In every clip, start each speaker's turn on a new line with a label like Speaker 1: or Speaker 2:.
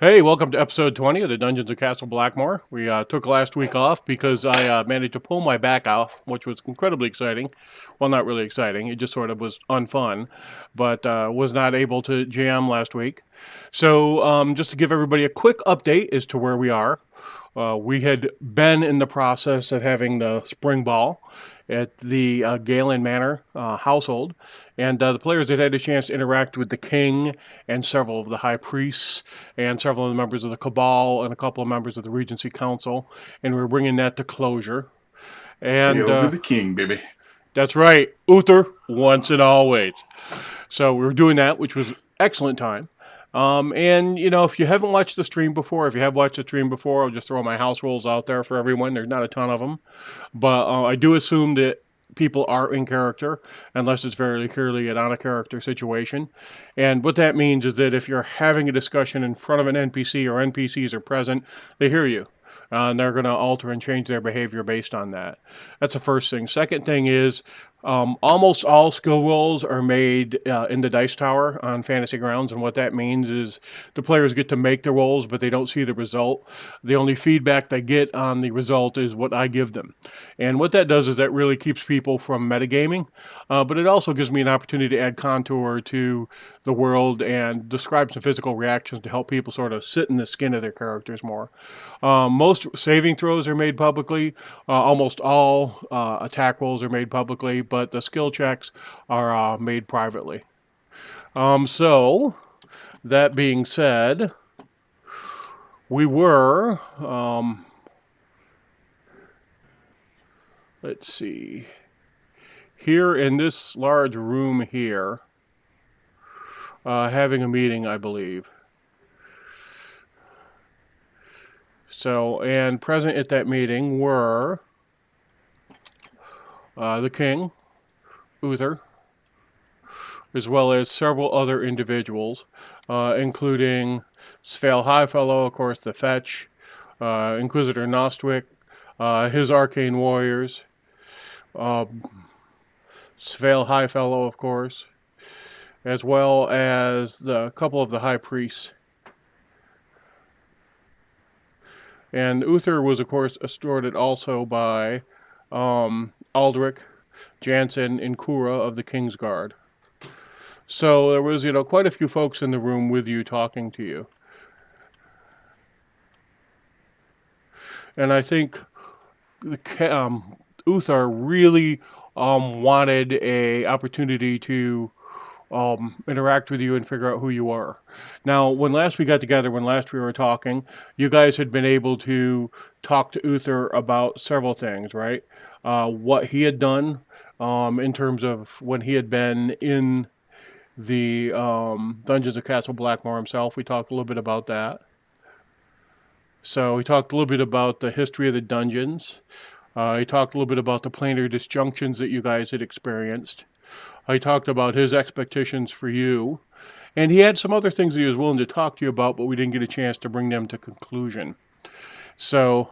Speaker 1: Hey, welcome to episode 20 of the Dungeons of Castle Blackmoor. We took last week off because I managed to pull my back off, which was incredibly exciting. Well, not really exciting. It just sort of was unfun, but was not able to jam last week. So, just to give everybody a quick update as to where we are, we had been in the process of having the spring ball at the Galen Manor household, and the players had had a chance to interact with the king and several of the high priests and several of the members of the cabal and a couple of members of the Regency Council, and we're bringing that to closure. And
Speaker 2: Hail to the king, baby.
Speaker 1: that's right, Uther, once and always. So we were doing that, which was excellent time. And if you haven't watched the stream before, if you have watched the stream before, I'll just throw my house rules out there for everyone. There's not a ton of them, but I do assume that people are in character unless it's very clearly an on a character situation. And what that means is that if you're having a discussion in front of an NPC or NPCs are present, they hear you. And they're going to alter and change their behavior based on that. That's the first thing. Second thing is almost all skill rolls are made in the dice tower on Fantasy Grounds, and what that means is the players get to make the rolls, but they don't see the result. The only feedback they get on the result is what I give them. And what that does is that really keeps people from metagaming, but it also gives me an opportunity to add contour to the world and describe some physical reactions to help people sort of sit in the skin of their characters more. Most saving throws are made publicly. Almost all attack rolls are made publicly, but the skill checks are made privately. So, that being said, we were, let's see, here in this large room here, having a meeting, I believe. So, and present at that meeting were the king, Uther, as well as several other individuals, including Svail Highfellow, of course, the Fetch, Inquisitor Nostwick, his arcane warriors, Svail Highfellow, of course, as well as the couple of the high priests. And Uther was, of course, escorted also by Aldrich, Jansen, and Kura of the King's Guard. So there was, quite a few folks in the room with you talking to you. And I think Uther really wanted a opportunity to interact with you and figure out who you are. Now, when last we got together, when last we were talking, you guys had been able to talk to Uther about several things, right? What he had done in terms of when he had been in the Dungeons of Castle Blackmoor himself. We talked a little bit about that. So he talked a little bit about the history of the dungeons. He talked a little bit about the planar disjunctions that you guys had experienced. He talked about his expectations for you. And he had some other things that he was willing to talk to you about, but we didn't get a chance to bring them to conclusion. So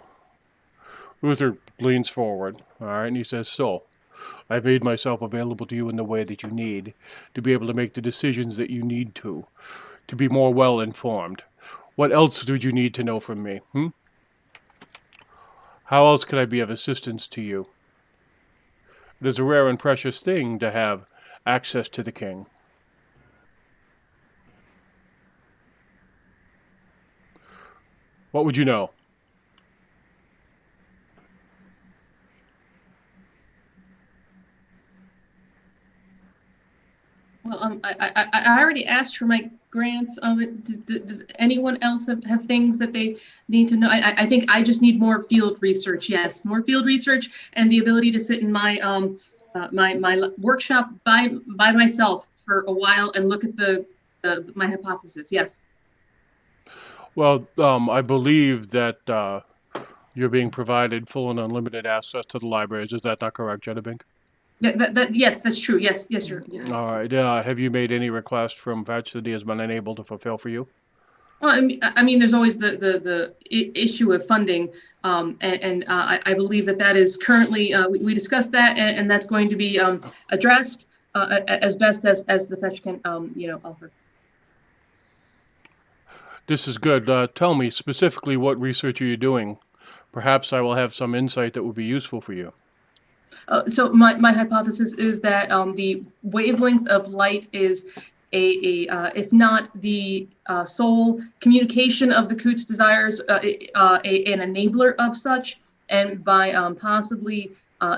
Speaker 1: Uther leans forward, all right, and he says, "So, I've made myself available to you in the way that you need to be able to make the decisions that you need to be more well-informed. What else would you need to know from me? How else can I be of assistance to you? It is a rare and precious thing to have access to the king." What would you know?
Speaker 3: Well, I already asked for my grants. Does anyone else have things that they need to know? I think I just need more field research. Yes, more field research and the ability to sit in my my workshop by myself for a while and look at my hypothesis. Yes.
Speaker 1: Well, I believe that you're being provided full and unlimited access to the libraries. Is that not correct, Jedabink?
Speaker 3: Yeah, yes, that's true. Yes, sir. Yeah,
Speaker 1: All right. Have you made any request from Fetch that he has been unable to fulfill for you?
Speaker 3: Well, I mean, there's always the issue of funding, and I believe that is currently we discussed that, and that's going to be addressed as best as the Fetch can offer.
Speaker 1: This is good. Tell me specifically what research are you doing? Perhaps I will have some insight that would be useful for you.
Speaker 3: So my hypothesis is that the wavelength of light is if not the sole communication of the Coots' desires, an enabler of such, and by possibly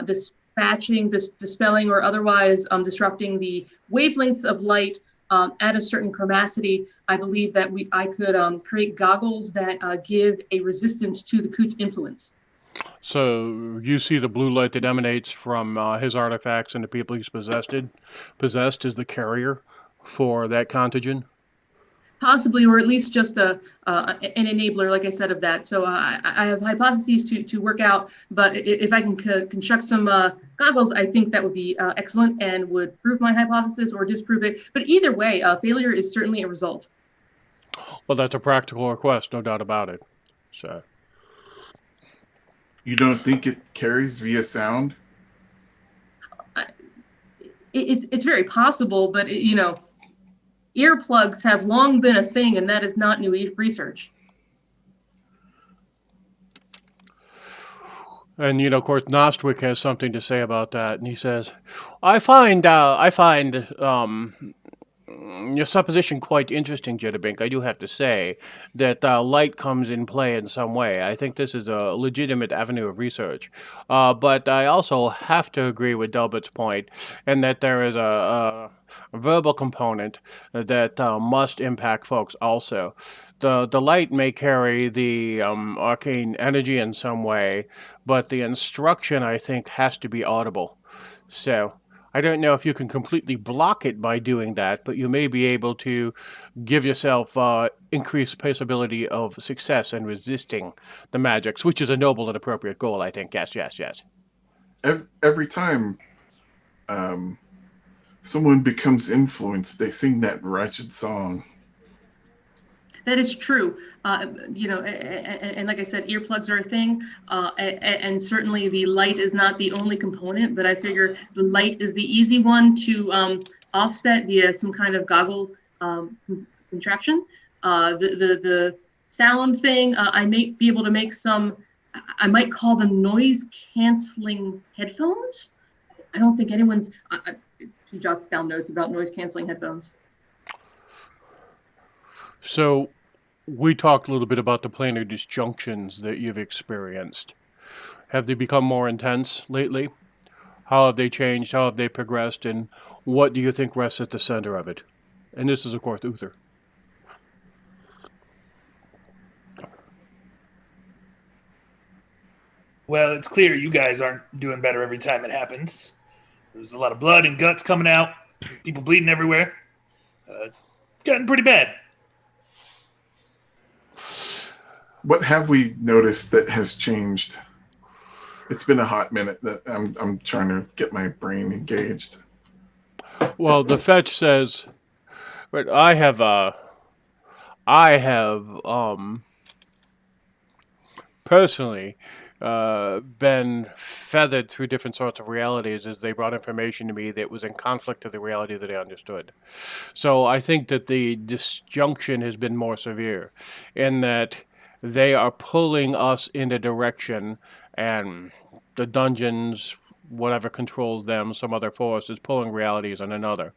Speaker 3: dispelling, or otherwise disrupting the wavelengths of light at a certain chromacity, I believe that I could create goggles that give a resistance to the Coots' influence.
Speaker 1: So you see the blue light that emanates from his artifacts and the people he's possessed is the carrier for that contagion.
Speaker 3: Possibly, or at least just an enabler, like I said, of that. So I have hypotheses to work out, but if I can construct some goggles, I think that would be excellent and would prove my hypothesis or disprove it. But either way, failure is certainly a result.
Speaker 1: Well, that's a practical request, no doubt about it. So
Speaker 2: You don't think it carries via sound?
Speaker 3: It's very possible, but earplugs have long been a thing, and that is not new research.
Speaker 1: And of course, Nostwick has something to say about that, and he says, I find your supposition quite interesting, Jitterbink. I do have to say that light comes in play in some way. I think this is a legitimate avenue of research, but I also have to agree with Delbert's point, and that there is a verbal component that must impact folks also. The light may carry the arcane energy in some way, but the instruction, I think, has to be audible. So I don't know if you can completely block it by doing that, but you may be able to give yourself increased possibility of success in resisting the magics, which is a noble and appropriate goal, I think. Yes, yes, yes.
Speaker 2: Every time someone becomes influenced, they sing that wretched song.
Speaker 3: That is true. And like I said, earplugs are a thing, and certainly the light is not the only component. But I figure the light is the easy one to offset via some kind of goggle contraption. The sound thing, I may be able to make some. I might call them noise canceling headphones. I don't think anyone's. She jots down notes about noise canceling headphones.
Speaker 1: So we talked a little bit about the planar disjunctions that you've experienced. Have they become more intense lately? How have they changed? How have they progressed? And what do you think rests at the center of it? And this is, of course, Uther.
Speaker 4: Well, it's clear you guys aren't doing better every time it happens. There's a lot of blood and guts coming out, people bleeding everywhere. It's gotten pretty bad.
Speaker 2: What have we noticed that has changed? It's been a hot minute that I'm trying to get my brain engaged.
Speaker 1: Well, the fetch says, but I have personally been feathered through different sorts of realities as they brought information to me that was in conflict with the reality that I understood. So I think that the disjunction has been more severe in that they are pulling us in a direction, and the dungeons, whatever controls them, some other force, is pulling realities in another.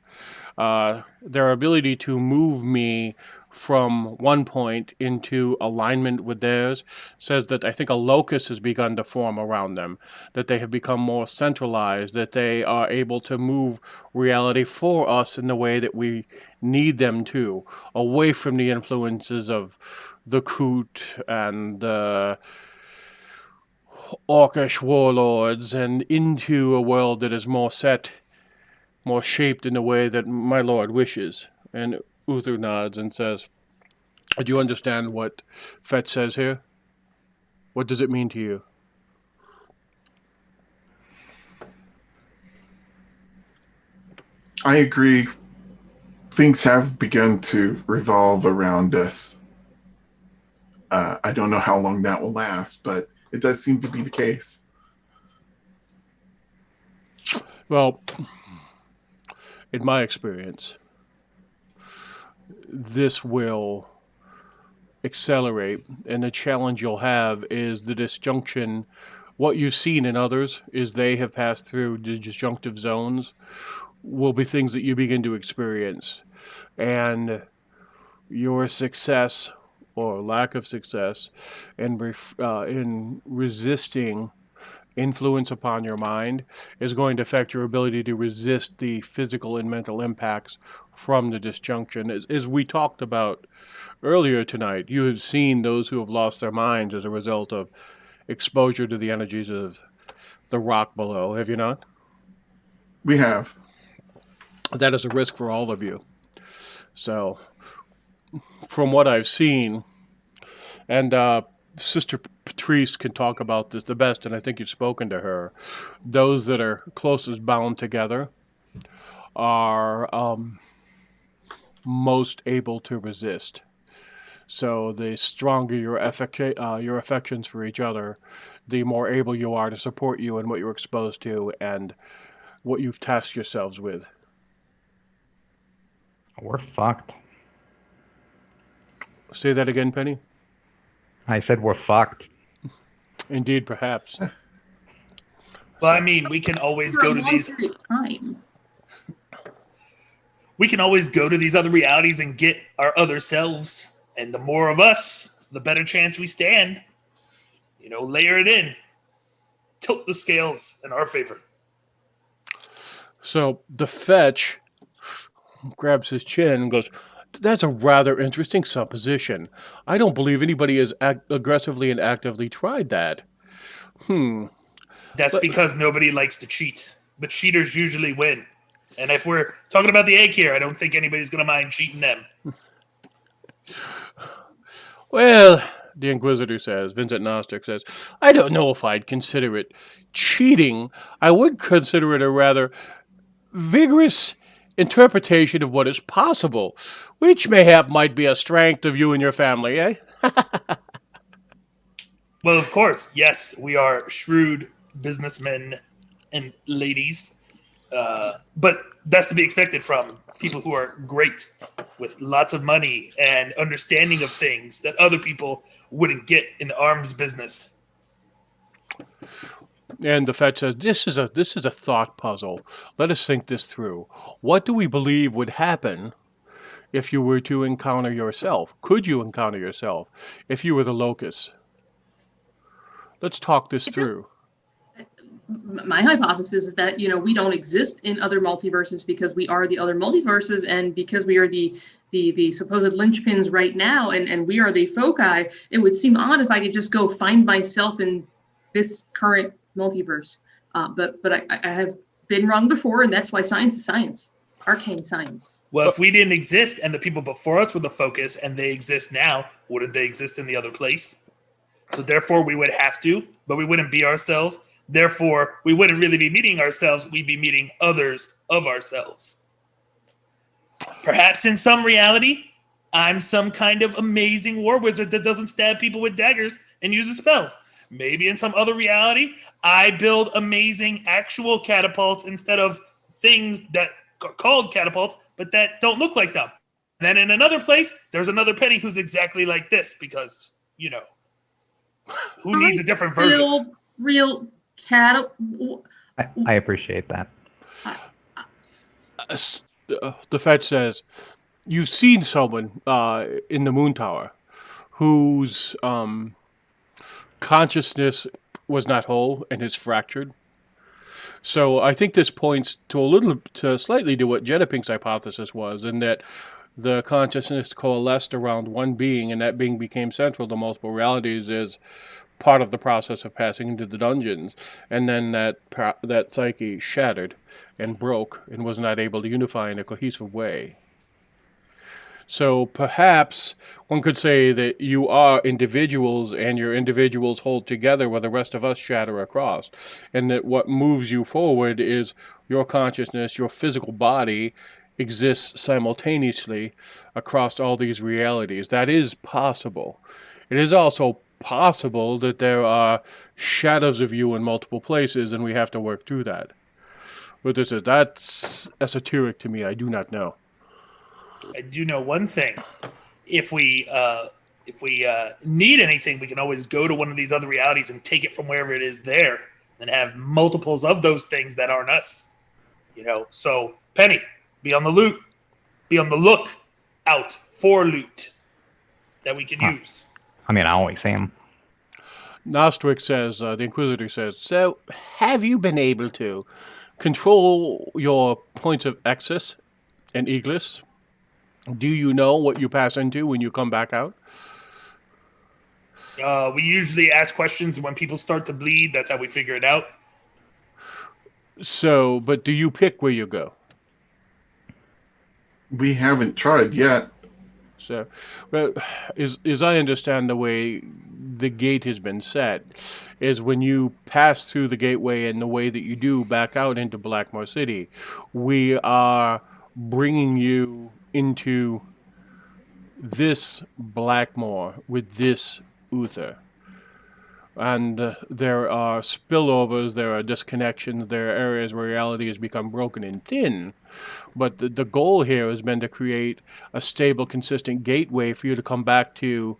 Speaker 1: Their ability to move me from one point into alignment with theirs says that I think a locus has begun to form around them, that they have become more centralized, that they are able to move reality for us in the way that we need them to, away from the influences of the Coot and the Orcish warlords, and into a world that is more set, more shaped in the way that my lord wishes. And Uther nods and says, do you understand what Fett says here? What does it mean to you?
Speaker 2: I agree. Things have begun to revolve around us. I don't know how long that will last, but it does seem to be the case.
Speaker 1: Well, in my experience, this will accelerate. And the challenge you'll have is the disjunction. What you've seen in others is they have passed through the disjunctive zones will be things that you begin to experience. And your success or lack of success in resisting influence upon your mind is going to affect your ability to resist the physical and mental impacts from the disjunction. As we talked about earlier tonight, you have seen those who have lost their minds as a result of exposure to the energies of the rock below, have you not?
Speaker 2: We have.
Speaker 1: That is a risk for all of you. So, from what I've seen, and Sister Patrice can talk about this the best, and I think you've spoken to her, those that are closest bound together are most able to resist. So the stronger your affections for each other, the more able you are to support you in what you're exposed to and what you've tasked yourselves with.
Speaker 5: We're fucked.
Speaker 1: Say that again, Penny?
Speaker 5: I said we're fucked.
Speaker 1: Indeed, perhaps.
Speaker 4: Well, I mean, we can always
Speaker 3: For a
Speaker 4: go to
Speaker 3: long
Speaker 4: these.
Speaker 3: period of time.
Speaker 4: We can always go to these other realities and get our other selves. And the more of us, the better chance we stand. You know, layer it in. Tilt the scales in our favor.
Speaker 1: So the fetch grabs his chin and goes, "That's a rather interesting supposition. I don't believe anybody has aggressively and actively tried that."
Speaker 4: That's because nobody likes to cheat. But cheaters usually win. And if we're talking about the egg here, I don't think anybody's going to mind cheating them.
Speaker 1: Well, the Inquisitor says, Vincent Nostick says, "I don't know if I'd consider it cheating. I would consider it a rather vigorous interpretation of what is possible, which mayhap might be a strength of you and your family, eh?"
Speaker 4: Well, of course, yes, we are shrewd businessmen and ladies. But that's to be expected from people who are great with lots of money and understanding of things that other people wouldn't get in the arms business.
Speaker 1: And the Fetch says, this is a thought puzzle. Let us think this through. What do we believe would happen if you were to encounter yourself? Could you encounter yourself if you were the locus? Let's talk this through.
Speaker 3: My hypothesis is that, you know, we don't exist in other multiverses because we are the other multiverses, and because we are the supposed linchpins right now, and we are the foci. It would seem odd if I could just go find myself in this current multiverse. But I have been wrong before, and that's why science is science, arcane science.
Speaker 4: Well, if we didn't exist and the people before us were the focus and they exist now, wouldn't they exist in the other place? So therefore we would have to, but we wouldn't be ourselves. Therefore, we wouldn't really be meeting ourselves. We'd be meeting others of ourselves. Perhaps in some reality, I'm some kind of amazing war wizard that doesn't stab people with daggers and uses spells. Maybe in some other reality, I build amazing actual catapults instead of things that are called catapults, but that don't look like them. And then in another place, there's another Penny who's exactly like this because, you know, who needs a different version?
Speaker 3: Real cat.
Speaker 5: I appreciate that.
Speaker 1: The Fetch says, you've seen someone in the Moon Tower whose consciousness was not whole and is fractured. So I think this points to slightly to what Jettapink's hypothesis was, in that the consciousness coalesced around one being, and that being became central to multiple realities as part of the process of passing into the dungeons, and then that psyche shattered and broke and was not able to unify in a cohesive way. So perhaps one could say that you are individuals, and your individuals hold together where the rest of us shatter across, and that what moves you forward is your consciousness, your physical body exists simultaneously across all these realities. That is possible. It is also possible that there are shadows of you in multiple places, and we have to work through that. But that's esoteric to me. I do not know.
Speaker 4: I do know one thing. If we if we need anything, we can always go to one of these other realities and take it from wherever it is there, and have multiples of those things that aren't us. So Penny, be on the loot, be on the look out for loot that we can use.
Speaker 5: I mean, I always am.
Speaker 1: Nostwick says, the Inquisitor says, so have you been able to control your points of access and egress? Do you know what you pass into when you come back out?
Speaker 4: We usually ask questions when people start to bleed. That's how we figure it out.
Speaker 1: So, but do you pick where you go?
Speaker 2: We haven't tried yet.
Speaker 1: So, well, as I understand the way the gate has been set, is when you pass through the gateway and the way that you do back out into Blackmoor City, we are bringing you into this Blackmoor with this Uther. And there are spillovers, there are disconnections, there are areas where reality has become broken and thin. But the goal here has been to create a stable, consistent gateway for you to come back to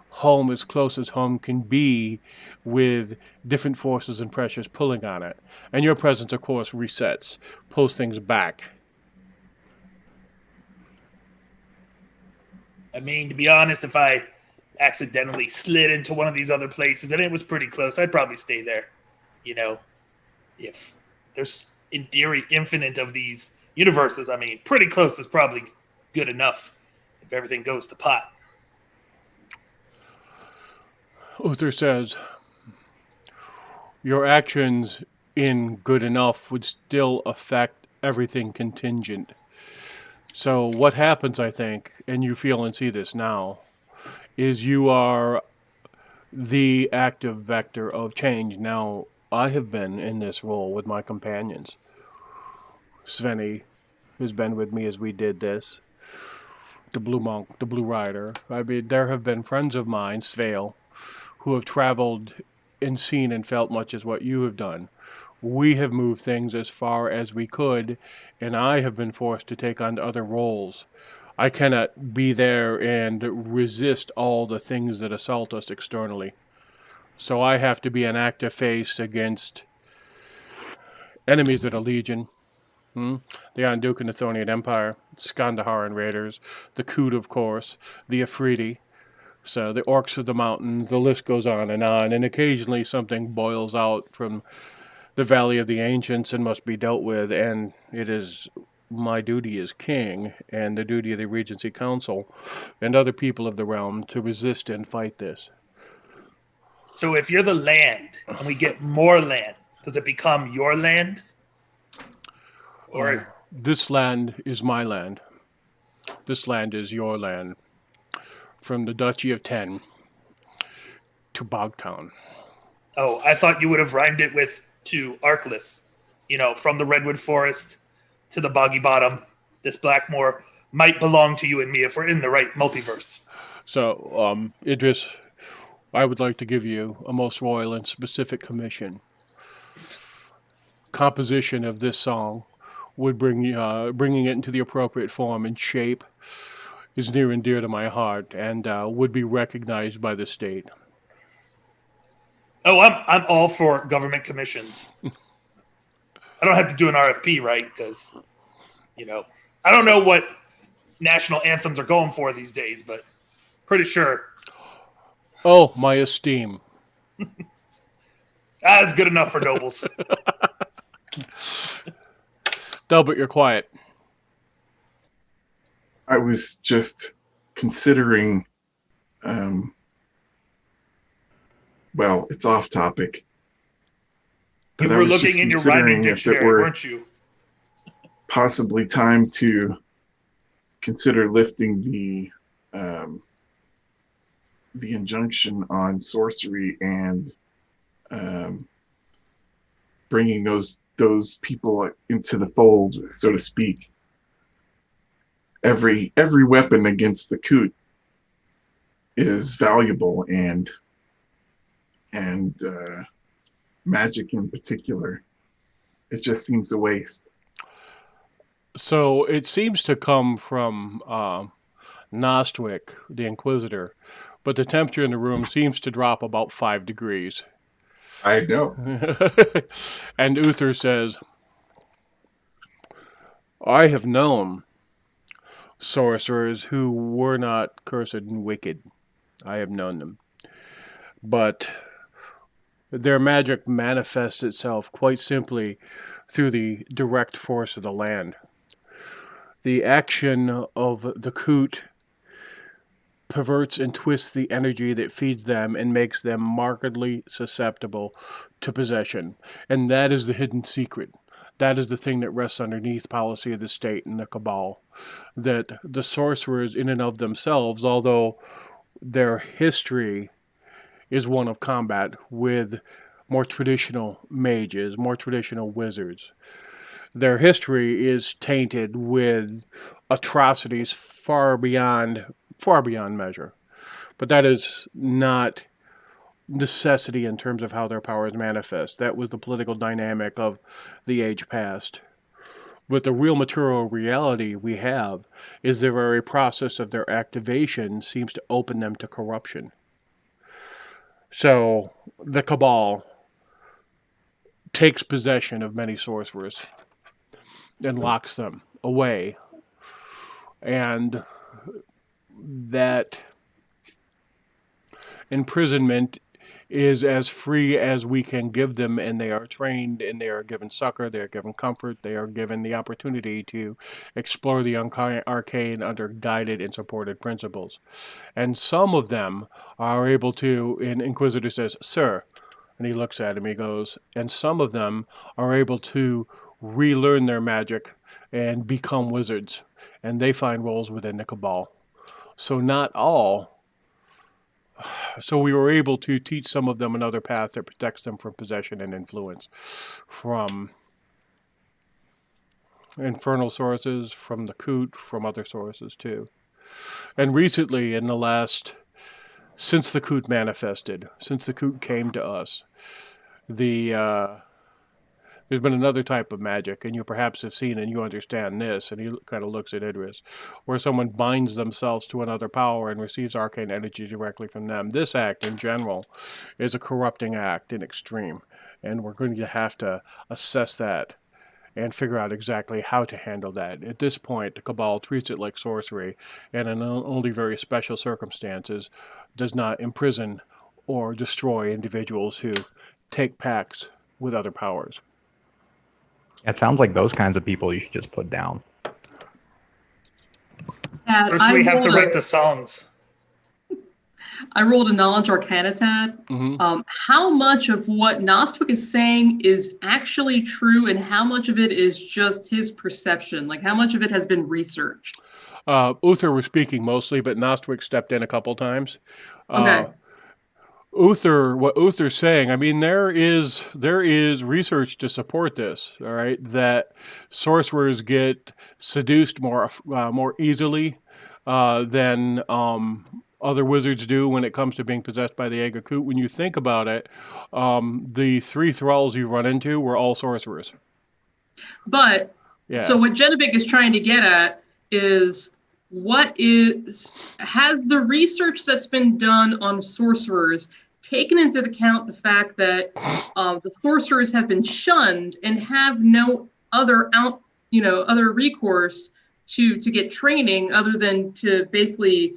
Speaker 1: home as close as home can be, with different forces and pressures pulling on it. And your presence, of course, resets, pulls things back.
Speaker 4: I mean, to be honest, if I accidentally slid into one of these other places and it was pretty close, I'd probably stay there. If there's, in theory, infinite of these universes, I mean, pretty close is probably good enough if everything goes to pot.
Speaker 1: Uther says, your actions in good enough would still affect everything contingent. So what happens, I think, and you feel and see this now, is you are the active vector of change. Now, I have been in this role with my companions. Svenny has been with me as we did this. The Blue Monk, the Blue Rider. I mean, there have been friends of mine, Svale, who have traveled and seen and felt much as what you have done. We have moved things as far as we could, and I have been forced to take on other roles. I cannot be there and resist all the things that assault us externally. So I have to be an active face against enemies of the Legion, the Andukan and Athonian Empire, Skandaharan Raiders, the Koot, of course, the Afridi, so the Orcs of the Mountains, the list goes on, and occasionally something boils out from the Valley of the Ancients and must be dealt with, and it is my duty as king and the duty of the Regency Council and other people of the realm to resist and fight this.
Speaker 4: So if you're the land and we get more land, does it become your land? Or
Speaker 1: This land is my land. This land is your land. From the Duchy of Ten to Bogtown.
Speaker 4: Oh, I thought you would have rhymed it with to Arkless. From the Redwood Forest to the Boggy Bottom. This Blackmoor might belong to you and me if we're in the right multiverse.
Speaker 1: So, Idris, I would like to give you a most royal and specific commission. Composition of this song would bringing it into the appropriate form and shape is near and dear to my heart, and would be recognized by the state.
Speaker 4: Oh, I'm all for government commissions. I don't have to do an RFP, right? Because, I don't know what national anthems are going for these days, but pretty sure.
Speaker 1: Oh, my esteem.
Speaker 4: That's good enough for nobles.
Speaker 1: Delbert, you're quiet.
Speaker 2: I was just considering, well, it's off topic.
Speaker 4: You
Speaker 2: But I
Speaker 4: were
Speaker 2: was just
Speaker 4: looking in your rhyming
Speaker 2: considering if it
Speaker 4: dictionary,
Speaker 2: were
Speaker 4: weren't you?
Speaker 2: possibly time to consider lifting the injunction on sorcery and bringing those people into the fold, so to speak. Every weapon against the Koot is valuable, and magic in particular. It just seems a waste.
Speaker 1: So it seems to come from Nostwick, the Inquisitor, but the temperature in the room seems to drop about 5 degrees.
Speaker 2: I know.
Speaker 1: And Uther says, I have known sorcerers who were not cursed and wicked. I have known them. But their magic manifests itself quite simply through the direct force of the land. The action of the coot perverts and twists the energy that feeds them and makes them markedly susceptible to possession. And that is the hidden secret. That is the thing that rests underneath policy of the state and the cabal. That the sorcerers in and of themselves, although their history is one of combat with more traditional mages, more traditional wizards, their history is tainted with atrocities far beyond measure. But that is not necessity in terms of how their powers manifest. That was the political dynamic of the age past. But the real material reality we have is the very process of their activation seems to open them to corruption. So the cabal takes possession of many sorcerers and locks them away. And that imprisonment is as free as we can give them, and they are trained and they are given succor, they are given comfort, they are given the opportunity to explore the arcane under guided and supported principles. And some of them are able to, and Inquisitor says, Sir, and he looks at him, he goes, and some of them are able to relearn their magic and become wizards, and they find roles within the cabal. So not all. So we were able to teach some of them another path that protects them from possession and influence, from infernal sources, from the coot, from other sources too. And recently, since the coot manifested, since the coot came to us, there's been another type of magic, and you perhaps have seen and you understand this, and he kind of looks at Idris, where someone binds themselves to another power and receives arcane energy directly from them. This act, in general, is a corrupting act in extreme, and we're going to have to assess that and figure out exactly how to handle that. At this point, the Cabal treats it like sorcery, and in only very special circumstances does not imprison or destroy individuals who take pacts with other powers.
Speaker 5: It sounds like those kinds of people you should just put down.
Speaker 4: First, we have to write the songs.
Speaker 3: I rolled a knowledge arcana tad.
Speaker 1: Mm-hmm.
Speaker 3: How much of what Nostwick is saying is actually true, and how much of it is just his perception? Like, how much of it has been researched?
Speaker 1: Uther was speaking mostly, but Nostwick stepped in a couple times.
Speaker 3: Okay.
Speaker 1: What Uther's saying, I mean, there is research to support this, all right, that sorcerers get seduced more easily than other wizards do when it comes to being possessed by the Agakoot. When you think about it, the 3 thralls you run into were all sorcerers.
Speaker 3: But,
Speaker 1: Yeah.
Speaker 3: So what Genovic is trying to get at is, has the research that's been done on sorcerers taken into account the fact that the sorcerers have been shunned and have no other other recourse to get training other than to basically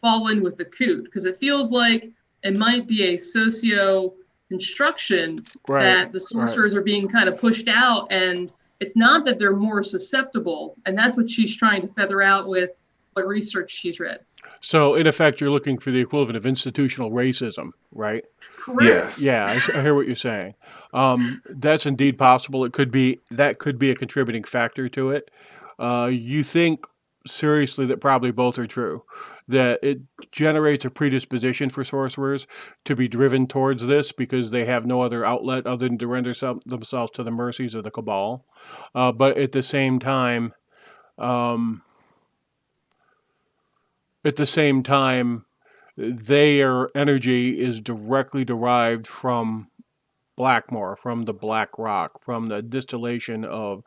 Speaker 3: fall in with the coot? Because it feels like it might be a socio construction that the sorcerers are being kind of pushed out, and it's not that they're more susceptible, and that's what she's trying to feather out with what research she's read.
Speaker 1: So, in effect, you're looking for the equivalent of institutional racism, right?
Speaker 3: Correct.
Speaker 2: Yes.
Speaker 1: Yeah, I hear what you're saying. That's indeed possible. That could be a contributing factor to it. You think seriously that probably both are true, that it generates a predisposition for sorcerers to be driven towards this because they have no other outlet other than to render themselves to the mercies of the cabal. But at the same time, their energy is directly derived from Blackmoor, from the black rock, from the distillation of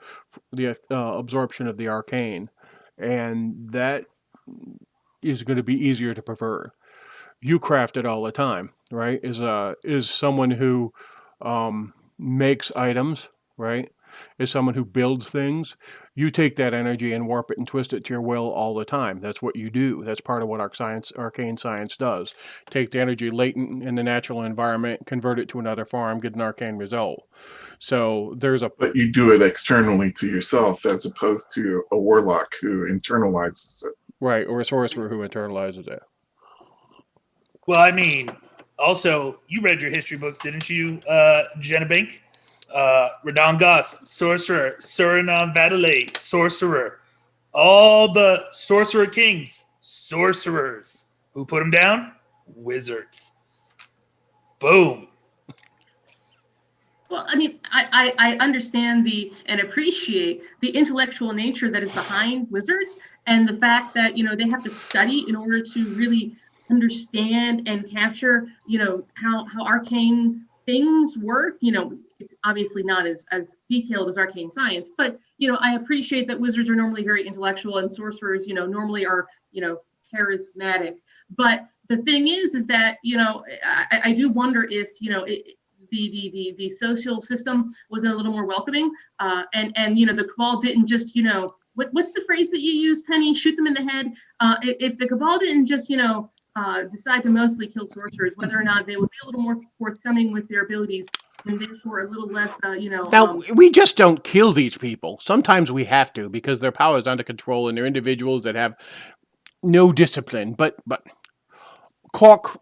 Speaker 1: the absorption of the arcane. And that is going to be easier to prefer. You craft it all the time, right? Is someone who makes items, right? Is someone who builds things. You take that energy and warp it and twist it to your will all the time. That's what you do. That's part of what arcane science does. Take the energy latent in the natural environment, convert it to another form, get an arcane result. So there's a
Speaker 2: But you do it externally to yourself as opposed to a warlock who internalizes it.
Speaker 1: right, or a sorcerer who internalizes it.
Speaker 4: Well, I mean, also, you read your history books, didn't you, Jenna Bink? Radongas, sorcerer. Surinam Vadalay, sorcerer. All the sorcerer kings, sorcerers. Who put them down? Wizards. Boom.
Speaker 3: Well, I mean, I understand and appreciate the intellectual nature that is behind wizards, and the fact that, they have to study in order to really understand and capture, how arcane things work. It's obviously not as detailed as arcane science, but, I appreciate that wizards are normally very intellectual and sorcerers, normally are, charismatic. But the thing is that, I do wonder if, the social system was a little more welcoming, and the cabal didn't just, what's the phrase that you use, Penny? Shoot them in the head. If the cabal didn't just, decide to mostly kill sorcerers, whether or not they would be a little more forthcoming with their abilities, and therefore a little less,
Speaker 1: Now, we just don't kill these people. Sometimes we have to because their power is under control and they're individuals that have no discipline. But Cork,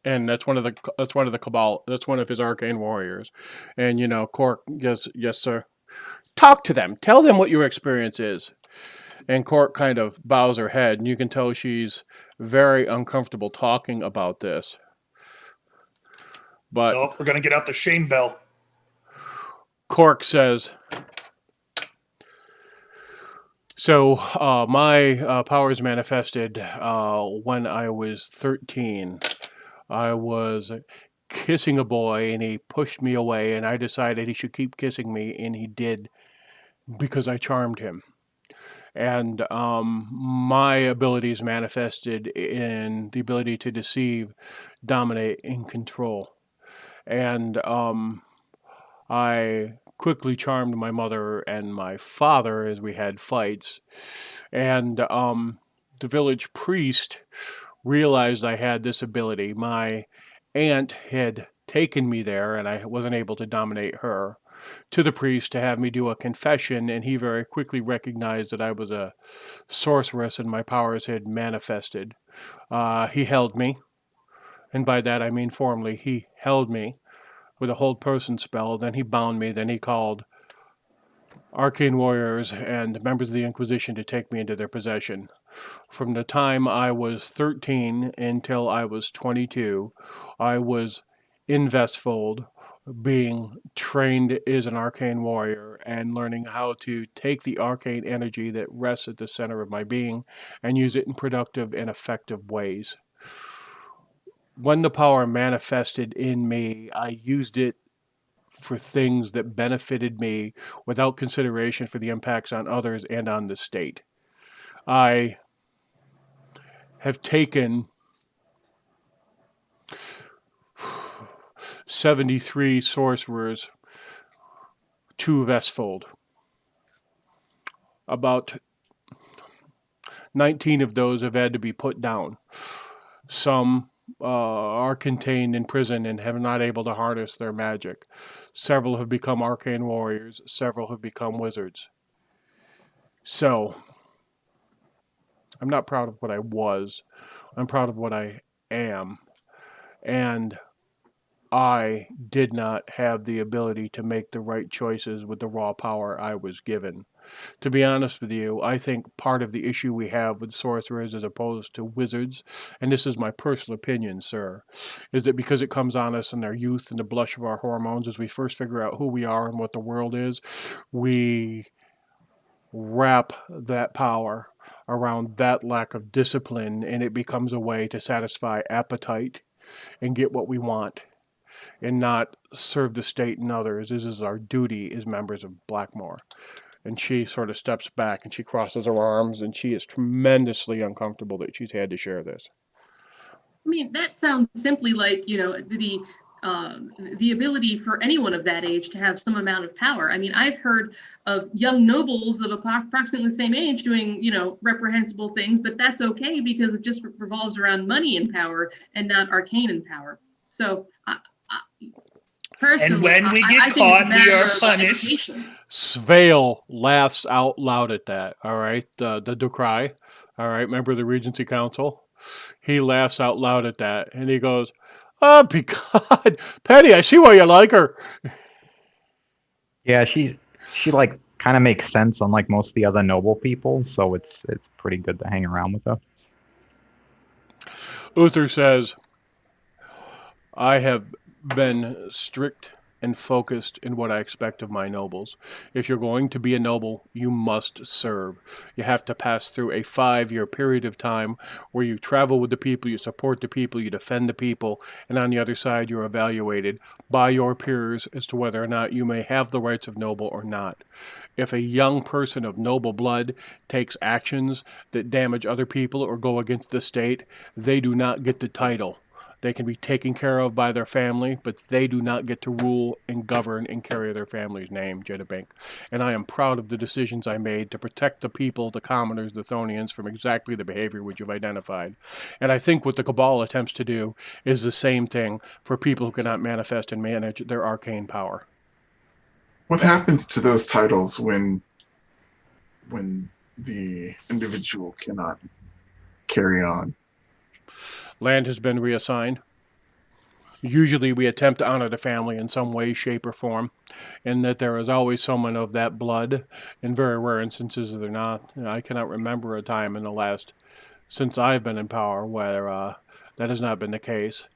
Speaker 1: and that's one of the cabal. That's one of his arcane warriors, and Cork, yes, sir. Talk to them. Tell them what your experience is. And Cork kind of bows her head, and you can tell she's very uncomfortable talking about this. But
Speaker 4: Oh, we're going to get out the shame bell.
Speaker 1: Cork says, so my powers manifested when I was 13. I was kissing a boy, and he pushed me away, and I decided he should keep kissing me, and he did because I charmed him. And my abilities manifested in the ability to deceive, dominate, and control. And I quickly charmed my mother and my father as we had fights. And the village priest realized I had this ability. My aunt had taken me there, and I wasn't able to dominate her, to the priest to have me do a confession, and he very quickly recognized that I was a sorceress and my powers had manifested. He held me, and by that I mean formally. He held me with a hold person spell, then he bound me, then he called arcane warriors and members of the Inquisition to take me into their possession. From the time I was 13 until I was 22, I was in Vestfold, being trained as an arcane warrior and learning how to take the arcane energy that rests at the center of my being and use it in productive and effective ways. When the power manifested in me, I used it for things that benefited me without consideration for the impacts on others and on the state. I have taken 73 sorcerers to Vestfold. About 19 of those have had to be put down. Some are contained in prison and have not able to harness their magic. Several have become arcane warriors. Several have become wizards. So, I'm not proud of what I was. I'm proud of what I am. And I did not have the ability to make the right choices with the raw power I was given. To be honest with you, I think part of the issue we have with sorcerers as opposed to wizards, and this is my personal opinion, sir, is that because it comes on us in our youth and the blush of our hormones as we first figure out who we are and what the world is, we wrap that power around that lack of discipline, and it becomes a way to satisfy appetite and get what we want and not serve the state and others. This is our duty as members of Blackmoor. And she sort of steps back and she crosses her arms and she is tremendously uncomfortable that she's had to share this.
Speaker 3: I mean, that sounds simply like, the ability for anyone of that age to have some amount of power. I mean, I've heard of young nobles of approximately the same age doing, reprehensible things, but that's okay because it just revolves around money and power and not arcane and power. So, personally,
Speaker 4: And when we get
Speaker 3: I think it's a
Speaker 4: caught, we
Speaker 3: matter
Speaker 4: are
Speaker 3: of
Speaker 4: punished.
Speaker 3: education.
Speaker 1: Svale laughs out loud at that. All right, the decry. All right, member of the Regency Council. He laughs out loud at that, and he goes, "Oh, God, Penny, I see why you like her."
Speaker 5: Yeah, she like kind of makes sense unlike most of the other noble people, so it's pretty good to hang around with her.
Speaker 1: Uther says, "I have been strict and focused in what I expect of my nobles. If you're going to be a noble, you must serve. You have to pass through a 5-year period of time where you travel with the people, you support the people, you defend the people, and on the other side, you're evaluated by your peers as to whether or not you may have the rights of noble or not. If a young person of noble blood takes actions that damage other people or go against the state, they do not get the title. They can be taken care of by their family, but they do not get to rule and govern and carry their family's name, Jedabink. And I am proud of the decisions I made to protect the people, the commoners, the Thonians, from exactly the behavior which you've identified. And I think what the Cabal attempts to do is the same thing for people who cannot manifest and manage their arcane power."
Speaker 2: What happens to those titles when the individual cannot carry on?
Speaker 1: Land has been reassigned. Usually we attempt to honor the family in some way, shape, or form, and that there is always someone of that blood. In very rare instances, they're not. I cannot remember a time in the last, since I've been in power, where that has not been the case.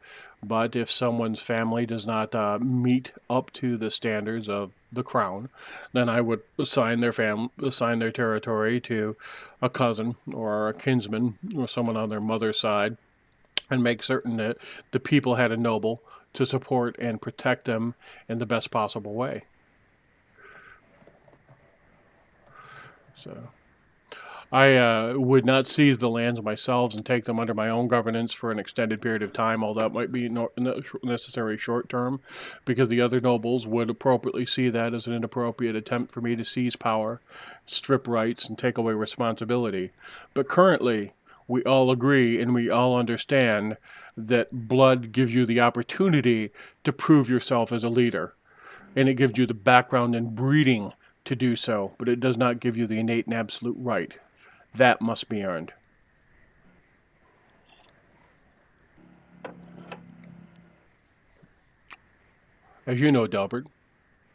Speaker 1: But if someone's family does not meet up to the standards of the crown, then I would assign their territory to a cousin or a kinsman or someone on their mother's side, and make certain that the people had a noble to support and protect them in the best possible way. So I would not seize the lands myself and take them under my own governance for an extended period of time, although that might be necessary short term, because the other nobles would appropriately see that as an inappropriate attempt for me to seize power, strip rights, and take away responsibility. But currently, we all agree and we all understand that blood gives you the opportunity to prove yourself as a leader, and it gives you the background and breeding to do so, but it does not give you the innate and absolute right. That must be earned. As you know, Delbert,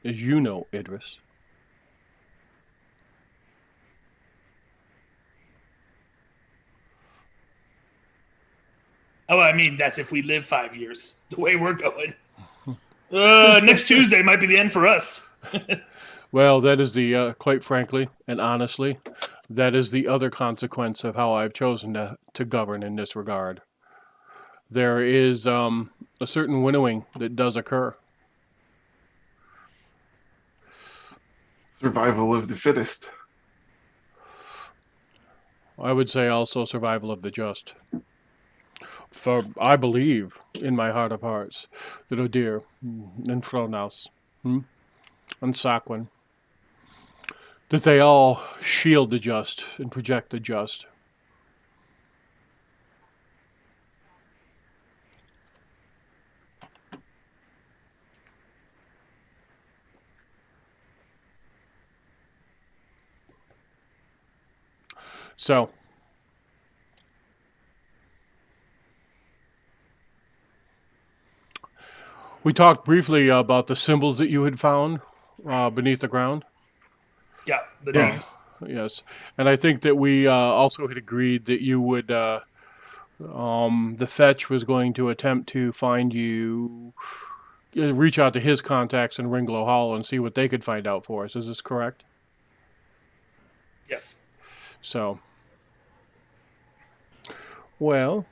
Speaker 1: as you know, Idris.
Speaker 4: Oh, I mean, that's if we live 5 years, the way we're going. Next Tuesday might be the end for us.
Speaker 1: Well, that is quite frankly and honestly, that is the other consequence of how I've chosen to govern in this regard. There is a certain winnowing that does occur.
Speaker 2: Survival of the fittest.
Speaker 1: I would say also survival of the just. For I believe in my heart of hearts that Odir and Fronaus and Saquin, that they all shield the just and project the just. So, we talked briefly about the symbols that you had found beneath the ground.
Speaker 4: Yeah, the
Speaker 2: Yes.
Speaker 4: names.
Speaker 1: Yes, and I think that we also had agreed that you would, the fetch was going to attempt to find you, reach out to his contacts in Ringlow Hall and see what they could find out for us. Is this correct?
Speaker 4: Yes.
Speaker 1: So, well,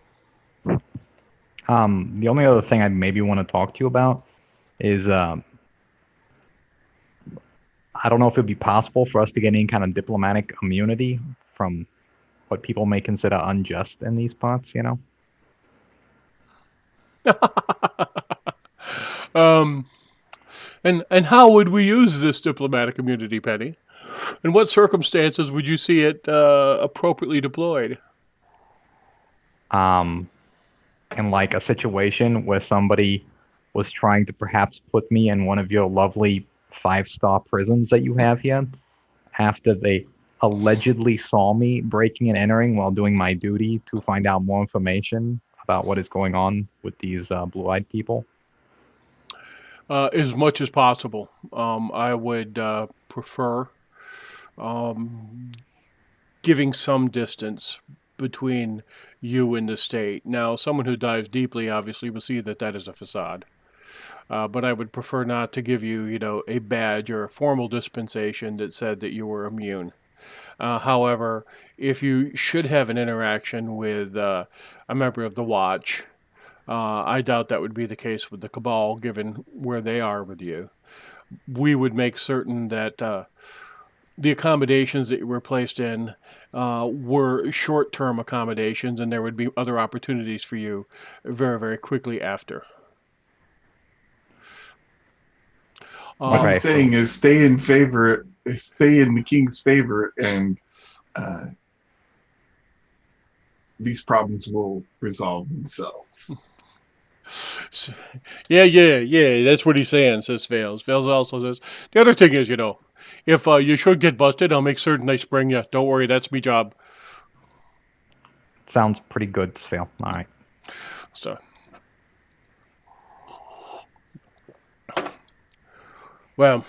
Speaker 5: The only other thing I maybe want to talk to you about is I don't know if it'd be possible for us to get any kind of diplomatic immunity from what people may consider unjust in these parts, you know?
Speaker 1: Um, and how would we use this diplomatic immunity, Penny? In what circumstances would you see it appropriately deployed?
Speaker 5: In like a situation where somebody was trying to perhaps put me in one of your lovely 5-star prisons that you have here after they allegedly saw me breaking and entering while doing my duty to find out more information about what is going on with these blue-eyed people.
Speaker 1: As much as possible. I would prefer um, giving some distance between you and the state. Now, someone who dives deeply obviously will see that that is a facade. But I would prefer not to give you, a badge or a formal dispensation that said that you were immune. However, if you should have an interaction with a member of the Watch, I doubt that would be the case with the Cabal, given where they are with you. We would make certain that the accommodations that you were placed in were short term accommodations, and there would be other opportunities for you very, very quickly after.
Speaker 2: What
Speaker 1: Um,
Speaker 2: he's
Speaker 5: Okay,
Speaker 2: saying is stay in favor, stay in the king's favor, and uh, these problems will resolve themselves.
Speaker 1: yeah, that's what he's saying, says Vales. Vales also says, the other thing is, if you should get busted, I'll make certain I spring you. Don't worry, that's me job.
Speaker 5: sounds pretty good, Sphale. All right.
Speaker 1: So, well,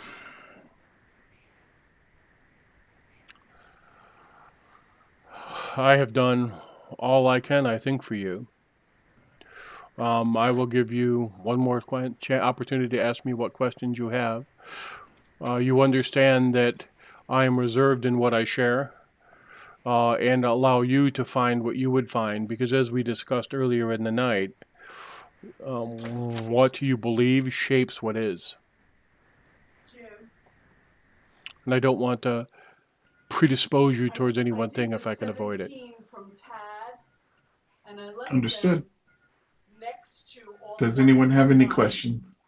Speaker 1: I have done all I can, I think, for you. I will give you one more opportunity to ask me what questions you have. You understand that I am reserved in what I share, and allow you to find what you would find, because as we discussed earlier in the night, what you believe shapes what is. And I don't want to predispose you towards any one thing if I can avoid it.
Speaker 2: Understood. Does anyone have any questions?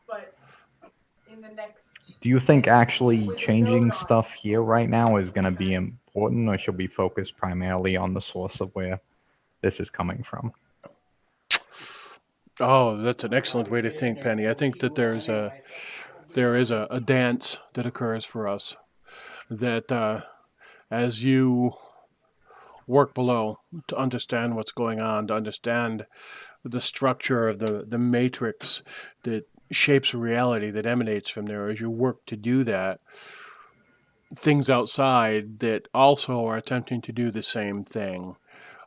Speaker 5: Do you think actually changing stuff here right now is going to be important, or should we focus primarily on the source of where this is coming from?
Speaker 1: Oh, that's an excellent way to think, Penny. I think that there is a dance that occurs for us that as you work below to understand what's going on, to understand the structure of the matrix that shapes reality that emanates from there, as you work to do that, things outside that also are attempting to do the same thing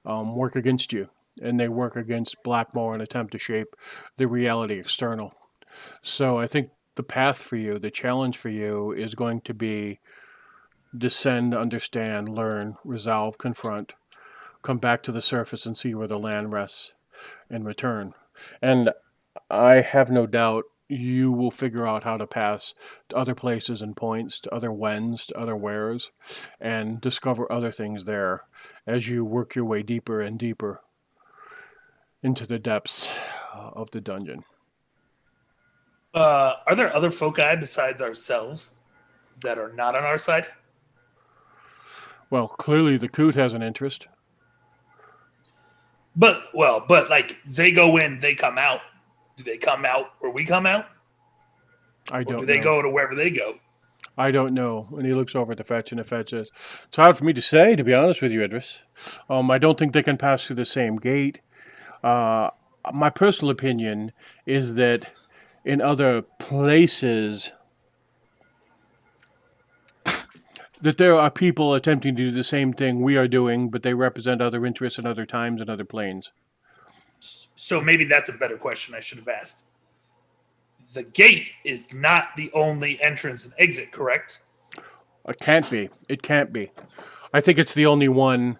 Speaker 1: work against you. And they work against Blackmoor and attempt to shape the reality external. So I think the path for you, the challenge for you, is going to be descend, understand, learn, resolve, confront, come back to the surface and see where the land rests, and return. And I have no doubt you will figure out how to pass to other places and points, to other whens, to other wheres, and discover other things there as you work your way deeper and deeper into the depths of the dungeon.
Speaker 4: Are there other foci besides ourselves that are not on our side?
Speaker 1: Well, clearly the coot has an interest.
Speaker 4: But like they go in, they come out. Do they come out or we come out?
Speaker 1: I
Speaker 4: Or
Speaker 1: don't
Speaker 4: do they
Speaker 1: know.
Speaker 4: go to wherever they go?
Speaker 1: I don't know. And he looks over at the fetch, and the fetch says, "It's hard for me to say, to be honest with you, Idris. I don't think they can pass through the same gate. Uh, my personal opinion is that in other places, that there are people attempting to do the same thing we are doing, but they represent other interests in other times and other planes."
Speaker 4: So maybe that's a better question I should have asked. The gate is not the only entrance and exit, correct?
Speaker 1: It can't be. It can't be. I think it's the only one.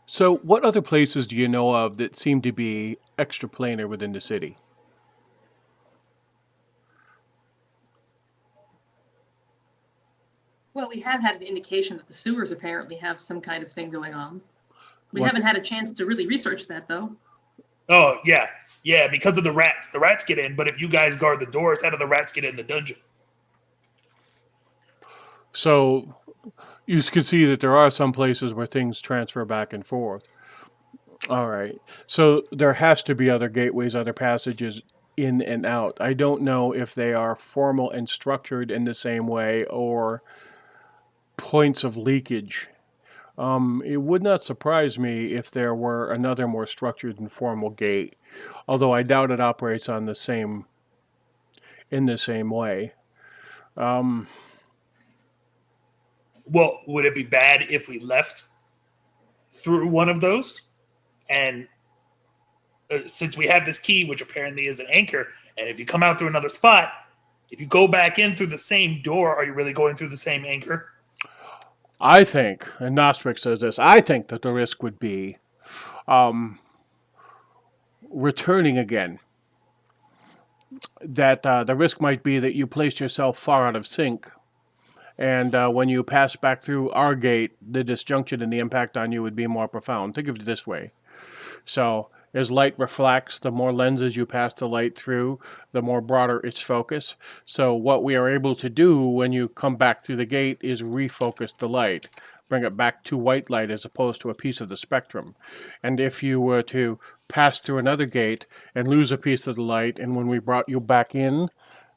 Speaker 1: So, what other places do you know of that seem to be extraplanar within the city.
Speaker 3: Well, we have had an indication that the sewers apparently have some kind of thing going on. We
Speaker 1: What-
Speaker 3: haven't had a chance to really research that, though.
Speaker 4: Oh, yeah. Yeah, because of the rats. The rats get in, but if you guys guard the doors, how do the rats get in the dungeon?
Speaker 1: So you can see that there are some places where things transfer back and forth. All right. So there has to be other gateways, other passages in and out. I don't know if they are formal and structured in the same way or points of leakage. It would not surprise me if there were another more structured and formal gate, although I doubt it operates in the same way. Um,
Speaker 4: Well, would it be bad if we left through one of those? And since we have this key, which apparently is an anchor, and if you come out through another spot, if you go back in through the same door, are you really going through the same anchor?
Speaker 1: I think, and Nostrick says this, I think that the risk would be returning again. That the risk might be that you placed yourself far out of sync. And when you pass back through our gate, the disjunction and the impact on you would be more profound. Think of it this way. So as light reflects, the more lenses you pass the light through, the more broader its focus. So what we are able to do when you come back through the gate is refocus the light, bring it back to white light as opposed to a piece of the spectrum. And if you were to pass through another gate and lose a piece of the light, and when we brought you back in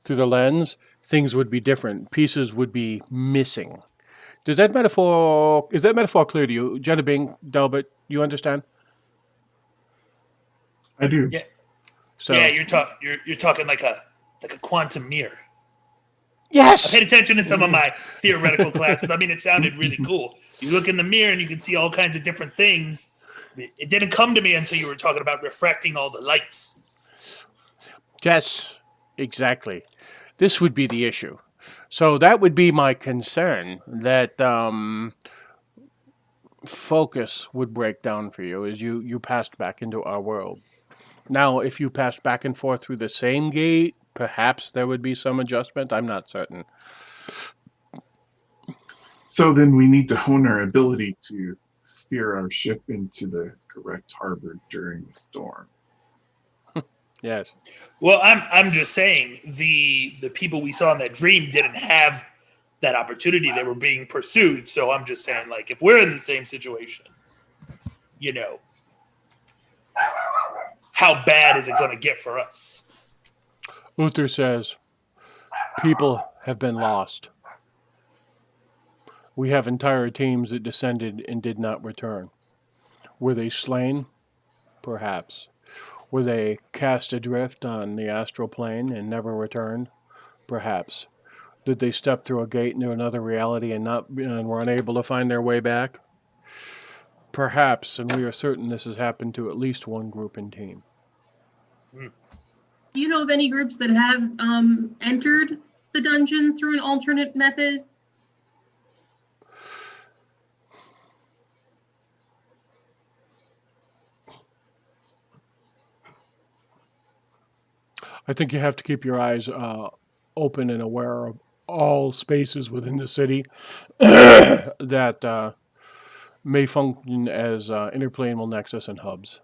Speaker 1: through the lens, things would be different. Pieces would be missing. Is that metaphor clear to you? Jenna Bing, Delbert, you understand?
Speaker 2: I do.
Speaker 4: Yeah.
Speaker 1: So
Speaker 4: Yeah, you're talking like a quantum mirror. I
Speaker 1: yes.
Speaker 4: paid attention in some of my theoretical classes. I mean, it sounded really cool. You look in the mirror and you can see all kinds of different things. It didn't come to me until you were talking about refracting all the lights.
Speaker 1: Yes, exactly. This would be the issue. So that would be my concern, that focus would break down for you as you passed back into our world. Now, if you passed back and forth through the same gate, perhaps there would be some adjustment. I'm not certain.
Speaker 2: So then we need to hone our ability to steer our ship into the correct harbor during the storm.
Speaker 1: Yes.
Speaker 4: Well, I'm just saying the people we saw in that dream didn't have that opportunity. They were being pursued. So I'm just saying, like, if we're in the same situation, you know, how bad is it going to get for us?
Speaker 1: Uther says, people have been lost. We have entire teams that descended and did not return. Were they slain? Perhaps. Were they cast adrift on the astral plane and never returned? Perhaps. Did they step through a gate into another reality and were unable to find their way back? Perhaps, and we are certain this has happened to at least one group and team.
Speaker 3: Do you know of any groups that have entered the dungeons through an alternate method?
Speaker 1: I think you have to keep your eyes open and aware of all spaces within the city that may function as interplanar nexus and hubs.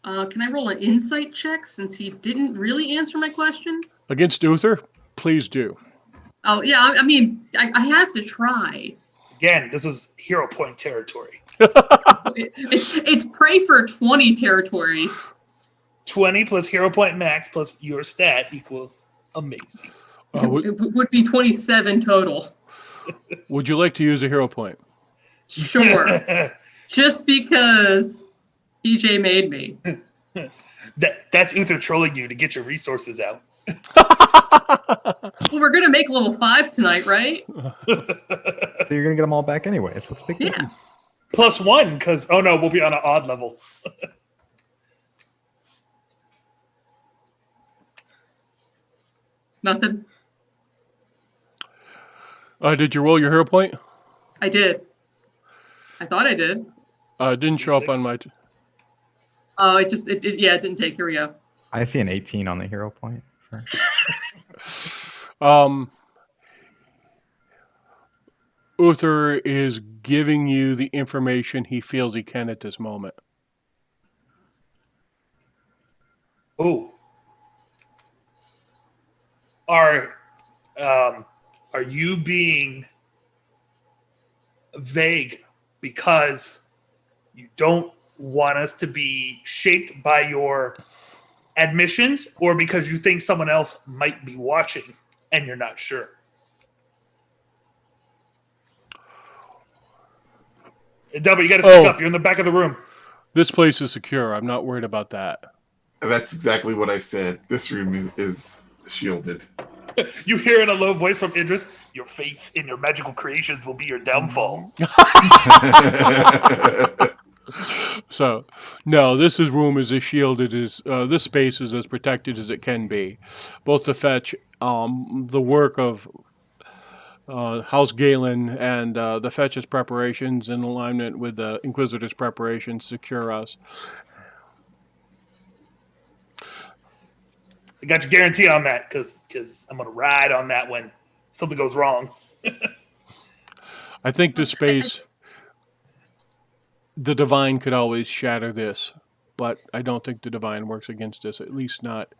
Speaker 3: Can I roll an insight check since he didn't really answer my question?
Speaker 1: Against Uther, please do.
Speaker 3: Oh, yeah, I mean, I have to try.
Speaker 4: Again, this is hero point territory.
Speaker 3: It's pray for 20 territory.
Speaker 4: 20 plus hero point max plus your stat equals amazing.
Speaker 3: It would be 27 total.
Speaker 1: Would you like to use a hero point?
Speaker 3: Sure. Just because PJ made me.
Speaker 4: That's Uther trolling you to get your resources out.
Speaker 3: Well, we're going to make level 5 tonight, right?
Speaker 5: So you're gonna get them all back anyways. What's the big deal?
Speaker 3: Yeah.
Speaker 4: +1, because, oh no, we'll be on an odd level.
Speaker 3: Nothing.
Speaker 1: Did you roll your hero point?
Speaker 3: I did. I thought I did.
Speaker 1: Didn't show up on
Speaker 4: Six.
Speaker 1: my...
Speaker 3: Oh, it didn't take. Here we go.
Speaker 5: I see an 18 on the hero point.
Speaker 1: Uther is giving you the information he feels he can at this moment.
Speaker 4: Oh, are you being vague because you don't want us to be shaped by your admissions, or because you think someone else might be watching and you're not sure? Delbert, you got to speak up. You're in the back of the room.
Speaker 1: This place is secure. I'm not worried about that.
Speaker 2: That's exactly what I said. This room is shielded.
Speaker 4: You hear in a low voice from Idris, your faith in your magical creations will be your downfall.
Speaker 1: So, no, this room is as shielded as this space is as protected as it can be. Both the fetch, the work of House Galen, and the fetch's preparations in alignment with the Inquisitor's preparations secure us.
Speaker 4: I got your guarantee on that because I'm going to ride on that when something goes wrong.
Speaker 1: I think the space, the divine could always shatter this, but I don't think the divine works against us, at least not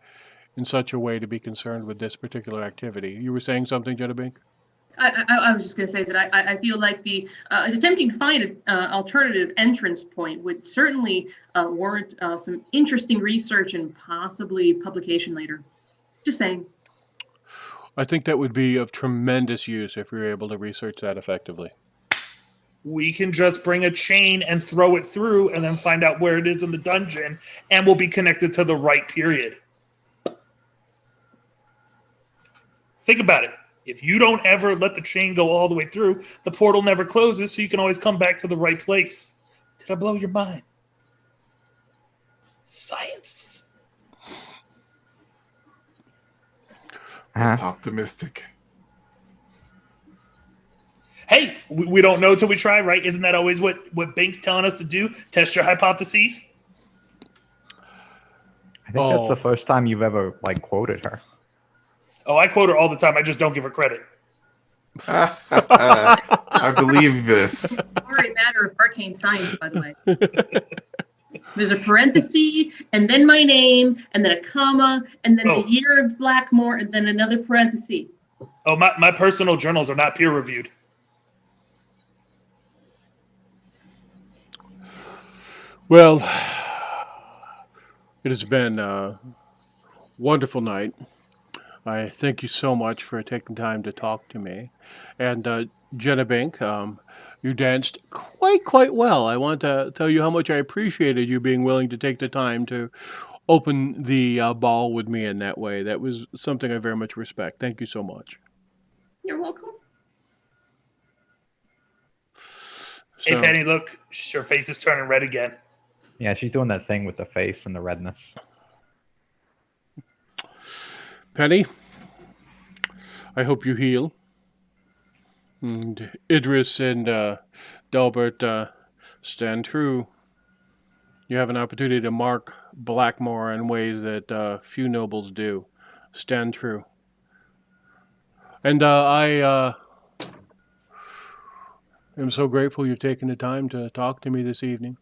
Speaker 1: in such a way to be concerned with this particular activity. You were saying something, Jedabink?
Speaker 3: I was just going to say that I feel like the attempting to find an alternative entrance point would certainly warrant some interesting research and possibly publication later. Just saying.
Speaker 1: I think that would be of tremendous use if we were able to research that effectively.
Speaker 4: We can just bring a chain and throw it through and then find out where it is in the dungeon, and we'll be connected to the right period. Think about it. If you don't ever let the chain go all the way through, the portal never closes, so you can always come back to the right place. Did I blow your mind? Science.
Speaker 2: It's optimistic.
Speaker 4: Hey, we don't know till we try, right? Isn't that always what Bink's telling us to do? Test your hypotheses?
Speaker 5: I think that's the first time you've ever quoted her.
Speaker 4: Oh, I quote her all the time. I just don't give her credit.
Speaker 2: I believe this.
Speaker 3: Or a matter of arcane science, by the way. There's a parenthesis, and then my name, and then a comma, and then the year of Blackmoor, and then another parenthesis.
Speaker 4: Oh, my personal journals are not peer-reviewed.
Speaker 1: Well, it has been a wonderful night. I thank you so much for taking time to talk to me. And Jedabink, you danced quite well. I want to tell you how much I appreciated you being willing to take the time to open the ball with me in that way. That was something I very much respect. Thank you so much.
Speaker 3: You're welcome.
Speaker 4: Hey, Penny, look. Her face is turning red again.
Speaker 5: Yeah, she's doing that thing with the face and the redness.
Speaker 1: Penny, I hope you heal. And Idris and Delbert, stand true. You have an opportunity to mark Blackmoor in ways that few nobles do. Stand true. And I am so grateful you've taken the time to talk to me this evening.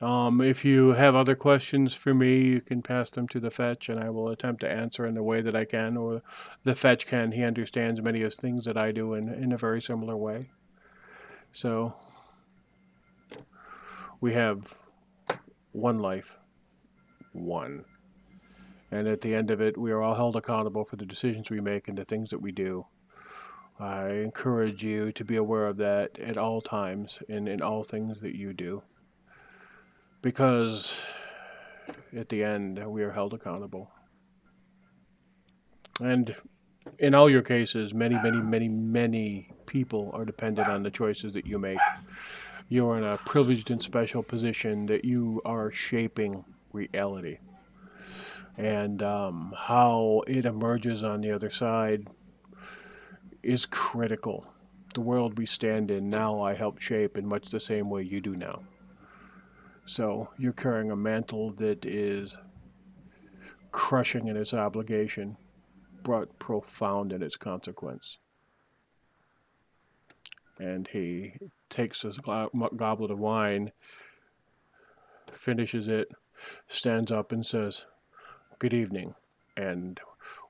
Speaker 1: If you have other questions for me, you can pass them to the fetch, and I will attempt to answer in the way that I can, or the fetch can. He understands many of the things that I do in a very similar way. So, we have one life. One. And at the end of it, we are all held accountable for the decisions we make and the things that we do. I encourage you to be aware of that at all times and in all things that you do. Because at the end, we are held accountable. And in all your cases, many people are dependent on the choices that you make. You are in a privileged and special position that you are shaping reality. And how it emerges on the other side is critical. The world we stand in now, I help shape in much the same way you do now. So you're carrying a mantle that is crushing in its obligation, but profound in its consequence. And he takes a goblet of wine, finishes it, stands up and says, "Good evening." And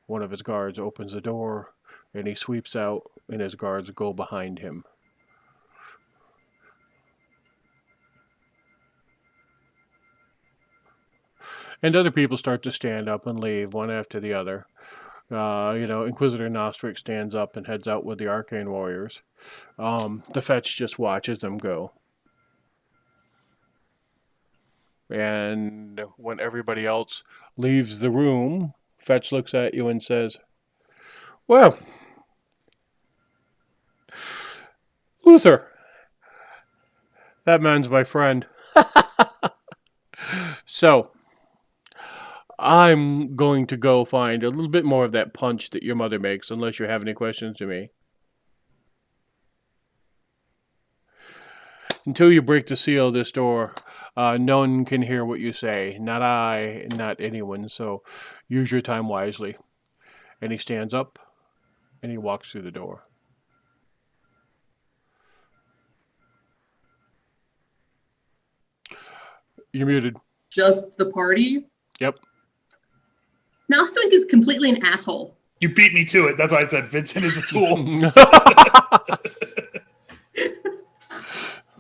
Speaker 1: one of his guards opens the door and he sweeps out, and his guards go behind him. And other people start to stand up and leave one after the other. Inquisitor Nostric stands up and heads out with the arcane warriors. The fetch just watches them go. And when everybody else leaves the room, Fetch looks at you and says, "Well, Uther, that man's my friend. So, I'm going to go find a little bit more of that punch that your mother makes, unless you have any questions to me. Until you break the seal of this door, no one can hear what you say. Not I, not anyone. So use your time wisely." And he stands up and he walks through the door. You're muted.
Speaker 3: Just the party.
Speaker 1: Yep.
Speaker 3: Nostwink is completely an asshole.
Speaker 4: You beat me to it. That's why I said Vincent is a tool.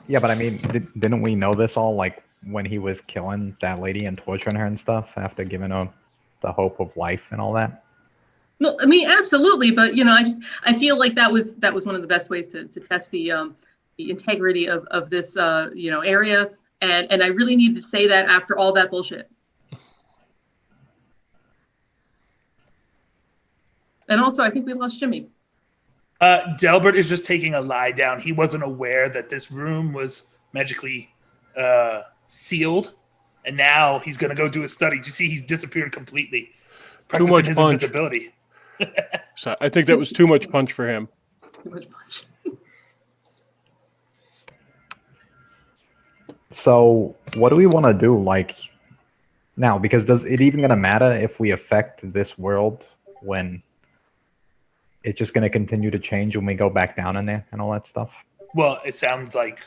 Speaker 5: Yeah, but I mean, didn't we know this all like when he was killing that lady and torturing her and stuff after giving her the hope of life and all that?
Speaker 3: No, I mean absolutely, but I feel like that was one of the best ways to test the integrity of this area, and I really needed to say that after all that bullshit. And also, I think we lost Jimmy.
Speaker 4: Delbert is just taking a lie down. He wasn't aware that this room was magically sealed, and now he's going to go do a study. Do you see he's disappeared completely? Practicing
Speaker 1: much
Speaker 4: his
Speaker 1: punch.
Speaker 4: invisibility.
Speaker 1: So I think that was too much punch for him.
Speaker 3: Too much punch.
Speaker 5: So what do we want to do like now? Because does it even going to matter if we affect this world when it's just going to continue to change when we go back down in there and all that stuff?
Speaker 4: Well, it sounds like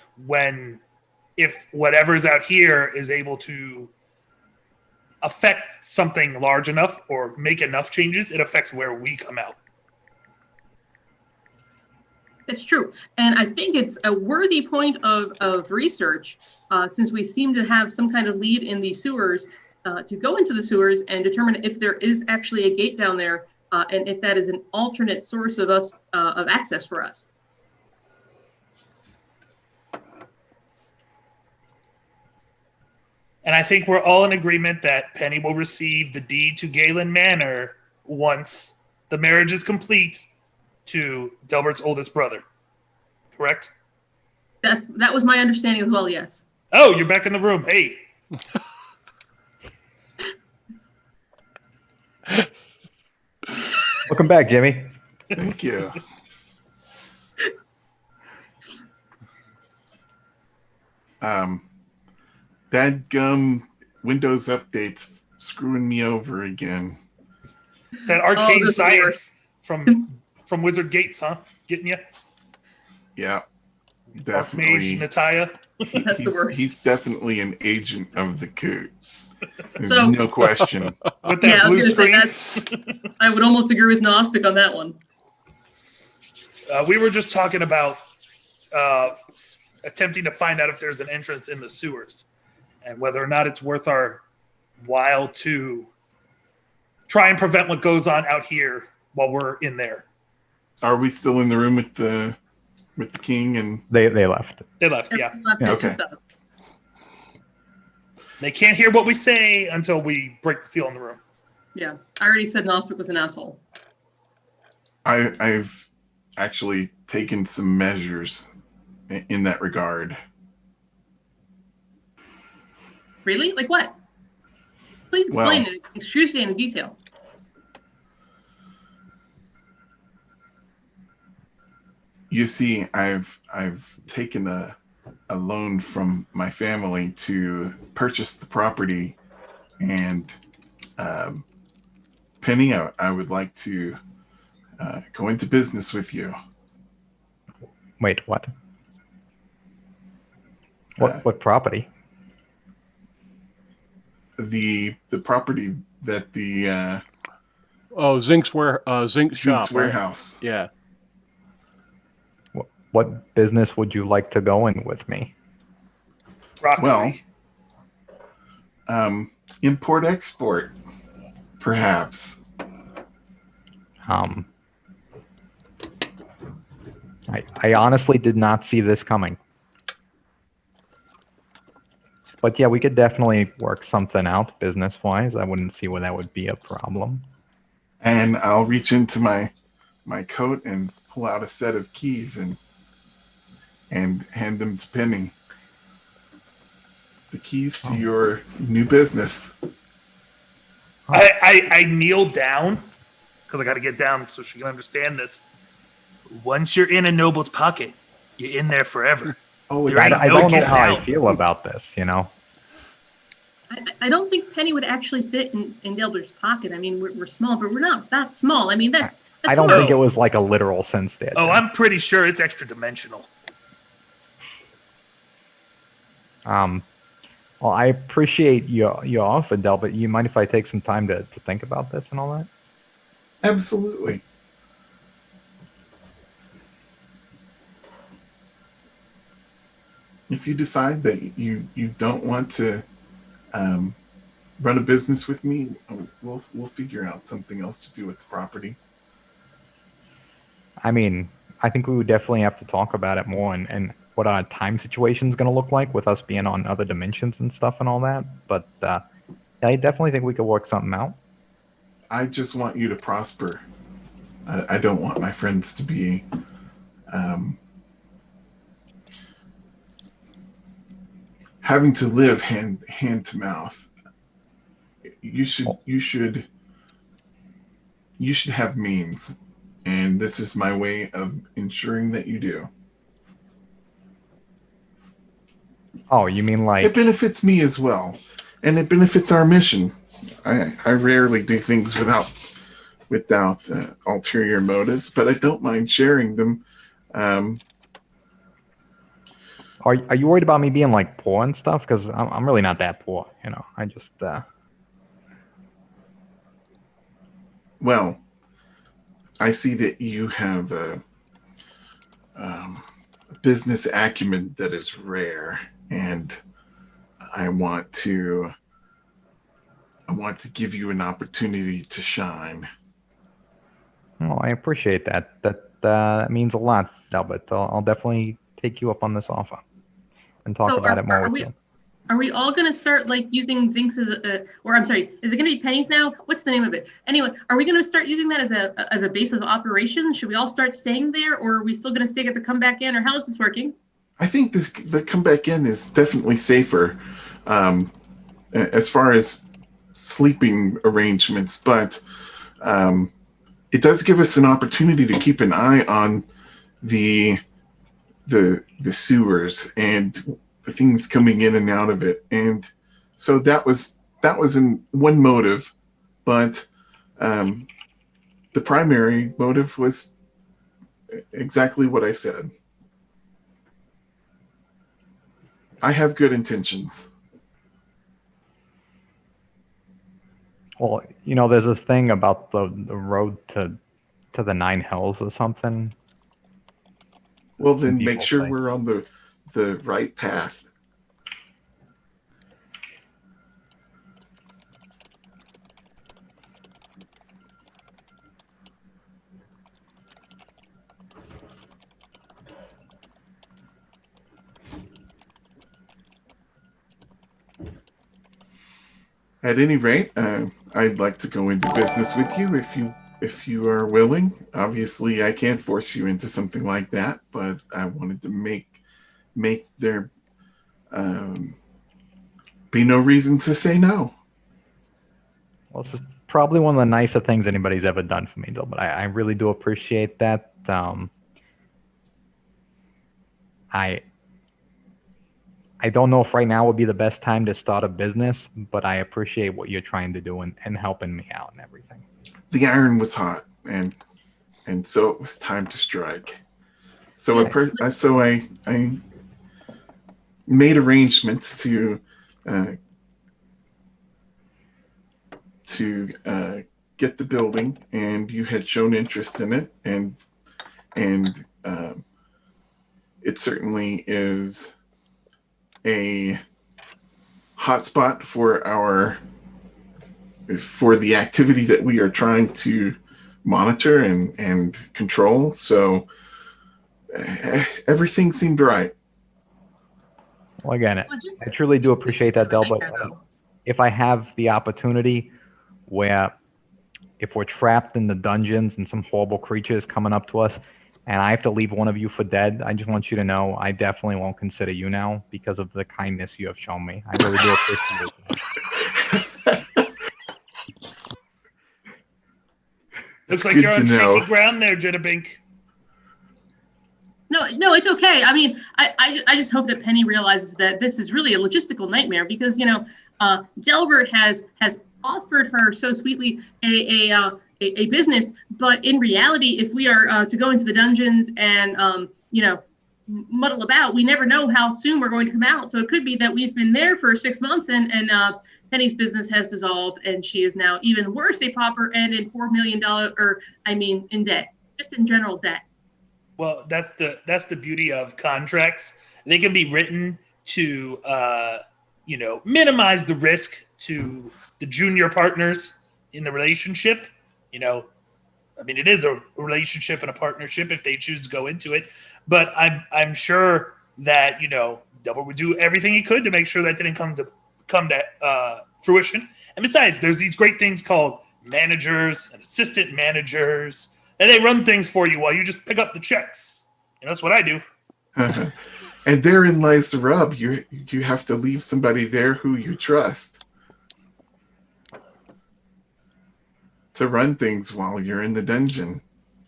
Speaker 4: if whatever's out here is able to affect something large enough or make enough changes, it affects where we come out.
Speaker 3: That's true. And I think it's a worthy point of research, since we seem to have some kind of lead in the sewers, to go into the sewers and determine if there is actually a gate down there, and if that is an alternate source of access for us.
Speaker 4: And I think we're all in agreement that Penny will receive the deed to Galen Manor once the marriage is complete to Delbert's oldest brother. Correct?
Speaker 3: That was my understanding as well, yes.
Speaker 4: Oh, you're back in the room. Hey.
Speaker 5: Welcome back, Jimmy.
Speaker 2: Thank you. Dadgum Windows updates screwing me over again.
Speaker 4: It's that arcane
Speaker 3: this is
Speaker 4: science from Wizard Gates, huh? Getting you?
Speaker 2: Yeah,
Speaker 4: Mage
Speaker 2: definitely.
Speaker 4: Natalia.
Speaker 3: That's the worst.
Speaker 2: He's definitely an agent of the coup. There's
Speaker 3: So-
Speaker 2: no question.
Speaker 4: With that
Speaker 3: I
Speaker 4: blue
Speaker 3: was gonna
Speaker 4: screen.
Speaker 3: say that. I would almost agree with Gnostic on that one.
Speaker 4: We were just talking about attempting to find out if there's an entrance in the sewers and whether or not it's worth our while to try and prevent what goes on out here while we're in there.
Speaker 2: Are we still in the room with the king and
Speaker 5: They left.
Speaker 4: They left, yeah.
Speaker 3: Left,
Speaker 2: Yeah,
Speaker 3: it's
Speaker 2: okay.
Speaker 3: just us.
Speaker 4: They can't hear what we say until we break the seal in the room.
Speaker 3: Yeah, I already said Gnostic was an asshole.
Speaker 2: I've actually taken some measures in that regard.
Speaker 3: Really? Like what? Please explain it in excruciating detail.
Speaker 2: You see, I've taken a a loan from my family to purchase the property. And Penny, I would like to go into business with you.
Speaker 5: Wait, what?
Speaker 2: Uh,
Speaker 5: What property?
Speaker 2: The property that the
Speaker 1: Oh, Zink's Zink shop,
Speaker 2: Zink's
Speaker 1: right?
Speaker 2: warehouse.
Speaker 1: Yeah.
Speaker 5: What business would you like to go in with me?
Speaker 4: Broccoli.
Speaker 2: Well, import export, perhaps.
Speaker 5: I honestly did not see this coming. But yeah, we could definitely work something out business-wise. I wouldn't see where that would be a problem.
Speaker 2: And I'll reach into my coat and pull out a set of keys and hand them to Penny. The keys to your new business.
Speaker 4: I kneel down because I got to get down so she can understand this. Once you're in a noble's pocket, you're in there forever.
Speaker 2: Oh,
Speaker 4: There
Speaker 5: I
Speaker 4: ain't
Speaker 5: don't
Speaker 4: no
Speaker 5: know
Speaker 4: getting
Speaker 5: how I
Speaker 4: out.
Speaker 5: feel about this, you know?
Speaker 3: I don't think Penny would actually fit in Delbert's pocket. I mean, we're small, but we're not that small. I mean, that's
Speaker 5: I don't
Speaker 3: totally-
Speaker 5: think it was like a literal sense there.
Speaker 4: Oh,
Speaker 5: Jen.
Speaker 4: I'm pretty sure it's extra dimensional.
Speaker 5: Well, I appreciate your offer, Delbert. You mind if I take some time to think about this and all that?
Speaker 2: absolutely. If you decide that you don't want to run a business with me, we'll figure out something else to do with the property.
Speaker 5: I mean, I think we would definitely have to talk about it more and what our time situation is going to look like with us being on other dimensions and stuff and all that. But I definitely think we could work something out.
Speaker 2: I just want you to prosper. I don't want my friends to be having to live hand to mouth. You should have means, and this is my way of ensuring that you do.
Speaker 5: Oh, you mean
Speaker 2: It
Speaker 5: like...
Speaker 2: benefits me as well, and it benefits our mission. I rarely do things without ulterior motives, but I don't mind sharing them.
Speaker 5: Are you worried about me being like poor and stuff? Because I'm really not that poor, you know. I just...
Speaker 2: Well, I see that you have a business acumen that is rare, and I want to give you an opportunity to shine.
Speaker 5: Oh, I appreciate that. That means a lot, Delbert. I'll definitely take you up on this offer and talk
Speaker 3: So
Speaker 5: about it more with you.
Speaker 3: Are we all going to start like using Zinks as or I'm sorry, is it going to be pennies now? What's the name of it? Anyway, are we going to start using that as a base of operations? Should we all start staying there, or are we still going to stay at the comeback in, or how is this working?
Speaker 2: I think the comeback in is definitely safer as far as sleeping arrangements, but it does give us an opportunity to keep an eye on the sewers and the things coming in and out of it. And so that was in one motive, but the primary motive was exactly what I said. I have good intentions.
Speaker 5: Well, you know, there's this thing about the road to the Nine Hells or something.
Speaker 2: Well,
Speaker 5: Some
Speaker 2: then make
Speaker 5: people
Speaker 2: sure
Speaker 5: say.
Speaker 2: we're on the right path. At any rate, I'd like to go into business with you if you are willing. Obviously, I can't force you into something like that, but I wanted to make there be no reason to say no.
Speaker 5: Well, this is probably one of the nicer things anybody's ever done for me, though. But I really do appreciate that. I don't know if right now would be the best time to start a business, but I appreciate what you're trying to do and helping me out and everything.
Speaker 2: The iron was hot, and so it was time to strike. So
Speaker 3: Yes.
Speaker 2: I made arrangements to get the building, and you had shown interest in it, and it certainly is a hotspot for the activity that we are trying to monitor and control. So everything seemed right.
Speaker 5: Well, again,
Speaker 3: Well, just-
Speaker 5: I truly do appreciate that, Del, but
Speaker 3: Nightmare, though.
Speaker 5: if I have the opportunity where if we're trapped in the dungeons and some horrible creature is coming up to us and I have to leave one of you for dead, I just want you to know I definitely won't consider you now because of the kindness you have shown me. I really do appreciate it.
Speaker 4: Looks like
Speaker 2: good
Speaker 4: you're
Speaker 2: to
Speaker 4: on
Speaker 2: know.
Speaker 4: shaky ground there, Jitterbink.
Speaker 3: No, it's okay. I mean, I just hope that Penny realizes that this is really a logistical nightmare because Delbert has offered her so sweetly a business, but in reality, if we are to go into the dungeons and muddle about, we never know how soon we're going to come out. So it could be that we've been there for 6 months and Penny's business has dissolved and she is now even worse a pauper and in $4 million in debt, just in general debt.
Speaker 4: Well, that's the beauty of contracts. They can be written to minimize the risk to the junior partners in the relationship. It is a relationship and a partnership if they choose to go into it. But I'm sure that Delbert would do everything he could to make sure that didn't come to fruition. And besides, there's these great things called managers and assistant managers, and they run things for you while you just pick up the checks. That's what I do.
Speaker 2: And therein lies the rub. You have to leave somebody there who you trust to run things while you're in the dungeon.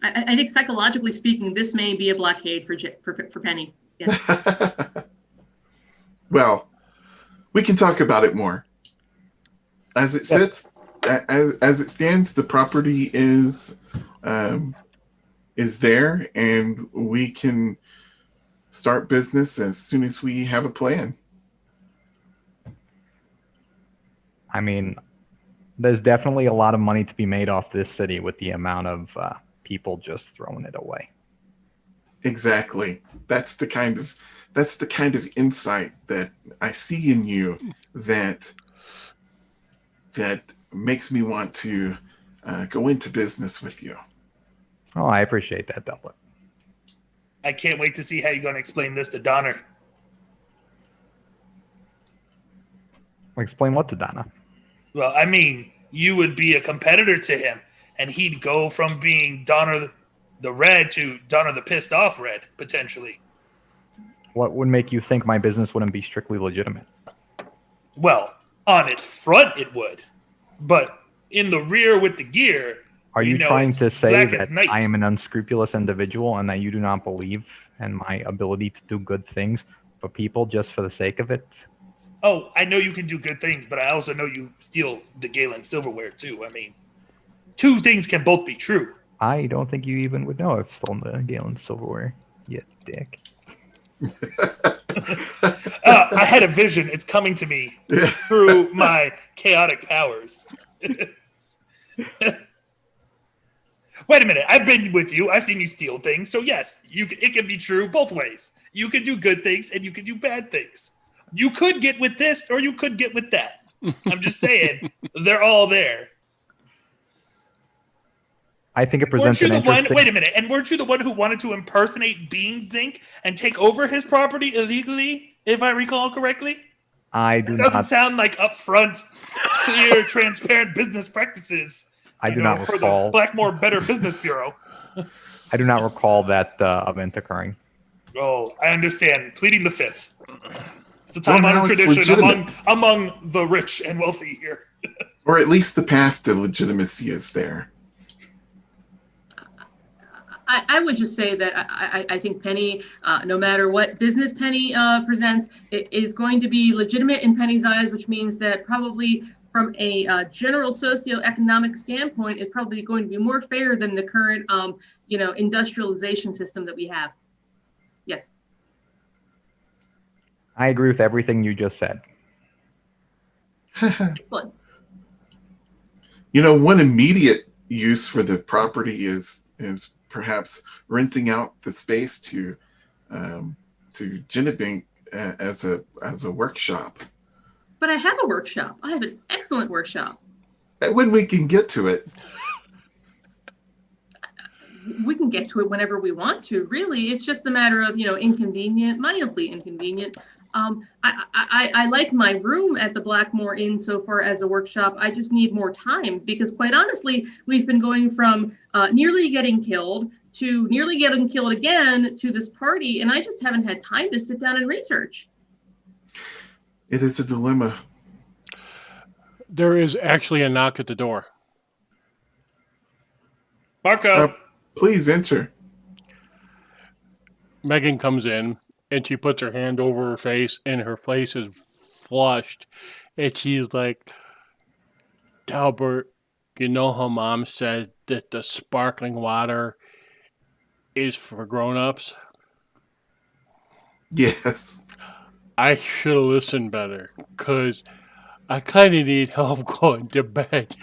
Speaker 3: I think psychologically speaking, this may be a blockade for Penny. Yeah.
Speaker 2: Well, we can talk about it more. As it sits, as it stands, the property is there, and we can start business as soon as we have a plan.
Speaker 5: I mean, there's definitely a lot of money to be made off this city with the amount of people just throwing it away.
Speaker 2: Exactly. That's the kind of insight that I see in you that makes me want to go into business with you.
Speaker 5: Oh, I appreciate that, Delbert.
Speaker 4: I can't wait to see how you're going to explain this to Donner.
Speaker 5: Explain what to Donna?
Speaker 4: Well, you would be a competitor to him, and he'd go from being Donner the Red to Donner the Pissed Off Red, potentially.
Speaker 5: What would make you think my business wouldn't be strictly legitimate?
Speaker 4: Well, on its front it would, but in the rear with the gear...
Speaker 5: Are you trying to say
Speaker 4: black
Speaker 5: that
Speaker 4: as night.
Speaker 5: I am an unscrupulous individual and that you do not believe in my ability to do good things for people just for the sake of it?
Speaker 4: Oh, I know you can do good things, but I also know you steal the Galen silverware too. Two things can both be true.
Speaker 5: I don't think you even would know I've stolen the Galen silverware, you dick.
Speaker 4: I had a vision. It's coming to me through my chaotic powers. Wait a minute. I've been with you. I've seen you steal things. So yes, it can be true both ways. You can do good things and you can do bad things. You could get with this or you could get with that. I'm just saying, they're all there.
Speaker 5: I think it presents an interesting...
Speaker 4: Wait a minute. And weren't you the one who wanted to impersonate Bean Zinc and take over his property illegally, if I recall correctly?
Speaker 5: I do
Speaker 4: It doesn't
Speaker 5: not...
Speaker 4: sound like upfront, clear, transparent business practices.
Speaker 5: I do not
Speaker 4: for
Speaker 5: recall...
Speaker 4: the Blackmoor Better Business Bureau.
Speaker 5: I do not recall that event occurring.
Speaker 4: Oh, I understand. Pleading the fifth. It's a time-honored tradition among the rich and wealthy here.
Speaker 2: Or at least the path to legitimacy is there.
Speaker 3: I would just say that I think Penny, no matter what business Penny presents, it is going to be legitimate in Penny's eyes, which means that probably from a general socioeconomic standpoint, is probably going to be more fair than the current, industrialization system that we have. Yes.
Speaker 5: I agree with everything you just said.
Speaker 3: Excellent.
Speaker 2: One immediate use for the property is perhaps renting out the space to Jinnabink as a workshop.
Speaker 3: But I have a workshop. I have an excellent workshop.
Speaker 2: And when we can get to it.
Speaker 3: We can get to it whenever we want to. Really, it's just a matter of inconvenient, mildly inconvenient. I like my room at the Blackmoor Inn so far as a workshop. I just need more time because, quite honestly, we've been going from nearly getting killed to nearly getting killed again to this party, and I just haven't had time to sit down and research.
Speaker 2: It is a dilemma.
Speaker 1: There is actually a knock at the door.
Speaker 4: Marco.
Speaker 2: Please enter.
Speaker 1: Megan comes in and she puts her hand over her face and her face is flushed. And she's like, Talbert, you know how Mom said that the sparkling water is for grown-ups?
Speaker 2: Yes.
Speaker 1: I should have listened better because I kind of need help going to bed.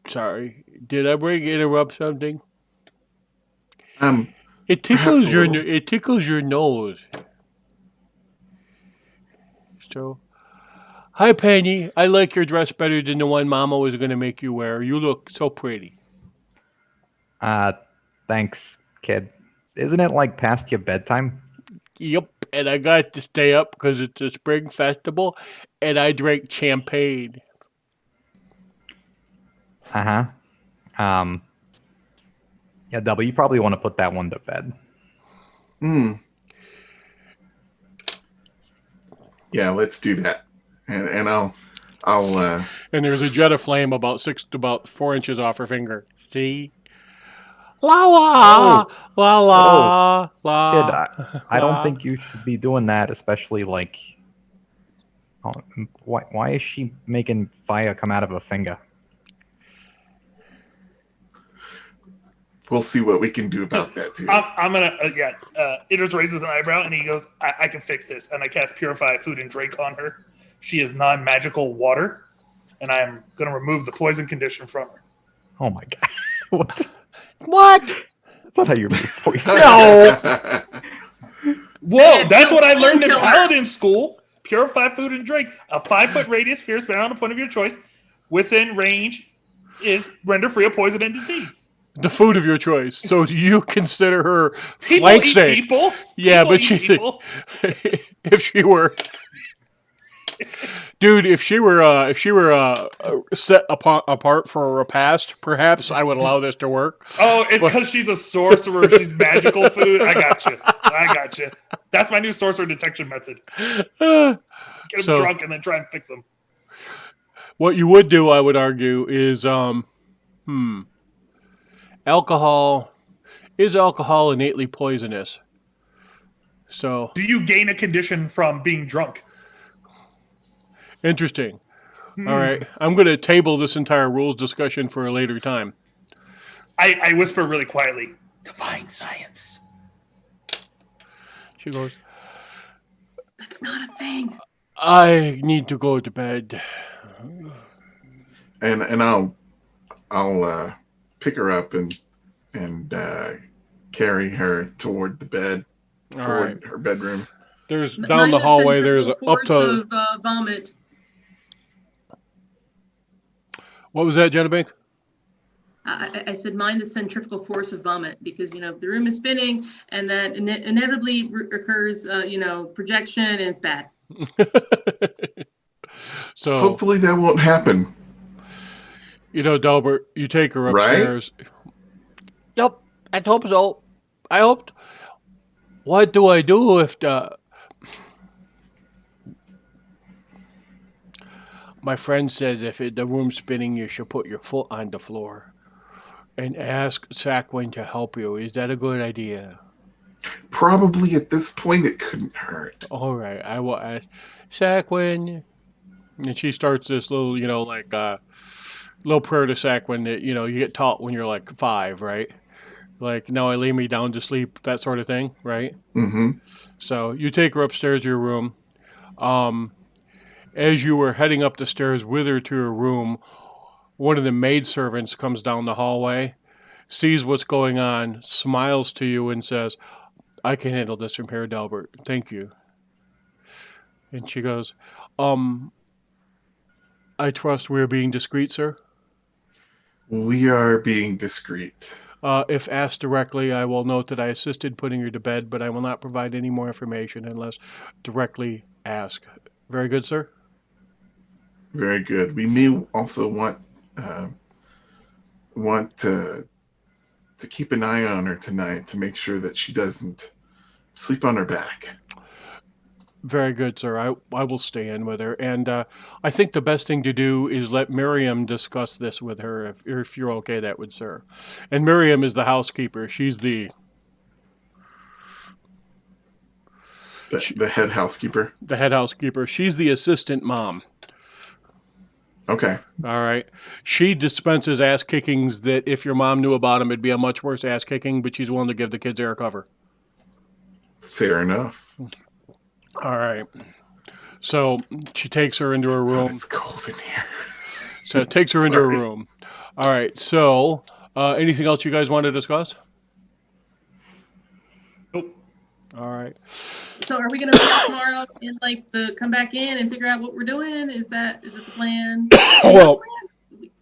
Speaker 1: Sorry, did I interrupt something? It tickles your nose. So, hi Penny, I like your dress better than the one Mama was going to make you wear. You look so pretty.
Speaker 5: Thanks, kid. Isn't it like past your bedtime?
Speaker 1: Yep, and I got to stay up because it's a spring festival, and I drank champagne.
Speaker 5: Uh-huh. Yeah, Double, you probably want to put that one to bed.
Speaker 2: Yeah, let's do that. And I'll
Speaker 1: And there's a jet of flame about 4 inches off her finger. See? La la, la la, la.
Speaker 5: Kid, I don't think you should be doing that, especially like. Why is she making fire come out of her finger?
Speaker 2: we'll see what we can do about that too.
Speaker 4: I'm gonna Idris raises an eyebrow and he goes, I can fix this, and I cast Purify Food and Drink on her. She is non-magical water, and I am gonna remove the poison condition from her.
Speaker 5: Oh my god! What?
Speaker 1: What?
Speaker 5: That's not how you remove poison.
Speaker 1: No.
Speaker 4: Whoa, that's what I learned in Paladin School. Purify Food and Drink. A 5-foot radius sphere spent on a point of your choice within range is render free of poison and disease.
Speaker 1: The food of your choice. So do you consider her
Speaker 4: People
Speaker 1: flank
Speaker 4: eat
Speaker 1: steak?
Speaker 4: people.
Speaker 1: Yeah,
Speaker 4: People
Speaker 1: but
Speaker 4: eat people.
Speaker 1: if she were, dude, if she were set apart for a repast, perhaps I would allow this to work.
Speaker 4: Oh, it's because she's a sorcerer. She's magical food. I got you. That's my new sorcerer detection method. Get them drunk and then try and fix them.
Speaker 1: What you would do, I would argue, is alcohol. Is alcohol innately poisonous? So
Speaker 4: do you gain a condition from being drunk?
Speaker 1: Interesting. All right. I'm going to table this entire rules discussion for a later time.
Speaker 4: I whisper really quietly, divine science.
Speaker 1: She goes,
Speaker 3: That's not a thing.
Speaker 1: I need to go to bed.
Speaker 2: And I'll pick her up and carry her toward the bed, toward her bedroom.
Speaker 1: There's down the hallway. There's up to
Speaker 3: vomit.
Speaker 1: What was that, Jenna Bank?
Speaker 3: I said mind the centrifugal force of vomit because the room is spinning and that inevitably occurs projection and it's bad.
Speaker 1: So
Speaker 2: hopefully that won't happen.
Speaker 1: Delbert, you take her upstairs. Right? Yep, I hope so. I hoped. What do I do if my My friend says the room's spinning, you should put your foot on the floor and ask Saquon to help you. Is that a good idea?
Speaker 2: Probably at this point it couldn't hurt.
Speaker 1: All right, I will ask Saquon. And she starts this little, little prayer to Saquon that, you get taught when you're like 5, right? Like, no, I lay me down to sleep, that sort of thing, right?
Speaker 2: Mm-hmm.
Speaker 1: So you take her upstairs to your room. As you were heading up the stairs with her to her room, one of the maidservants comes down the hallway, sees what's going on, smiles to you, and says, I can handle this from here, Delbert. Thank you. And she goes, I trust we're being discreet, sir.
Speaker 2: We are being discreet.
Speaker 1: If asked directly, I will note that I assisted putting her to bed, but I will not provide any more information unless directly asked. Very good, sir.
Speaker 2: Very good. We may also want to keep an eye on her tonight to make sure that she doesn't sleep on her back.
Speaker 1: Very good, sir. I will stay in with her. And I think the best thing to do is let Miriam discuss this with her, if you're okay that would, sir. And Miriam is the housekeeper. She's
Speaker 2: The head housekeeper.
Speaker 1: the head housekeeper. She's the assistant mom.
Speaker 2: Okay.
Speaker 1: All right. She dispenses ass kickings that if your mom knew about them, it'd be a much worse ass kicking, but she's willing to give the kids air cover.
Speaker 2: Fair enough.
Speaker 1: All right. So she takes her into her room.
Speaker 2: It's cold in here.
Speaker 1: So it takes her into her
Speaker 2: Sorry.
Speaker 1: room. All right. So anything else you guys want to discuss?
Speaker 4: Nope.
Speaker 1: All right.
Speaker 3: So are we gonna meet tomorrow and come back in and figure out what we're doing? Is it the plan?
Speaker 1: Well,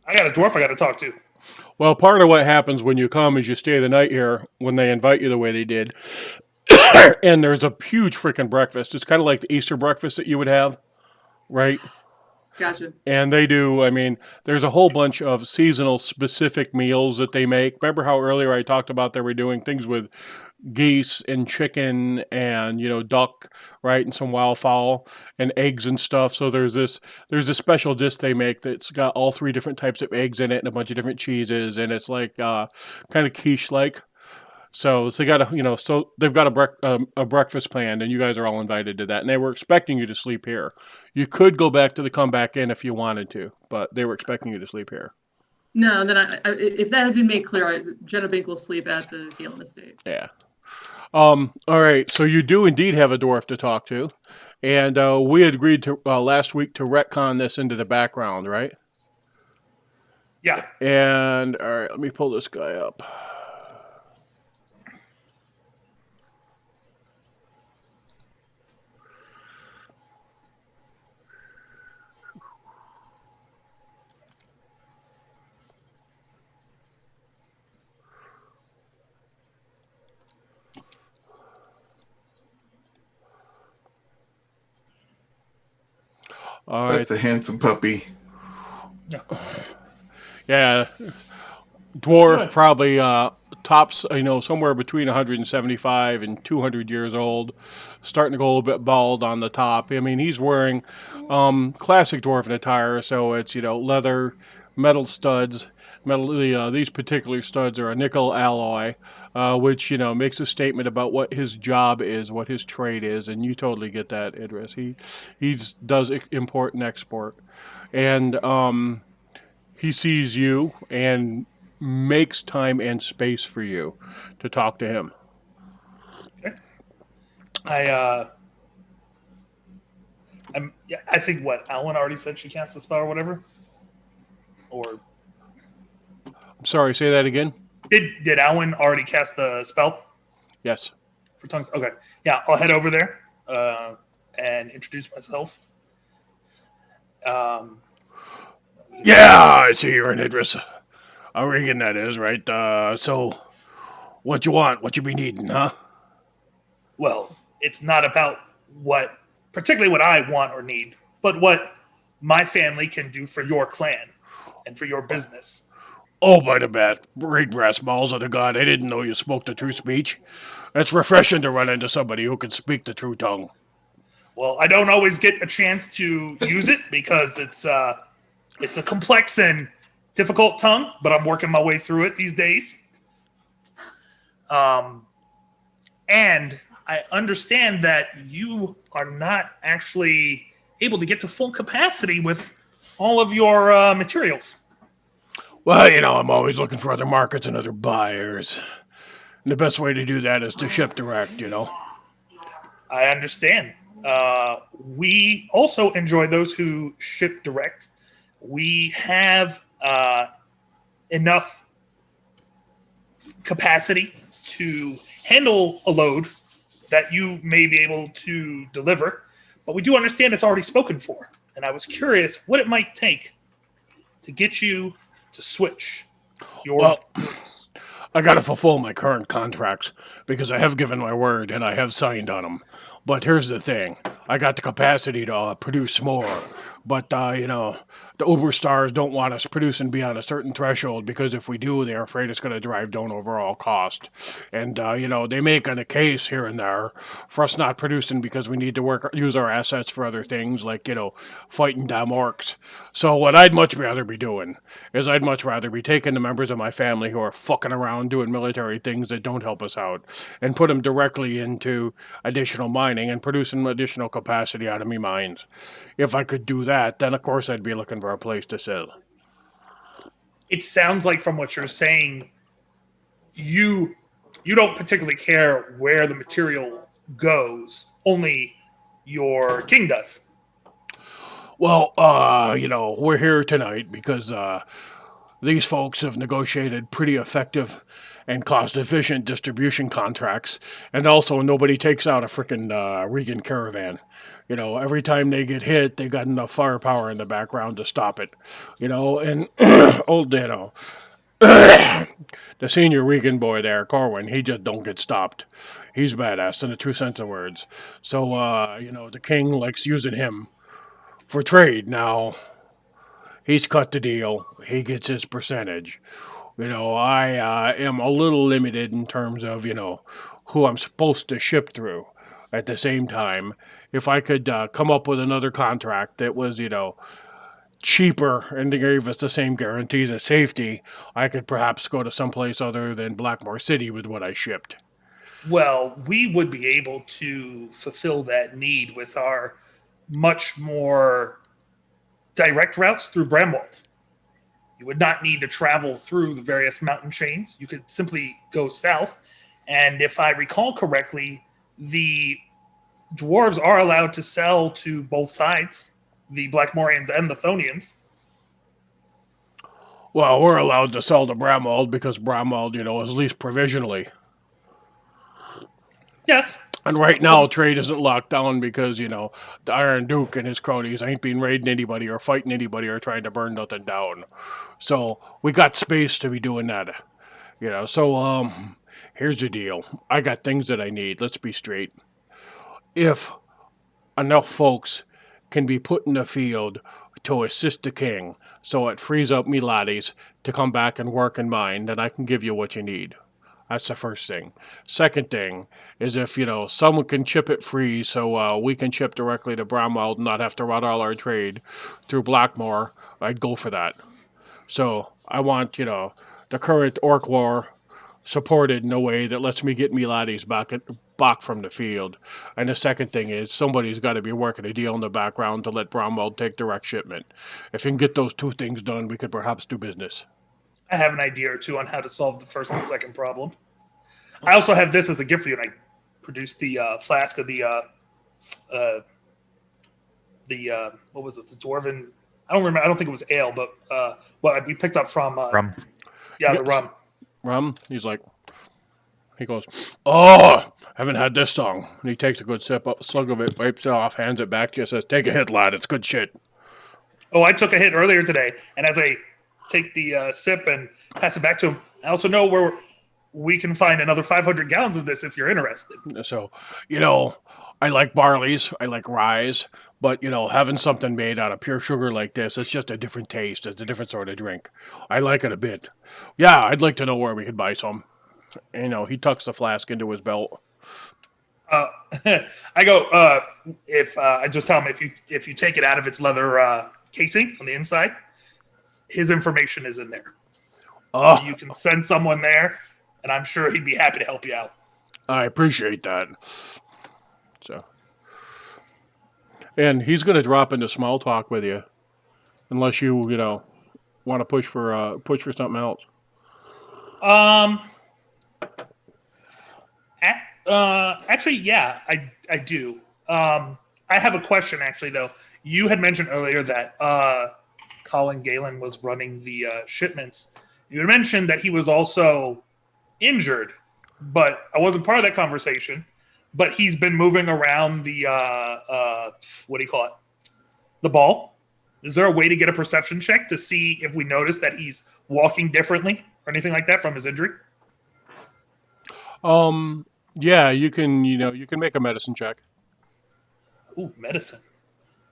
Speaker 4: I got a dwarf I got to talk to.
Speaker 1: well, part of what happens when you come is you stay the night here when they invite you the way they did. And there's a huge freaking breakfast. It's kind of like the Easter breakfast that you would have, right?
Speaker 3: Gotcha.
Speaker 1: And they do, there's a whole bunch of seasonal specific meals that they make. Remember how earlier I talked about they were doing things with geese and chicken and, duck, right? And some wild fowl and eggs and stuff. So there's a special dish they make that's got all 3 different types of eggs in it and a bunch of different cheeses. And it's like kind of quiche-like. So they got so they've got a breakfast planned, and you guys are all invited to that. And they were expecting you to sleep here. You could go back to the come back in if you wanted to, but they were expecting you to sleep here.
Speaker 3: No, then if that had been made clear, Jenna Bink will sleep at the Galen Estate.
Speaker 1: Yeah. All right. So you do indeed have a dwarf to talk to, and we had agreed to last week to retcon this into the background, right?
Speaker 4: Yeah.
Speaker 1: And all right, let me pull this guy up. All right.
Speaker 2: That's a handsome puppy.
Speaker 1: Yeah. Dwarf
Speaker 4: Good.
Speaker 1: probably tops, somewhere between 175 and 200 years old. Starting to go a little bit bald on the top. He's wearing classic dwarven attire, so it's, leather, metal studs. These particular studs are a nickel alloy, which, makes a statement about what his job is, what his trade is, and you totally get that, Idris. He does import and export. And he sees you and makes time and space for you to talk to him.
Speaker 4: I think Alan already said she cast a spell or whatever. Or
Speaker 1: I'm sorry, say that again?
Speaker 4: did Alan already cast the spell
Speaker 1: Yes.
Speaker 4: for tongues? Okay, yeah, I'll head over there and introduce myself.
Speaker 1: Yeah, I see you're an Idris. Regan, that is, right? So, what you want? What you be needing, huh?
Speaker 4: Well, it's not about particularly what I want or need, but what my family can do for your clan and for your business.
Speaker 1: Oh, by the great brass balls of the god, I didn't know you spoke the true speech. It's refreshing to run into somebody who can speak the true tongue.
Speaker 4: Well, I don't always get a chance to use it because it's a complex and difficult tongue, but I'm working my way through it these days. And I understand that you are not actually able to get to full capacity with all of your materials.
Speaker 1: Well, I'm always looking for other markets and other buyers. And the best way to do that is to ship direct.
Speaker 4: I understand. We also enjoy those who ship direct. We have enough capacity to handle a load that you may be able to deliver, but we do understand it's already spoken for. And I was curious what it might take to get you to switch your goods.
Speaker 1: I got to fulfill my current contracts because I have given my word and I have signed on them. But here's the thing. I got the capacity to produce more. But, the Uber stars don't want us producing beyond a certain threshold because if we do, they're afraid it's going to drive down overall cost. And, they make a case here and there for us not producing because we need to use our assets for other things like, fighting damn orcs. So what I'd much rather be doing is I'd much rather be taking the members of my family who are fucking around doing military things that don't help us out and put them directly into additional mining and producing additional capacity out of me mines. If I could do that, then of course I'd be looking for a place to sell.
Speaker 4: It sounds like from what you're saying, you don't particularly care where the material goes, only your king does.
Speaker 1: Well, we're here tonight because these folks have negotiated pretty effective and cost-efficient distribution contracts, and also nobody takes out a frickin' Regan caravan. Every time they get hit, they got enough firepower in the background to stop it. And the senior Regan boy there, Corwin, he just don't get stopped. He's badass in the true sense of words. So, the king likes using him for trade. Now, he's cut the deal. He gets his percentage. I am a little limited in terms of, who I'm supposed to ship through. At the same time, if I could come up with another contract that was, cheaper and gave us the same guarantees of safety, I could perhaps go to someplace other than Blackmoor City with what I shipped.
Speaker 4: Well, we would be able to fulfill that need with our much more direct routes through Bramwald. You would not need to travel through the various mountain chains. You could simply go south. And if I recall correctly, the dwarves are allowed to sell to both sides, the Blackmoorians and the Thonians.
Speaker 1: Well, we're allowed to sell to Bramwald because Bramwald, is leased provisionally.
Speaker 4: Yes.
Speaker 1: And right now, trade isn't locked down because, the Iron Duke and his cronies ain't been raiding anybody or fighting anybody or trying to burn nothing down. So we got space to be doing that. So here's the deal. I got things that I need. Let's be straight. If enough folks can be put in the field to assist the king so it frees up me laddies to come back and work in mine, then I can give you what you need. That's the first thing. Second thing is if, someone can chip it free so we can chip directly to Bramwell and not have to run all our trade through Blackmoor, I'd go for that. So I want, the current orc war supported in a way that lets me get me laddies back from the field. And the second thing is somebody's got to be working a deal in the background to let Bramwell take direct shipment. If you can get those two things done, we could perhaps do business.
Speaker 4: I have an idea or two on how to solve the first and second problem. I also have this as a gift for you, and I produced the flask of the what was it? The dwarven. I don't remember. I don't think it was ale, but what we picked up from
Speaker 5: Rum.
Speaker 4: Yeah,
Speaker 1: Yes.
Speaker 4: the rum.
Speaker 1: Rum? He goes, oh, haven't had this long. And he takes a good slug of it, wipes it off, hands it back to you, says, take a hit, lad. It's good shit.
Speaker 4: Oh, I took a hit earlier today, and as I take the sip and pass it back to him, I also know where we can find another 500 gallons of this if you're interested.
Speaker 1: So, I like barleys, I like ryes, but, having something made out of pure sugar like this, it's just a different taste. It's a different sort of drink. I like it a bit. Yeah, I'd like to know where we could buy some. He tucks the flask into his belt.
Speaker 4: Uh, I go. If I just tell him if you take it out of its leather casing on the inside, his information is in there.
Speaker 1: Oh,
Speaker 4: You can send someone there, and I'm sure he'd be happy to help you out.
Speaker 1: I appreciate that. So, and he's going to drop into small talk with you, unless you know want to push for something else.
Speaker 4: Um. Actually, yeah, I do. I have a question actually though. You had mentioned earlier that Colin Galen was running the shipments. You had mentioned that he was also injured, but I wasn't part of that conversation. But he's been moving around the what do you call it? The ball. Is there a way to get a perception check to see if we notice that he's walking differently or anything like that from his injury?
Speaker 1: Yeah, you can make a medicine check.
Speaker 4: Ooh, medicine.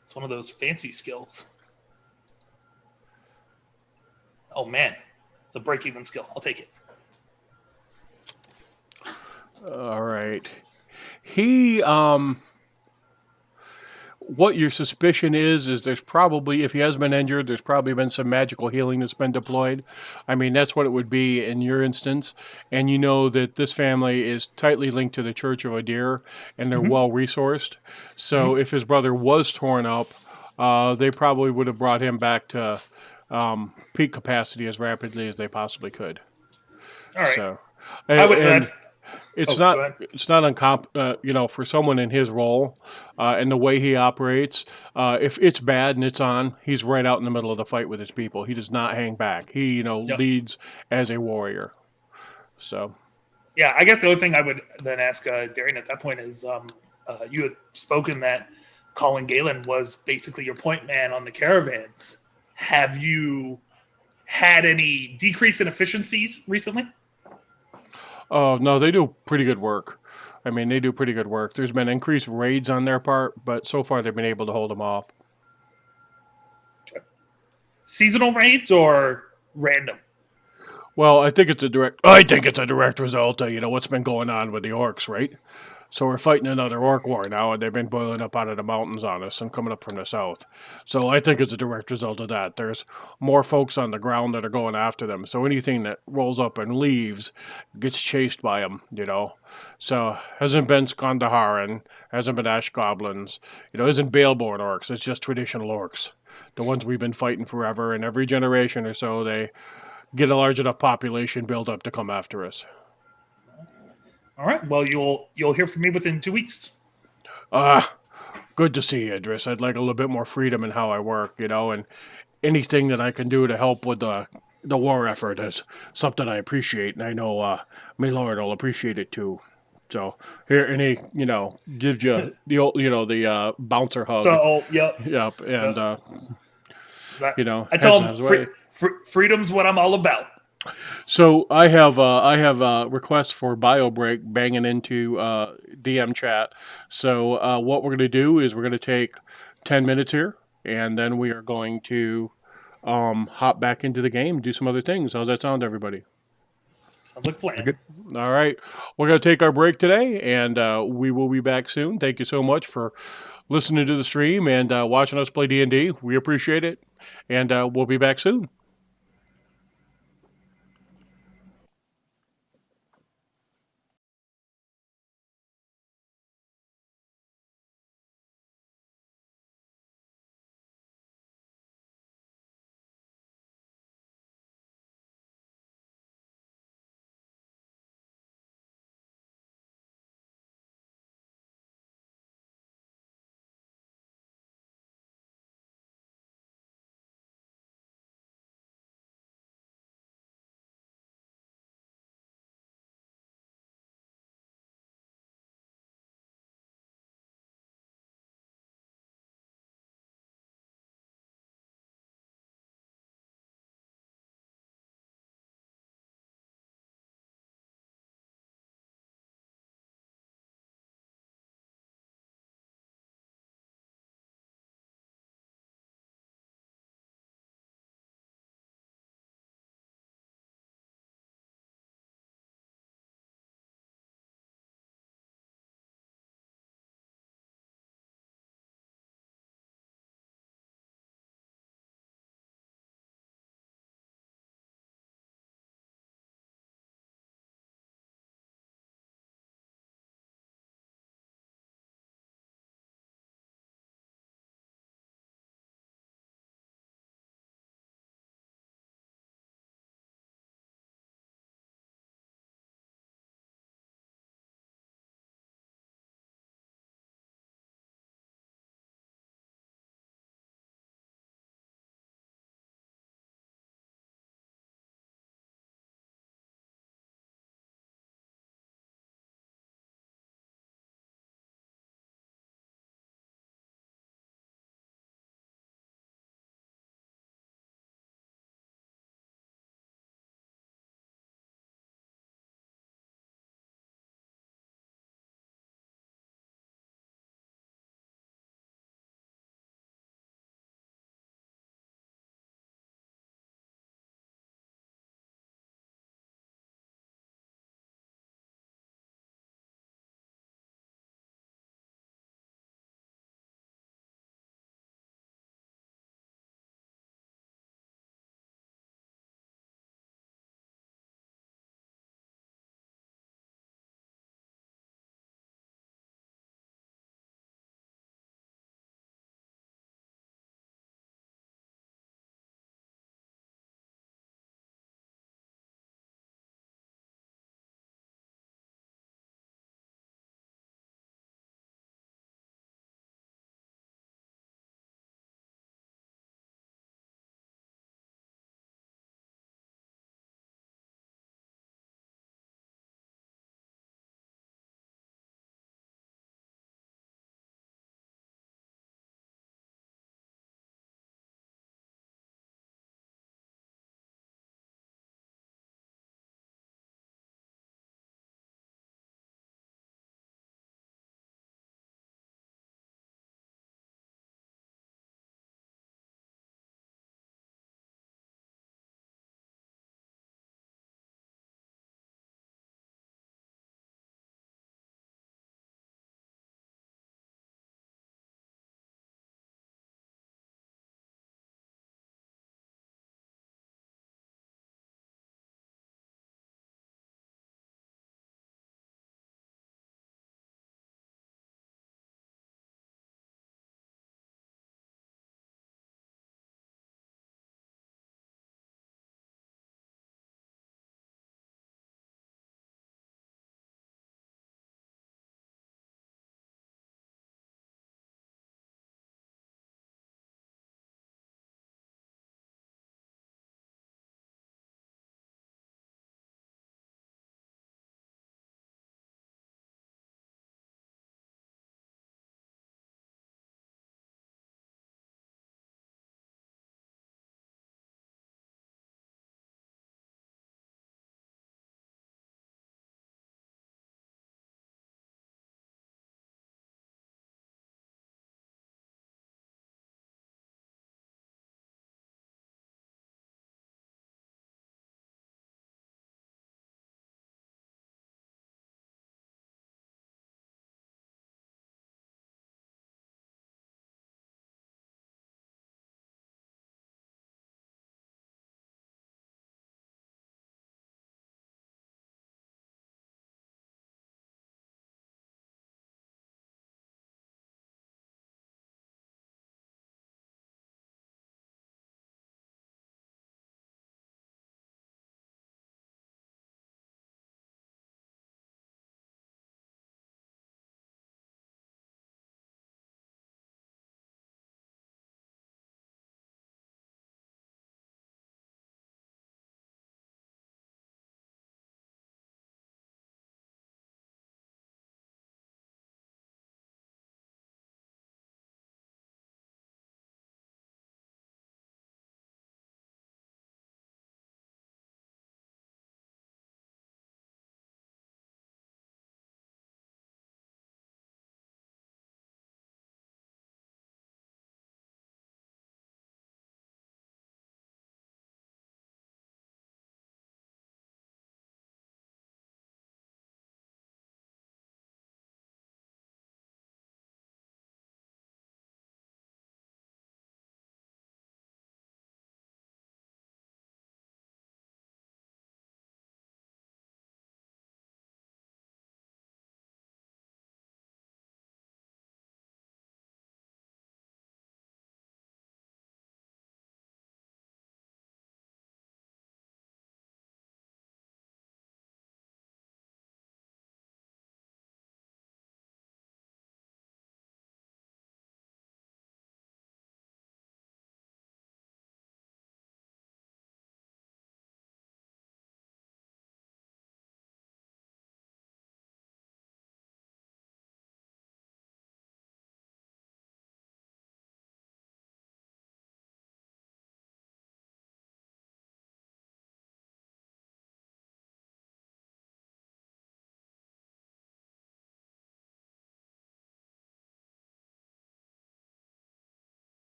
Speaker 4: It's one of those fancy skills. Oh man, it's a break-even skill. I'll take it.
Speaker 1: All right. He what your suspicion is there's probably, if he has been injured, there's probably been some magical healing that's been deployed. I mean, that's what it would be in your instance. And you know that this family is tightly linked to the Church of Adir, and they're
Speaker 4: Mm-hmm.
Speaker 1: well resourced.
Speaker 4: Mm-hmm.
Speaker 1: So if his brother was torn up, they probably would have brought him back to peak capacity as rapidly as they possibly could.
Speaker 4: All right.
Speaker 1: So,
Speaker 4: I would.
Speaker 1: and it's
Speaker 4: Oh,
Speaker 1: not
Speaker 4: go ahead.
Speaker 1: it's not for someone in his role and the way he operates. If it's bad and it's on, he's right out in the middle of the fight with his people. He does not hang back. He
Speaker 4: Yep.
Speaker 1: leads as a warrior. So
Speaker 4: Yeah, I guess the only thing I would then ask Darian at that point is, you had spoken that Colin Galen was basically your point man on the caravans. Have you had any decrease in efficiencies recently?
Speaker 1: no, they do pretty good work. I mean, they do pretty good work. There's been increased raids on their part, but so far they've been able to hold them off.
Speaker 4: Seasonal raids or random?
Speaker 1: Well, I think it's a direct result of what's been going on with the orcs, right? So we're fighting another orc war now, and they've been boiling up out of the mountains on us and coming up from the south. So I think it's a direct result of that. There's more folks on the ground that are going after them. So anything that rolls up and leaves gets chased by them. So hasn't been Skandaharan, hasn't been Ash Goblins, isn't Baleborn orcs. It's just traditional orcs. The ones we've been fighting forever, and every generation or so they get a large enough population build up to come after us.
Speaker 4: All right. Well, you'll hear from me within 2 weeks.
Speaker 1: Ah, good to see you, Idris. I'd like a little bit more freedom in how I work, and anything that I can do to help with the war effort is something I appreciate, and I know my lord will appreciate it too. So here, and he, gives you the old, the bouncer hug.
Speaker 4: Yep.
Speaker 1: Yep, and
Speaker 4: Yep. I
Speaker 1: heads
Speaker 4: tell
Speaker 1: on his
Speaker 4: him
Speaker 1: way.
Speaker 4: freedom's what I'm all about.
Speaker 1: So I have requests for bio break banging into DM chat. So what we're going to do is we're going to take 10 minutes here, and then we are going to hop back into the game and do some other things. How's that sound, everybody?
Speaker 4: Sounds like a plan.
Speaker 5: Good.
Speaker 1: All right, we're going to take our break today, and we will be back soon. Thank you so much for listening to the stream and watching us play D&D. We appreciate it, and we'll be back soon.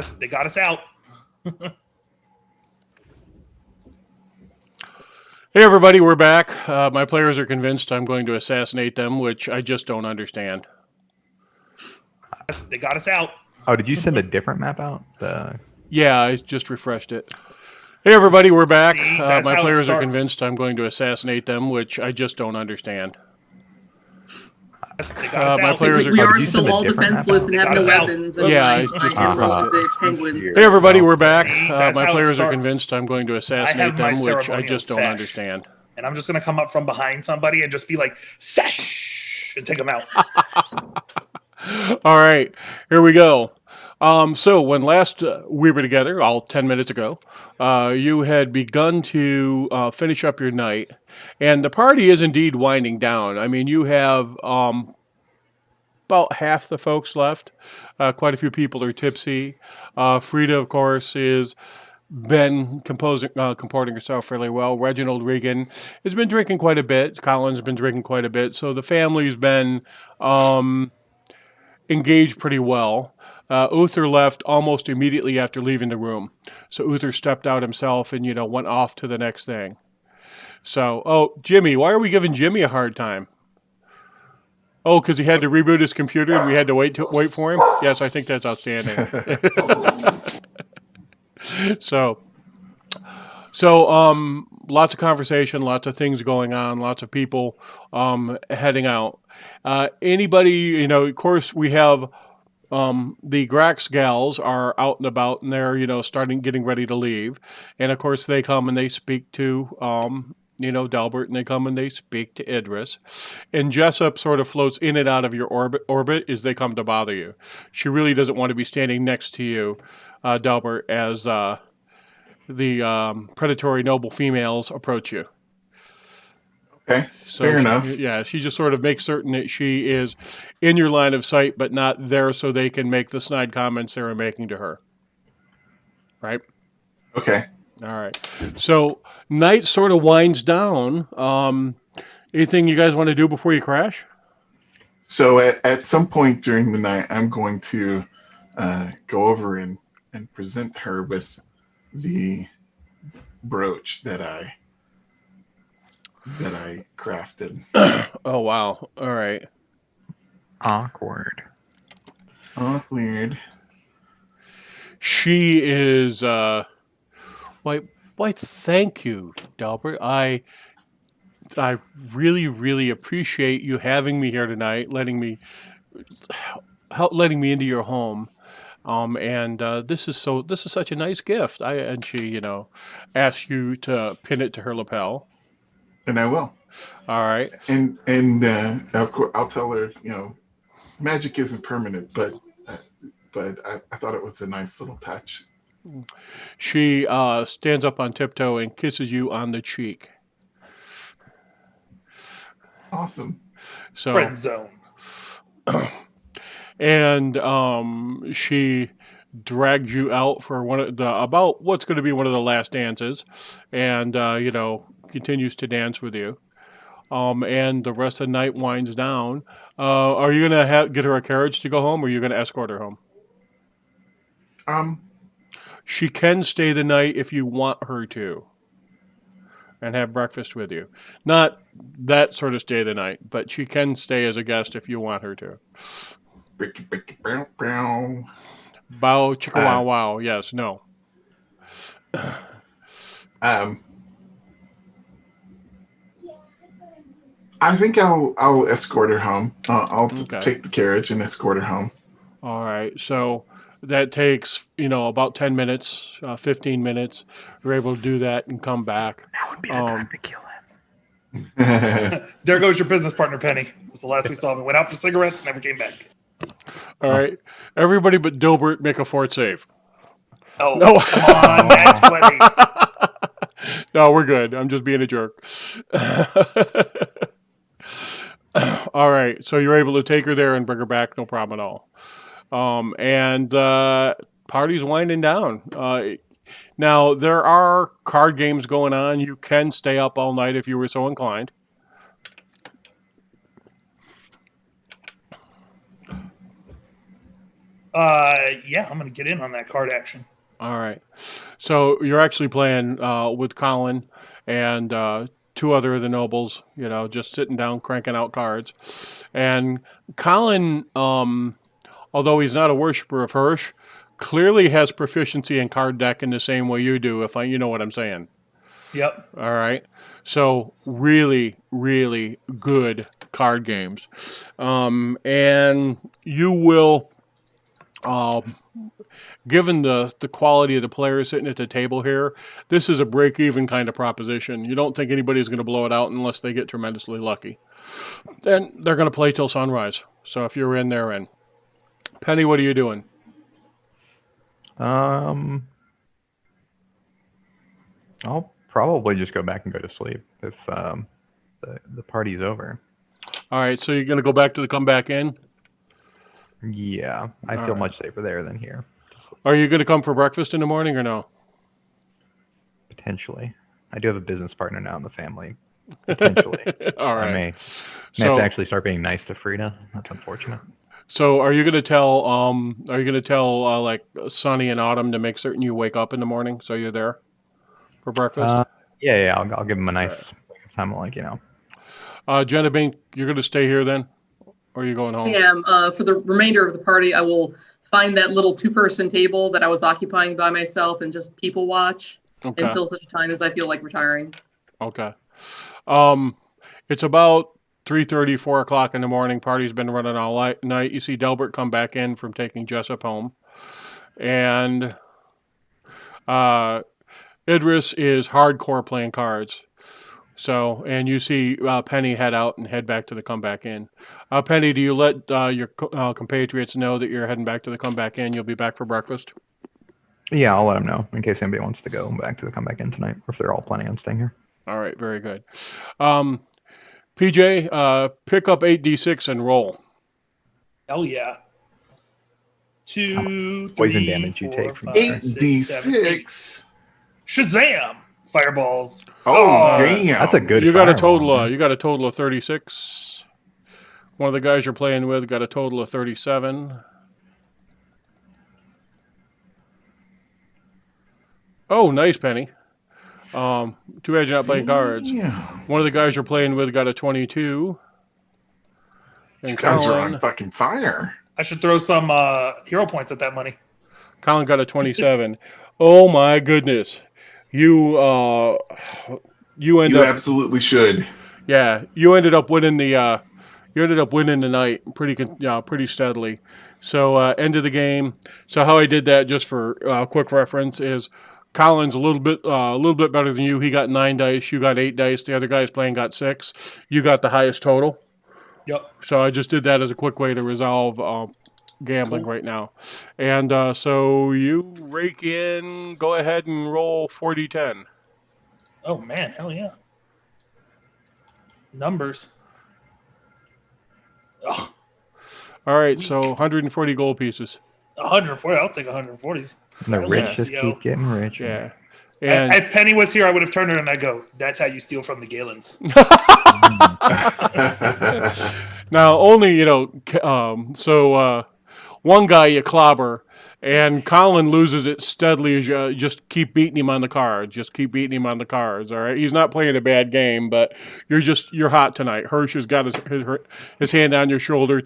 Speaker 4: They got us out.
Speaker 1: Hey everybody, we're back. My players are convinced I'm going to assassinate them, which I just don't understand.
Speaker 4: They got us out.
Speaker 5: Oh, did you send a different map out?
Speaker 1: Yeah, I just refreshed it. Hey everybody, we're back.
Speaker 4: See, that's
Speaker 1: My
Speaker 4: how it
Speaker 1: players are
Speaker 4: starts.
Speaker 1: convinced I'm going to assassinate them, which I just don't understand.
Speaker 4: They got us
Speaker 1: My
Speaker 4: out.
Speaker 1: players
Speaker 3: We
Speaker 5: Oh,
Speaker 3: are
Speaker 5: did you send
Speaker 3: still
Speaker 5: a
Speaker 3: all
Speaker 5: different map
Speaker 3: defenseless
Speaker 5: out?
Speaker 3: and have
Speaker 4: They
Speaker 3: no
Speaker 4: got us out.
Speaker 3: weapons.
Speaker 1: Yeah,
Speaker 3: And
Speaker 1: I
Speaker 3: my
Speaker 1: just
Speaker 3: animals
Speaker 5: refreshed
Speaker 3: is
Speaker 5: it.
Speaker 3: penguins.
Speaker 5: Here.
Speaker 1: Hey everybody,
Speaker 5: So-
Speaker 1: we're back.
Speaker 4: See,
Speaker 1: My
Speaker 4: that's how it
Speaker 1: players are
Speaker 4: starts.
Speaker 1: convinced I'm going to
Speaker 4: I
Speaker 1: assassinate
Speaker 4: have my
Speaker 1: them, which I
Speaker 4: ceremonial
Speaker 1: just don't
Speaker 4: sash.
Speaker 1: understand.
Speaker 4: And I'm just going to come up from behind somebody and just be like, sash, and take them out.
Speaker 1: All right, here we go. So when last we were together, all 10 minutes ago, you had begun to finish up your night, and the party is indeed winding down. I mean, you have about half the folks left. Quite a few people are tipsy. Frida, of course, is been comporting herself fairly well. Reginald Regan has been drinking quite a bit. Colin's been drinking quite a bit. So the family's been engaged pretty well. Uther left almost immediately after leaving the room. So Uther stepped out himself and, went off to the next thing. So, Jimmy, why are we giving Jimmy a hard time? Oh, because he had to reboot his computer and we had to wait for him? Yes, I think that's outstanding. So, lots of conversation, lots of things going on, lots of people heading out. Anybody, of course, we have the Grax gals are out and about, and they're getting ready to leave, and of course they come and they speak to Delbert, and they come and they speak to Idris, and Jessup sort of floats in and out of your orbit as they come to bother you. She really doesn't want to be standing next to you, Delbert, as the predatory noble females approach you.
Speaker 2: Okay,
Speaker 1: So
Speaker 2: fair enough.
Speaker 1: Yeah, she just sort of makes certain that she is in your line of sight, but not there so they can make the snide comments they were making to her. Right?
Speaker 2: Okay.
Speaker 1: All right. So night sort of winds down. Anything you guys want to do before you crash?
Speaker 2: So at some point during the night, I'm going to go over and present her with the brooch that I crafted.
Speaker 1: Oh, wow. All right.
Speaker 5: Awkward.
Speaker 2: Awkward.
Speaker 1: She is, why, thank you, Delbert. I really, really appreciate you having me here tonight, letting me into your home. And this is such a nice gift. And she, asks you to pin it to her lapel.
Speaker 2: And I will.
Speaker 1: All right.
Speaker 2: And of course, I'll tell her, magic isn't permanent, but I thought it was a nice little touch.
Speaker 1: She stands up on tiptoe and kisses you on the cheek.
Speaker 2: Awesome.
Speaker 1: So,
Speaker 4: Friend zone.
Speaker 1: and she drags you out for about what's going to be one of the last dances, and continues to dance with you. And the rest of the night winds down. Are you going to get her a carriage to go home, or are you going to escort her home? She can stay the night if you want her to, and have breakfast with you. Not that sort of stay the night, but she can stay as a guest if you want her to.
Speaker 2: Bricky, bricky, brow, brow.
Speaker 1: Bow, chicka, wow, wow. Yes, no.
Speaker 2: I think I'll escort her home. I'll
Speaker 1: Okay.
Speaker 2: take the carriage and escort her home.
Speaker 1: All right. So that takes, about 10 minutes, 15 minutes. You're able to do that and come back.
Speaker 5: That would be the time to kill him.
Speaker 4: There goes your business partner, Penny. That's the last we saw of him. Went out for cigarettes, never came back.
Speaker 1: All right. Everybody but Dilbert make a fort save.
Speaker 4: Oh,
Speaker 1: No.
Speaker 4: come on, that's 20.
Speaker 1: No, we're good. I'm just being a jerk. All right. So you're able to take her there and bring her back. No problem at all. And party's winding down. Now, there are card games going on. You can stay up all night if you were so inclined.
Speaker 4: Yeah, I'm gonna get in on that card action.
Speaker 1: All right. So you're actually playing with Colin and two other of the nobles, just sitting down, cranking out cards. And Colin, although he's not a worshiper of Hirsch, clearly has proficiency in card deck in the same way you do, you know what I'm saying.
Speaker 4: Yep.
Speaker 1: All right. So really, really good card games. And you will, given the quality of the players sitting at the table here, this is a break-even kind of proposition. You don't think anybody's going to blow it out unless they get tremendously lucky. And they're going to play till sunrise. So if you're in, they're in. Penny, what are you doing?
Speaker 5: I'll probably just go back and go to sleep if the party's over.
Speaker 1: All right, so you're going to go back to the come back in?
Speaker 5: Yeah, I feel much safer there than here.
Speaker 1: Are you going to come for breakfast in the morning or no?
Speaker 5: Potentially. I do have a business partner now in the family. Potentially.
Speaker 1: All right.
Speaker 5: I may have to actually start being nice to Frida. That's unfortunate.
Speaker 1: So are you going to tell like Sonny and Autumn to make certain you wake up in the morning so you're there for breakfast?
Speaker 5: Yeah, I'll give them a nice time,
Speaker 1: Jenna Bink, you're going to stay here then? Or are you going home?
Speaker 3: I am. For the remainder of the party, I will find that little 2-person table that I was occupying by myself and just people watch until such time as I feel like retiring.
Speaker 1: Okay. It's about 3:30, 4 o'clock in the morning. Party's been running all night. You see Delbert come back in from taking Jessup home. And Idris is hardcore playing cards. So, and you see Penny head out and head back to the comeback in. Penny, do you let your compatriots know that you're heading back to the comeback in? You'll be back for breakfast?
Speaker 5: Yeah, I'll let them know in case anybody wants to go back to the comeback in tonight, or if they're all planning on staying here.
Speaker 1: All right, very good. PJ, pick up 8d6 and roll.
Speaker 4: Hell yeah. 2, 3,
Speaker 5: poison damage
Speaker 4: 4,
Speaker 5: you take from
Speaker 4: 5,
Speaker 2: 8d6.
Speaker 4: 7, 8. Shazam! Fireballs.
Speaker 2: Oh, damn.
Speaker 5: That's a good
Speaker 1: You got a
Speaker 5: fireball,
Speaker 1: total. You got a total of 36. One of the guys you're playing with got a total of 37. Oh, nice, Penny. Too bad you're not playing cards.
Speaker 2: Yeah.
Speaker 1: One of the guys you're playing with got a 22. And
Speaker 2: You guys are
Speaker 1: Colin,
Speaker 2: on fucking fire.
Speaker 4: I should throw some hero points at that money.
Speaker 1: Colin got a 27. Oh my goodness. You
Speaker 2: You
Speaker 1: end up
Speaker 2: absolutely should.
Speaker 1: Yeah, you ended up winning the night pretty steadily. So end of the game. So how I did that, just for quick reference, is Colin's a little bit better than you. He got 9 dice. You got 8 dice. The other guy's playing got 6. You got the highest total.
Speaker 4: Yep.
Speaker 1: So I just did that as a quick way to resolve gambling right now. And so you rake in. Go ahead and roll 4d10.
Speaker 4: Oh man, hell yeah. Numbers. Oh,
Speaker 1: All right, so 140 gold pieces.
Speaker 4: 140. I'll take 140.
Speaker 5: And the rich just
Speaker 4: Yo.
Speaker 5: keep getting richer.
Speaker 1: Yeah. And
Speaker 4: If Penny was here, I would have turned her and I go, that's how you steal from the Galens.
Speaker 1: now only, one guy you clobber, and Colin loses it steadily as you just keep beating him on the cards. Just keep beating him on the cards, all right? He's not playing a bad game, but you're hot tonight. Hirsch has got his hand on your shoulder,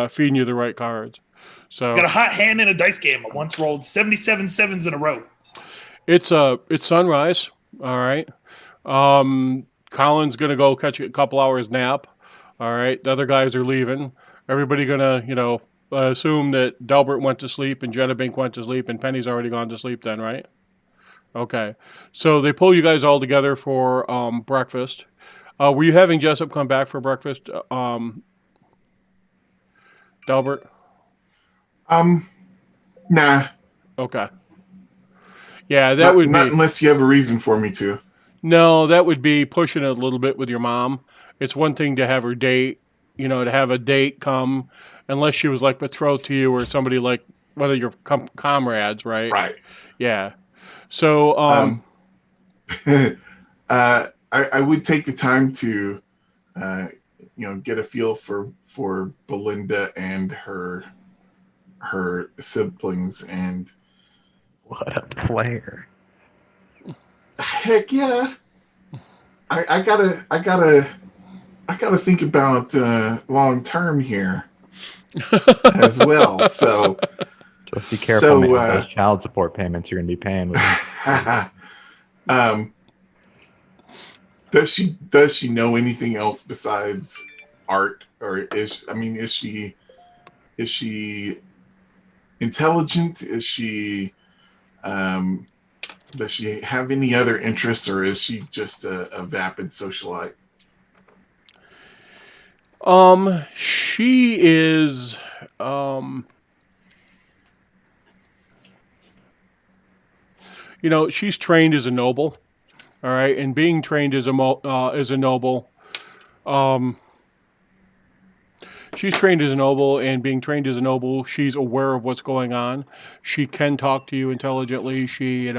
Speaker 1: feeding you the right cards. So
Speaker 4: Got a hot hand in a dice game. I once rolled 77 sevens in a row.
Speaker 1: it's sunrise, all right? Colin's going to go catch a couple hours nap, all right? The other guys are leaving. Everybody going to, assume that Delbert went to sleep and Jenna Bink went to sleep and Penny's already gone to sleep then, right? Okay. So they pull you guys all together for breakfast. Were you having Jessup come back for breakfast, Delbert?
Speaker 2: Nah.
Speaker 1: Okay. Yeah, that would be...
Speaker 2: Not unless you have a reason for me to.
Speaker 1: No, that would be pushing it a little bit with your mom. It's one thing to have her date, to have a date come... Unless she was like betrothed to you or somebody like one of your comrades, right?
Speaker 2: Right.
Speaker 1: Yeah. So,
Speaker 2: I would take the time to, get a feel for Belinda and her her siblings, and
Speaker 5: What a player.
Speaker 2: heck yeah, I gotta think about long term here as well. So
Speaker 5: Just be careful, man.
Speaker 2: So,
Speaker 5: Those child support payments you're going to be paying.
Speaker 2: does she know anything else besides art, or is she intelligent? Does she have any other interests, or is she just a vapid socialite?
Speaker 1: She is, she's trained as a noble, all right, and being trained as a noble, um, she's trained as a noble, and being trained as a noble, she's aware of what's going on. She can talk to you intelligently. She,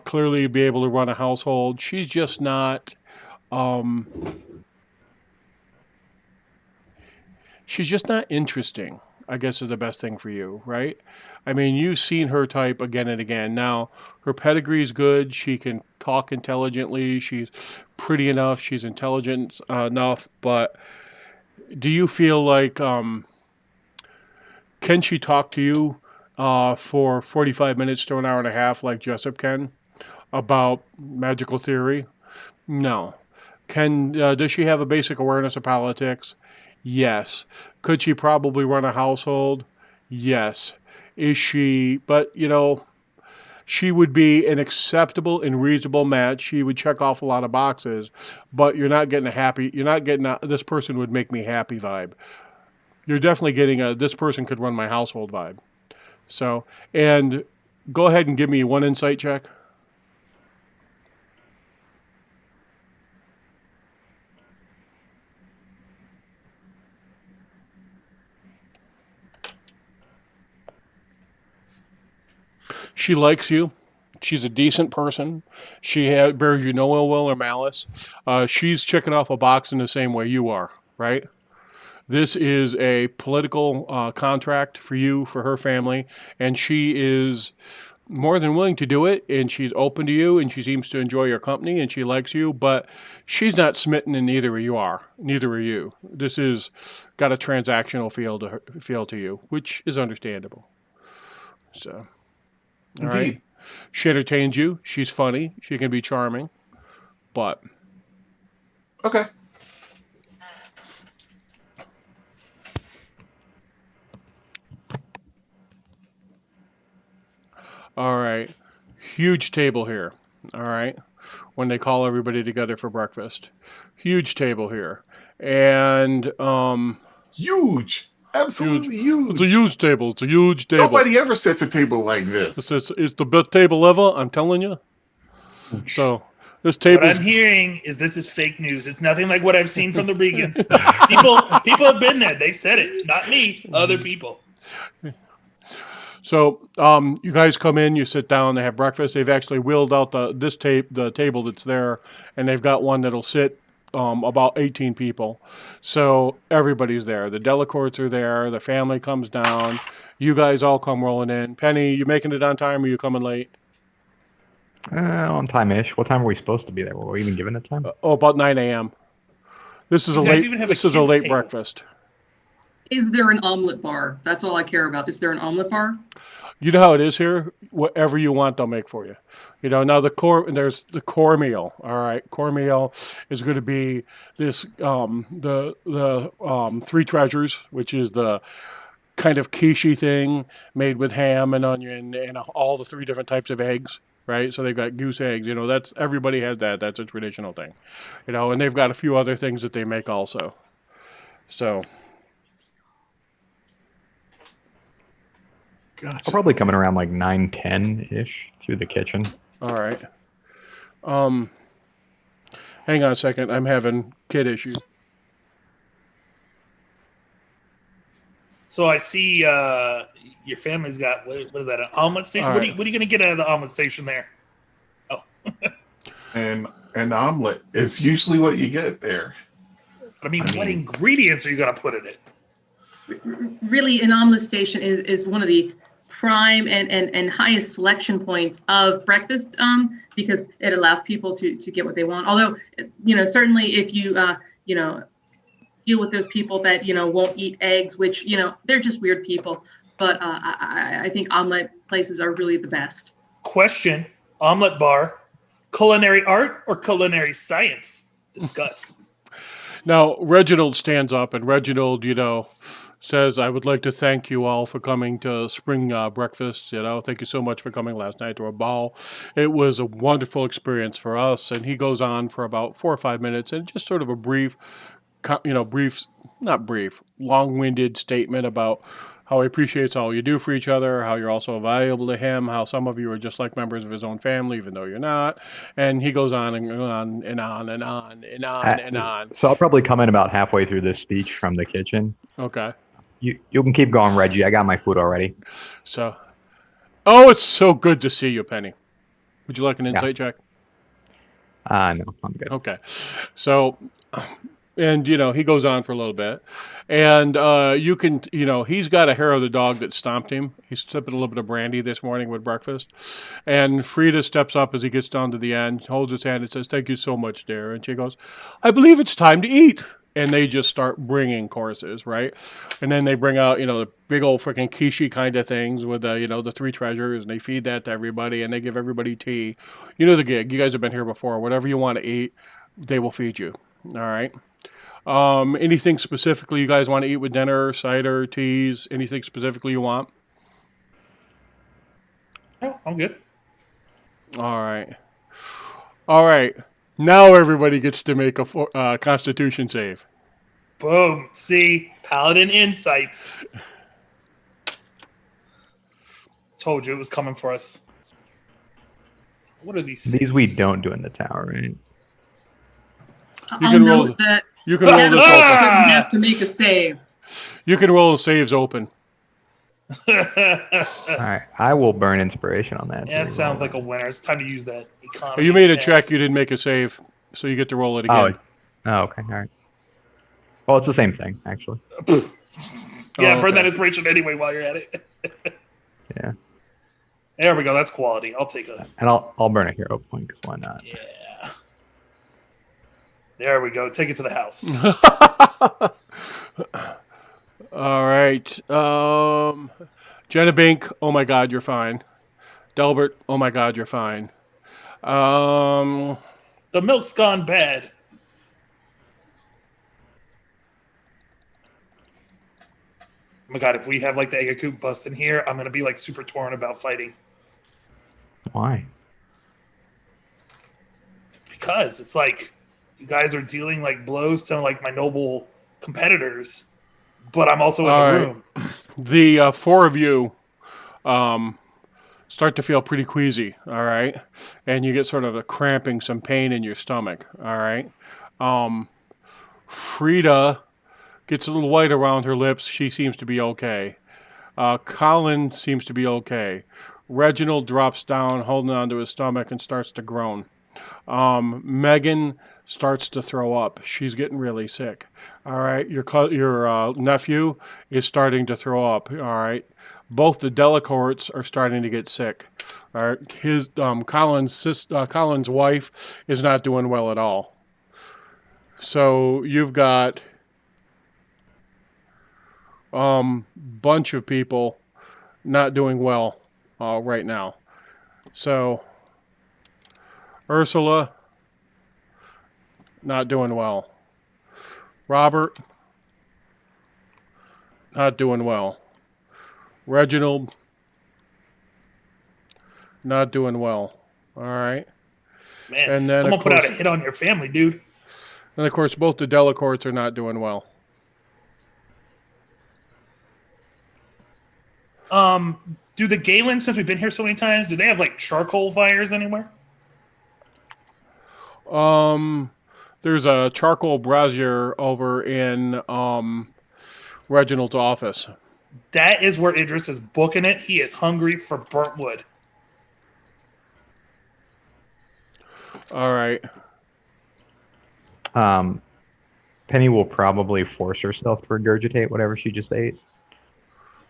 Speaker 1: clearly be able to run a household. She's just not. Um, she's just not interesting, I guess is the best thing for you, right? I mean, you've seen her type again and again. Now, her pedigree is good. She can talk intelligently. She's pretty enough. She's intelligent enough. But do you feel like, can she talk to you for 45 minutes to an hour and a half like Jessup can about magical theory? No. Does she have a basic awareness of politics? Yes. Could she probably run a household? Yes. Is she? But she would be an acceptable and reasonable match. She would check off a lot of boxes, but you're not getting a happy. You're not getting a this person would make me happy vibe. You're definitely getting a this person could run my household vibe. So, and go ahead and give me one insight check. She likes you. She's a decent person. Bears you no ill will or malice. She's checking off a box in the same way you are, right? This is a political contract for you, for her family, and she is more than willing to do it, and she's open to you, and she seems to enjoy your company, and she likes you, but she's not smitten, and neither are you. Neither are you. This is got a transactional feel to you, which is understandable. So, all right.
Speaker 2: Indeed.
Speaker 1: She entertains you. She's funny. She can be charming, but
Speaker 2: Okay.
Speaker 1: all right. Huge table here. All right. When they call everybody together for breakfast, huge table here, and
Speaker 2: Huge. Absolutely huge.
Speaker 1: it's a huge table. It's a huge table.
Speaker 2: Nobody ever sets a table like this.
Speaker 1: It's the best table ever. I'm telling you. So this table.
Speaker 4: What I'm hearing is this is fake news. It's nothing like what I've seen from the Regans. people have been there. They've said it. Not me. Other people.
Speaker 1: So you guys come in, you sit down, they have breakfast. They've actually wheeled out the table that's there, and they've got one that'll sit about 18 people. So everybody's there. The Delacourts are there. The family comes down. You guys all come rolling in. Penny, you making it on time, or you coming late?
Speaker 5: On time-ish. What time were we supposed to be there? Were we even given a time?
Speaker 1: About 9 a.m. This is
Speaker 4: You
Speaker 1: a
Speaker 4: guys
Speaker 1: late.
Speaker 4: even have
Speaker 1: This
Speaker 4: a
Speaker 1: is a
Speaker 4: kids'
Speaker 1: late
Speaker 4: table.
Speaker 1: breakfast.
Speaker 3: Is there an omelet bar? That's all I care about. Is there an omelet bar?
Speaker 1: You know how it is here. Whatever you want, they'll make for you. Now there's the core meal. All right, core meal is going to be this the three treasures, which is the kind of quiche thing made with ham and onion and all the three different types of eggs. Right, so they've got goose eggs. That's everybody has that. That's a traditional thing. And they've got a few other things that they make also. So.
Speaker 2: Gotcha.
Speaker 5: I'll probably coming around like 9:10-ish through the kitchen.
Speaker 1: All right. Hang on a second. I'm having kid issues.
Speaker 4: So I see your family's got what is that? An omelet station?
Speaker 1: All
Speaker 4: What are
Speaker 1: right.
Speaker 4: you going to get out of the omelet station there?
Speaker 2: And an omelet is usually what you get there.
Speaker 4: I mean, what ingredients are you going to put in it?
Speaker 3: really an omelet station is one of the prime and highest selection points of breakfast, because it allows people to get what they want. Although, certainly if you deal with those people that won't eat eggs, which they're just weird people. But I think omelet places are really the best.
Speaker 4: Question: omelet bar, culinary art or culinary science? Discuss.
Speaker 1: Now, Reginald stands up, and Reginald, says, I would like to thank you all for coming to spring breakfast. Thank you so much for coming last night to our ball. It was a wonderful experience for us. And he goes on for about 4 or 5 minutes and just sort of a long-winded statement about how he appreciates all you do for each other, how you're also valuable to him, how some of you are just like members of his own family, even though you're not. And he goes on and on and on and on and on and on.
Speaker 5: So I'll probably come in about halfway through this speech from the kitchen.
Speaker 1: Okay.
Speaker 5: You can keep going, Reggie. I got my food already.
Speaker 1: So, it's so good to see you, Penny. Would you like an insight check?
Speaker 5: No, I'm good.
Speaker 1: Okay. So, and he goes on for a little bit, and you can, he's got a hair of the dog that stomped him. He's sipping a little bit of brandy this morning with breakfast, and Frida steps up as he gets down to the end, holds his hand, and says, "Thank you so much, dear." And she goes, "I believe it's time to eat." And they just start bringing courses, right? And then they bring out, the big old freaking quiche kind of things with, the three treasures, and they feed that to everybody, and they give everybody tea. You know the gig. You guys have been here before. Whatever you want to eat, they will feed you. All right. Anything specifically you guys want to eat with dinner, cider, teas, anything specifically you want?
Speaker 4: No, I'm good.
Speaker 1: All right. Now everybody gets to make a Constitution save.
Speaker 4: Boom. See, Paladin insights. Told you it was coming for us. What are these?
Speaker 5: These we don't do in the tower, right?
Speaker 3: I'll note that
Speaker 1: You can roll this open.
Speaker 3: shouldn't have to make a save.
Speaker 1: You can roll the saves open.
Speaker 5: All right, I will burn inspiration on that.
Speaker 4: Yeah, it sounds like a winner. It's time to use that economy.
Speaker 1: You made a check. You didn't make a save, so you get to roll it again.
Speaker 5: Oh, okay. All right. Well, it's the same thing, actually.
Speaker 4: Yeah, burn that inspiration anyway while you're at it.
Speaker 5: Yeah.
Speaker 4: There we go. That's quality. I'll take it.
Speaker 5: And I'll burn a hero point, because why not?
Speaker 4: Yeah. There we go. Take it to the house.
Speaker 1: All right. Jenna Bink, oh my God, you're fine. Delbert, oh my God, you're fine.
Speaker 4: The milk's gone bad. Oh my God, if we have like the Agakoop bust in here, I'm going to be like super torn about fighting.
Speaker 5: Why?
Speaker 4: Because it's like you guys are dealing like blows to like my noble competitors, but I'm also in the room.
Speaker 1: The four of you start to feel pretty queasy, all right? And you get sort of a cramping, some pain in your stomach, all right? Frida gets a little white around her lips. She seems to be okay. Colin seems to be okay. Reginald drops down, holding onto his stomach, and starts to groan. Megan starts to throw up. She's getting really sick. All right. Your nephew is starting to throw up. All right. Both the Delacourts are starting to get sick. All right. His Colin's wife is not doing well at all. So you've got bunch of people not doing well right now. So Ursula, not doing well. Robert, not doing well. Reginald, not doing well. All right.
Speaker 4: Man,
Speaker 1: and then,
Speaker 4: someone put out a hit on your family, dude.
Speaker 1: And of course, both the Delacourts are not doing well.
Speaker 4: Do the Galen, since we've been here so many times, do they have like charcoal fires anywhere?
Speaker 1: There's a charcoal brazier over in Reginald's office.
Speaker 4: That is where Idris is booking it. He is hungry for burnt wood.
Speaker 1: All right.
Speaker 5: Penny will probably force herself to regurgitate whatever she just ate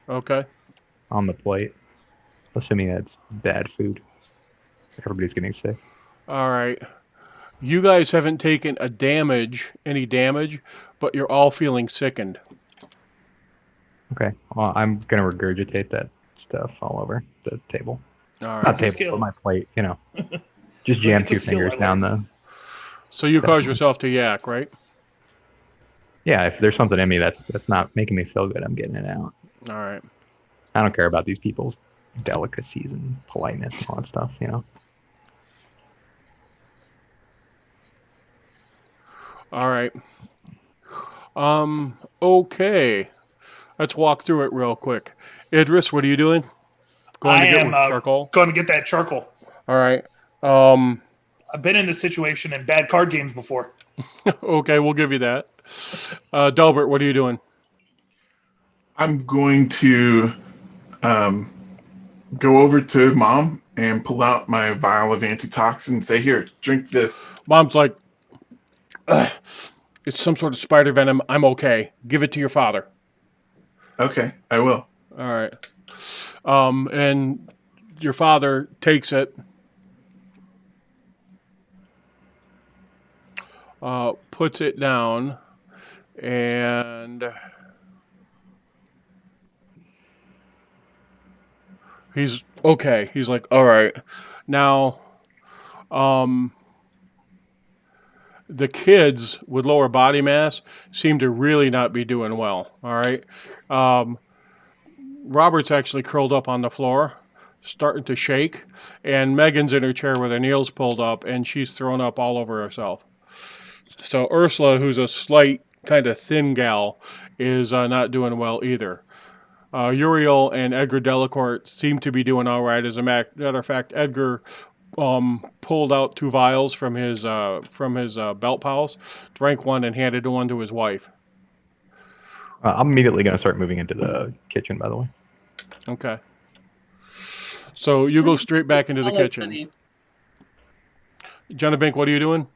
Speaker 1: Okay.
Speaker 5: on the plate, assuming that's bad food. Everybody's getting sick.
Speaker 1: All right. You guys haven't taken any damage, but you're all feeling sickened.
Speaker 5: Okay. Well, I'm gonna regurgitate that stuff all over the table.
Speaker 1: All
Speaker 5: Not
Speaker 1: right.
Speaker 4: It's a
Speaker 5: table,
Speaker 4: skill.
Speaker 5: but my plate. Just
Speaker 4: Look,
Speaker 5: jam
Speaker 4: it's a
Speaker 5: 2
Speaker 4: skill
Speaker 5: fingers
Speaker 4: I
Speaker 5: down
Speaker 4: learned.
Speaker 5: the.
Speaker 1: So you cause yourself to yak, right?
Speaker 5: Yeah, if there's something in me that's not making me feel good, I'm getting it out.
Speaker 1: All right.
Speaker 5: I don't care about these people's delicacies and politeness and all that stuff.
Speaker 1: All right. Okay. Let's walk through it real quick. Idris, what are you doing? Going
Speaker 4: I
Speaker 1: to get
Speaker 4: am
Speaker 1: charcoal?
Speaker 4: going to get that charcoal.
Speaker 1: All right.
Speaker 4: I've been in this situation in bad card games before.
Speaker 1: Okay, we'll give you that. Delbert, what are you doing?
Speaker 2: I'm going to go over to Mom and pull out my vial of antitoxin and say, "Here, drink this."
Speaker 1: Mom's like, "Ugh, it's some sort of spider venom. I'm okay. Give it to your father."
Speaker 2: Okay, I will.
Speaker 1: All right. And your father takes it, puts it down, and he's okay. He's like, all right. Now, the kids with lower body mass seem to really not be doing well. All right. Robert's actually curled up on the floor, starting to shake, and Megan's in her chair with her nails pulled up, and she's thrown up all over herself. So Ursula, who's a slight, kind of thin gal, is not doing well either. Uriel and Edgar Delacourt seem to be doing all right. As a matter of fact, Edgar pulled out 2 vials from his belt pouch, drank one, and handed one to his wife.
Speaker 5: I'm immediately going to start moving into the kitchen, by the way.
Speaker 1: Okay. So you go straight back into the
Speaker 3: Follow
Speaker 1: kitchen.
Speaker 3: Penny.
Speaker 1: Jenna Bink, what are you doing?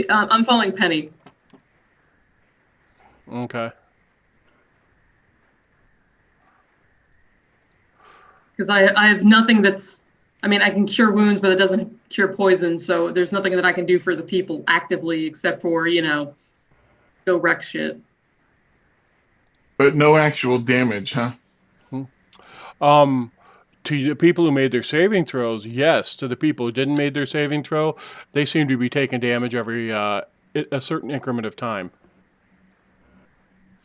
Speaker 3: I'm following Penny.
Speaker 1: Okay.
Speaker 3: Because I have nothing that's, I mean, I can cure wounds, but it doesn't cure poison. So there's nothing that I can do for the people actively except for, go wreck shit.
Speaker 2: But no actual damage, huh?
Speaker 1: To the people who made their saving throws, yes. To the people who didn't make their saving throw, they seem to be taking damage every a certain increment of time.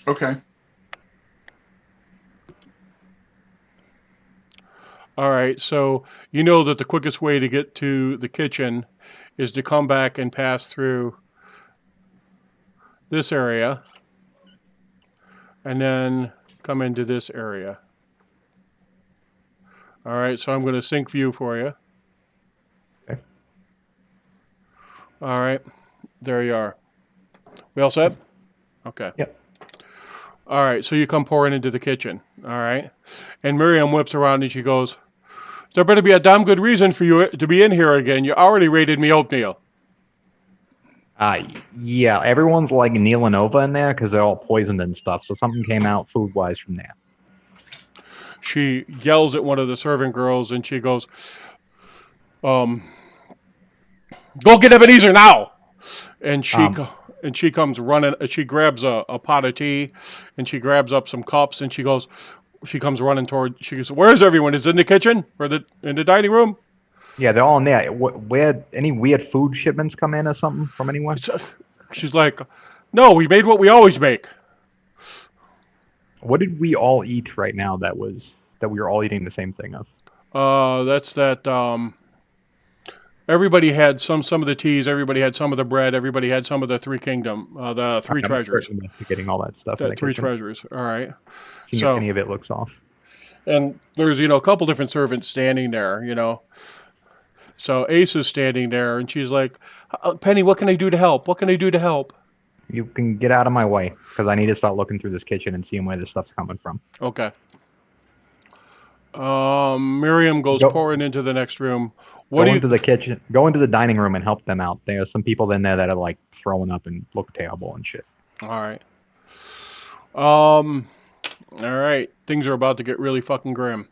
Speaker 2: Okay.
Speaker 1: All right, so you know that the quickest way to get to the kitchen is to come back and pass through this area and then come into this area. All right, so I'm going to sync view for you.
Speaker 5: Okay.
Speaker 1: All right, there you are. We all set? Okay.
Speaker 5: Yep.
Speaker 1: All right, so you come pouring into the kitchen. All right, and Miriam whips around and she goes, "There better be a damn good reason for you to be in here again. You already raided me oatmeal."
Speaker 5: Yeah, everyone's like kneeling over in there because they're all poisoned and stuff. So something came out food-wise from there.
Speaker 1: She yells at one of the servant girls and she goes, "Go get Ebenezer now!" And she comes running. She grabs a pot of tea and she grabs up some cups and she comes running toward. She goes, "Where's everyone? Is it in the kitchen or in the dining room?"
Speaker 5: Yeah, they're all in there. Where any weird food shipments come in or something from anywhere?
Speaker 1: She's like, "No, we made what we always make."
Speaker 5: What did we all eat right now that we were all eating the same thing of?
Speaker 1: That's that. Everybody had some of the teas. Everybody had some of the bread. Everybody had some of the 3 kingdom, the 3 treasures.
Speaker 5: Getting all that stuff. In the
Speaker 1: 3
Speaker 5: kitchen.
Speaker 1: treasures. All right.
Speaker 5: Seeing if any of it looks off.
Speaker 1: And there's a couple different servants standing there. So Ace is standing there, and she's like, "Penny, what can I do to help? What can I do to help?"
Speaker 5: You can get out of my way because I need to start looking through this kitchen and seeing where this stuff's coming from.
Speaker 1: Okay. Miriam goes
Speaker 5: Go-
Speaker 1: pouring into the next room.
Speaker 5: Go into the kitchen. Go into the dining room and help them out. There are some people in there that are like throwing up and look terrible and shit.
Speaker 1: All right. All right. Things are about to get really fucking grim.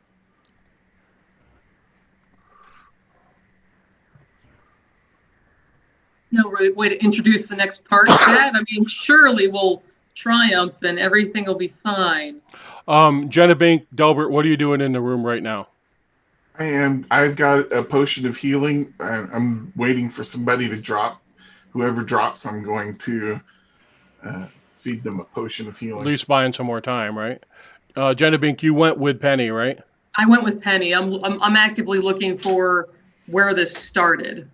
Speaker 3: No way to introduce the next part, Dad. I mean, surely we'll triumph and everything will be fine.
Speaker 1: Jenna Bink, Delbert, what are you doing in the room right now?
Speaker 2: I've got a potion of healing. I'm waiting for somebody to drop. Whoever drops, I'm going to feed them a potion of
Speaker 1: At
Speaker 2: healing.
Speaker 1: least buying some more time, right? Jenna Bink, you went with Penny, right?
Speaker 3: I went with Penny. I'm actively looking for where this started.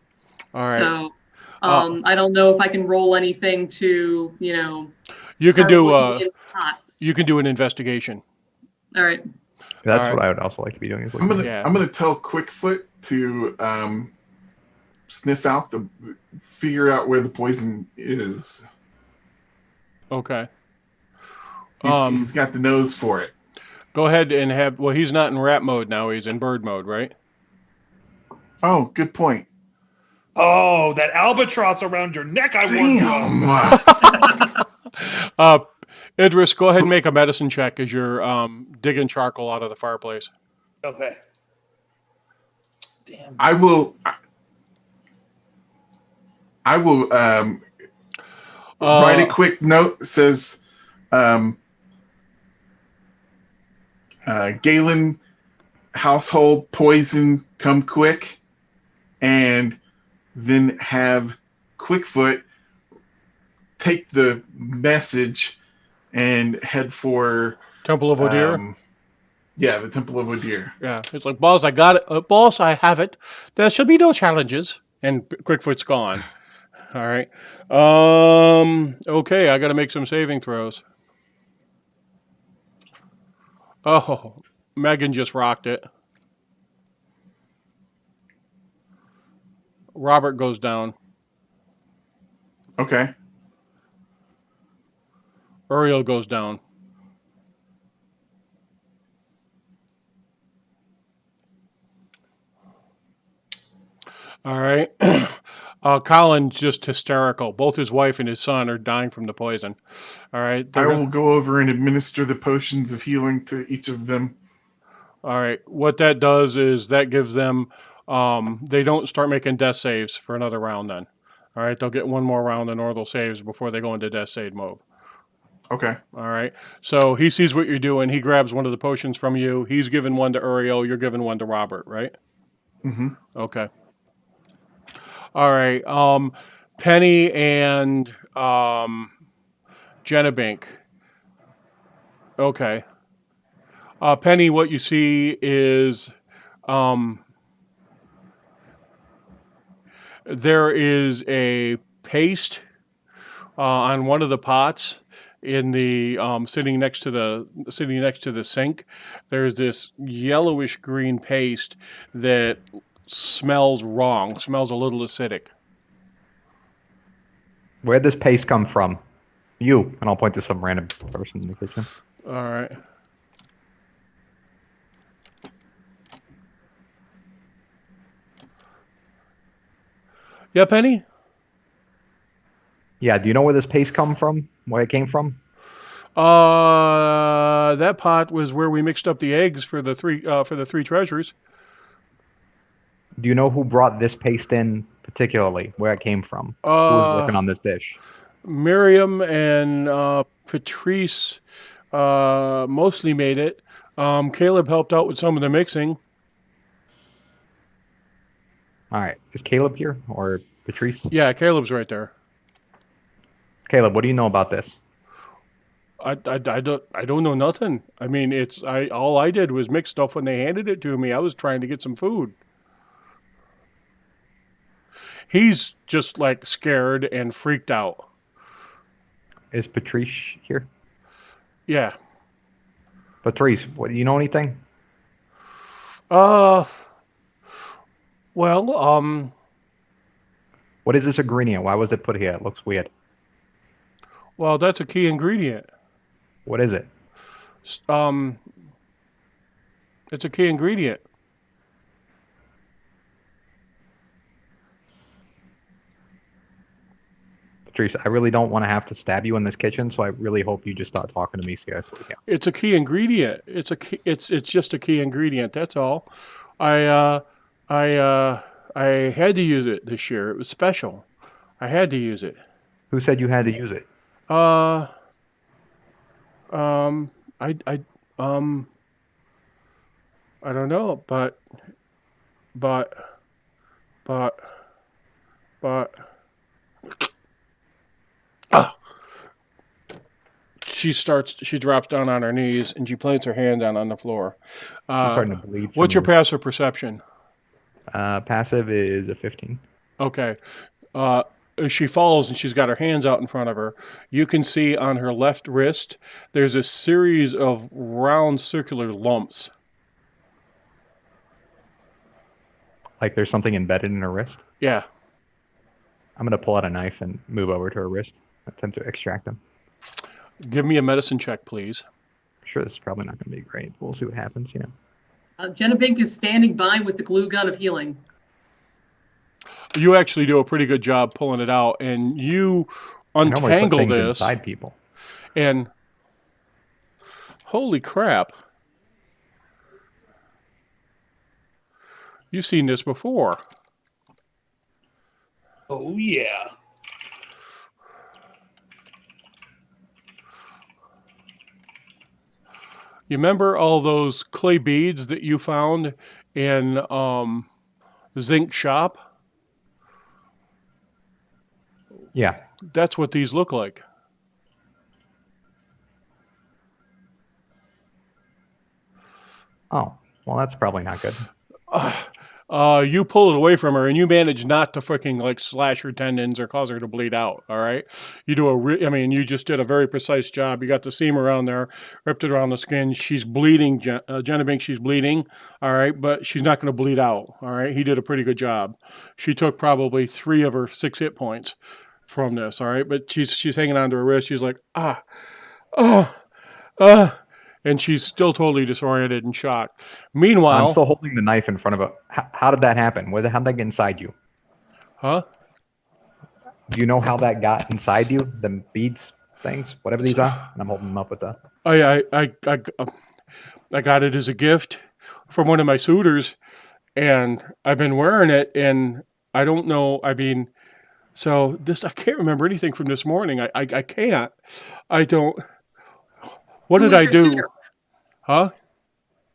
Speaker 1: All right.
Speaker 3: So I don't know if I can roll anything to,
Speaker 1: You can
Speaker 3: start
Speaker 1: do
Speaker 3: looking in pots.
Speaker 1: you can do an investigation.
Speaker 3: All right.
Speaker 5: That's
Speaker 1: All right.
Speaker 5: what I would also like to be doing. Is
Speaker 2: I'm
Speaker 5: looking.
Speaker 2: gonna tell Quickfoot to sniff out figure out where the poison is.
Speaker 1: Okay.
Speaker 2: He's got the nose for it.
Speaker 1: Go ahead and have. Well, he's not in rat mode now. He's in bird mode, right?
Speaker 2: Oh, good point.
Speaker 4: Oh, that albatross around your neck! I warned you of.
Speaker 1: Idris, go ahead and make a medicine check as you're digging charcoal out of the fireplace.
Speaker 4: Okay. Damn.
Speaker 2: I will write a quick note that says Galen household poison come quick, and then have Quickfoot take the message and head for
Speaker 1: Temple of Odir.
Speaker 2: The Temple of Odir.
Speaker 1: Yeah, it's like, boss, I got it. Boss, I have it. There should be no challenges. And Quickfoot's gone. All right. Okay, I got to make some saving throws. Oh, Megan just rocked it. Robert goes down.
Speaker 2: Okay.
Speaker 1: Uriel goes down. All right. Colin's just hysterical. Both his wife and his son are dying from the poison. All right.
Speaker 2: I will go over and administer the potions of healing to each of them.
Speaker 1: All right. What that does is that gives them, they don't start making death saves for another round then. All right. They'll get one more round in orbital saves before they go into death save mode.
Speaker 2: Okay.
Speaker 1: All right. So he sees what you're doing. He grabs one of the potions from you. He's giving one to Uriel. You're giving one to Robert, right?
Speaker 2: Mm-hmm.
Speaker 1: Okay. All right. Penny and Jenna Bink. Okay. Penny, what you see is there is a paste on one of the pots in the sitting next to the sink. There's this yellowish green paste that smells wrong. Smells a little acidic.
Speaker 5: Where'd this paste come from? You. And I'll point to some random person in the kitchen.
Speaker 1: All right. Yeah, Penny?
Speaker 5: Yeah, do you know where this paste come from? Where it came from?
Speaker 1: That pot was where we mixed up the eggs for the three treasures.
Speaker 5: Do you know who brought this paste in particularly? Where it came from? Who was working on this dish?
Speaker 1: Miriam and Patrice mostly made it. Caleb helped out with some of the mixing.
Speaker 5: All right. Is Caleb here or Patrice?
Speaker 1: Yeah, Caleb's right there.
Speaker 5: Caleb, what do you know about this?
Speaker 1: I don't know nothing. I mean, all I did was mix stuff when they handed it to me. I was trying to get some food. He's just like scared and freaked out.
Speaker 5: Is Patrice here?
Speaker 1: Yeah.
Speaker 5: Patrice, what do you know anything?
Speaker 1: Well,
Speaker 5: What is this ingredient? Why was it put here? It looks weird.
Speaker 1: well, that's a key ingredient.
Speaker 5: What is it?
Speaker 1: It's a key ingredient.
Speaker 5: Patrice, I really don't want to have to stab you in this kitchen, so I really hope you just start talking to me seriously. Yeah.
Speaker 1: It's a key ingredient. It's just a key ingredient. That's all. I I had to use it this year. It was special. I had to use it.
Speaker 5: Who said you had to use it?
Speaker 1: Uh, um, I um, I don't know, but, but, but. Ah, she drops down on her knees and she plants her hand down on the floor.
Speaker 5: You're starting to bleed.
Speaker 1: What's your passive perception?
Speaker 5: Passive is a 15.
Speaker 1: Okay. As she falls and she's got her hands out in front of her, you can see on her left wrist there's a series of round circular lumps.
Speaker 5: Like there's something embedded in her wrist?
Speaker 1: Yeah.
Speaker 5: I'm going to pull out a knife and move over to her wrist, attempt to extract them.
Speaker 1: Give me a medicine check, please.
Speaker 5: Sure, this is probably not going to be great. We'll see what happens,
Speaker 3: Jenna is standing by with the glue gun of healing.
Speaker 1: You actually do a pretty good job pulling it out, and you
Speaker 5: I normally put
Speaker 1: untangle
Speaker 5: things
Speaker 1: this.
Speaker 5: inside people.
Speaker 1: And holy crap. You've seen this before.
Speaker 4: Oh, yeah.
Speaker 1: You remember all those clay beads that you found in Zinc shop?
Speaker 5: Yeah.
Speaker 1: That's what these look like.
Speaker 5: Oh, well, that's probably not good.
Speaker 1: You pull it away from her, and you manage not to freaking like slash her tendons or cause her to bleed out. All right, you do you just did a very precise job. You got the seam around there, ripped it around the skin. She's bleeding, Jenna Binks. She's bleeding. All right, but she's not going to bleed out. All right, he did a pretty good job. She took probably 3 of her 6 hit points from this. All right, but she's hanging on to her wrist. She's like and she's still totally disoriented and shocked. Meanwhile,
Speaker 5: I'm still holding the knife in front of her. How did that happen? How'd that get inside you?
Speaker 1: huh?
Speaker 5: Do you know how that got inside you? The beads things, whatever these are? And I'm holding them up with the...
Speaker 1: I got it as a gift from one of my suitors, and I've been wearing it, and I don't know. I mean, so I can't remember anything from this morning. I can't. I don't. What
Speaker 3: Who
Speaker 1: did
Speaker 3: was
Speaker 1: I
Speaker 3: your
Speaker 1: do?
Speaker 3: suitor?
Speaker 1: Huh?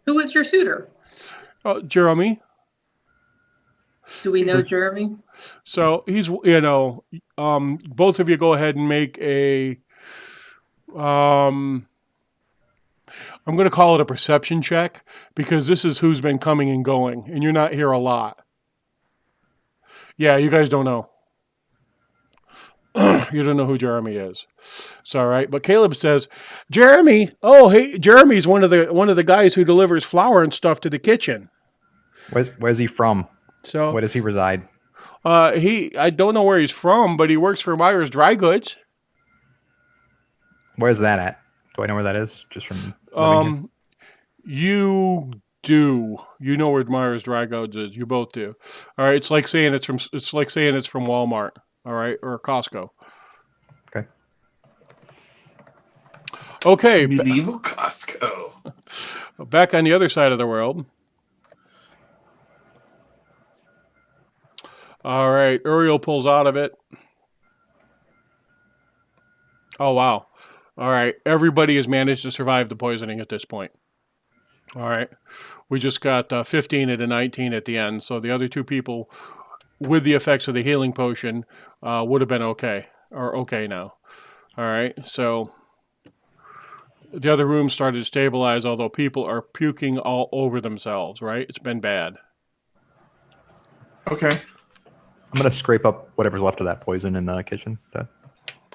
Speaker 3: Who was your suitor?
Speaker 1: Jeremy.
Speaker 3: Do we know Jeremy?
Speaker 1: So he's, both of you go ahead and make a, I'm going to call it a perception check because this is who's been coming and going, and you're not here a lot. Yeah, you guys don't know. You don't know who Jeremy is. It's all right. But Caleb says, Jeremy, Jeremy's one of the guys who delivers flour and stuff to the kitchen.
Speaker 5: Where's he from?
Speaker 1: So
Speaker 5: Where does he reside?
Speaker 1: I don't know where he's from, but he works for Myers Dry Goods.
Speaker 5: Where's that at? Do I know where that is? Just from living here?
Speaker 1: You do. You know where Myers Dry Goods is. You both do. All right. It's like saying it's from Walmart. All right, or Costco. Okay.
Speaker 2: Medieval Costco.
Speaker 1: Back on the other side of the world. All right, Uriel pulls out of it. Oh, wow. All right, everybody has managed to survive the poisoning at this point. All right, we just got 15 and a 19 at the end, so the other 2 people with the effects of the healing potion would have been okay now. All right, so the other room started to stabilize, although people are puking all over themselves, right? It's been bad.
Speaker 2: Okay.
Speaker 5: I'm going to scrape up whatever's left of that poison in the kitchen
Speaker 1: All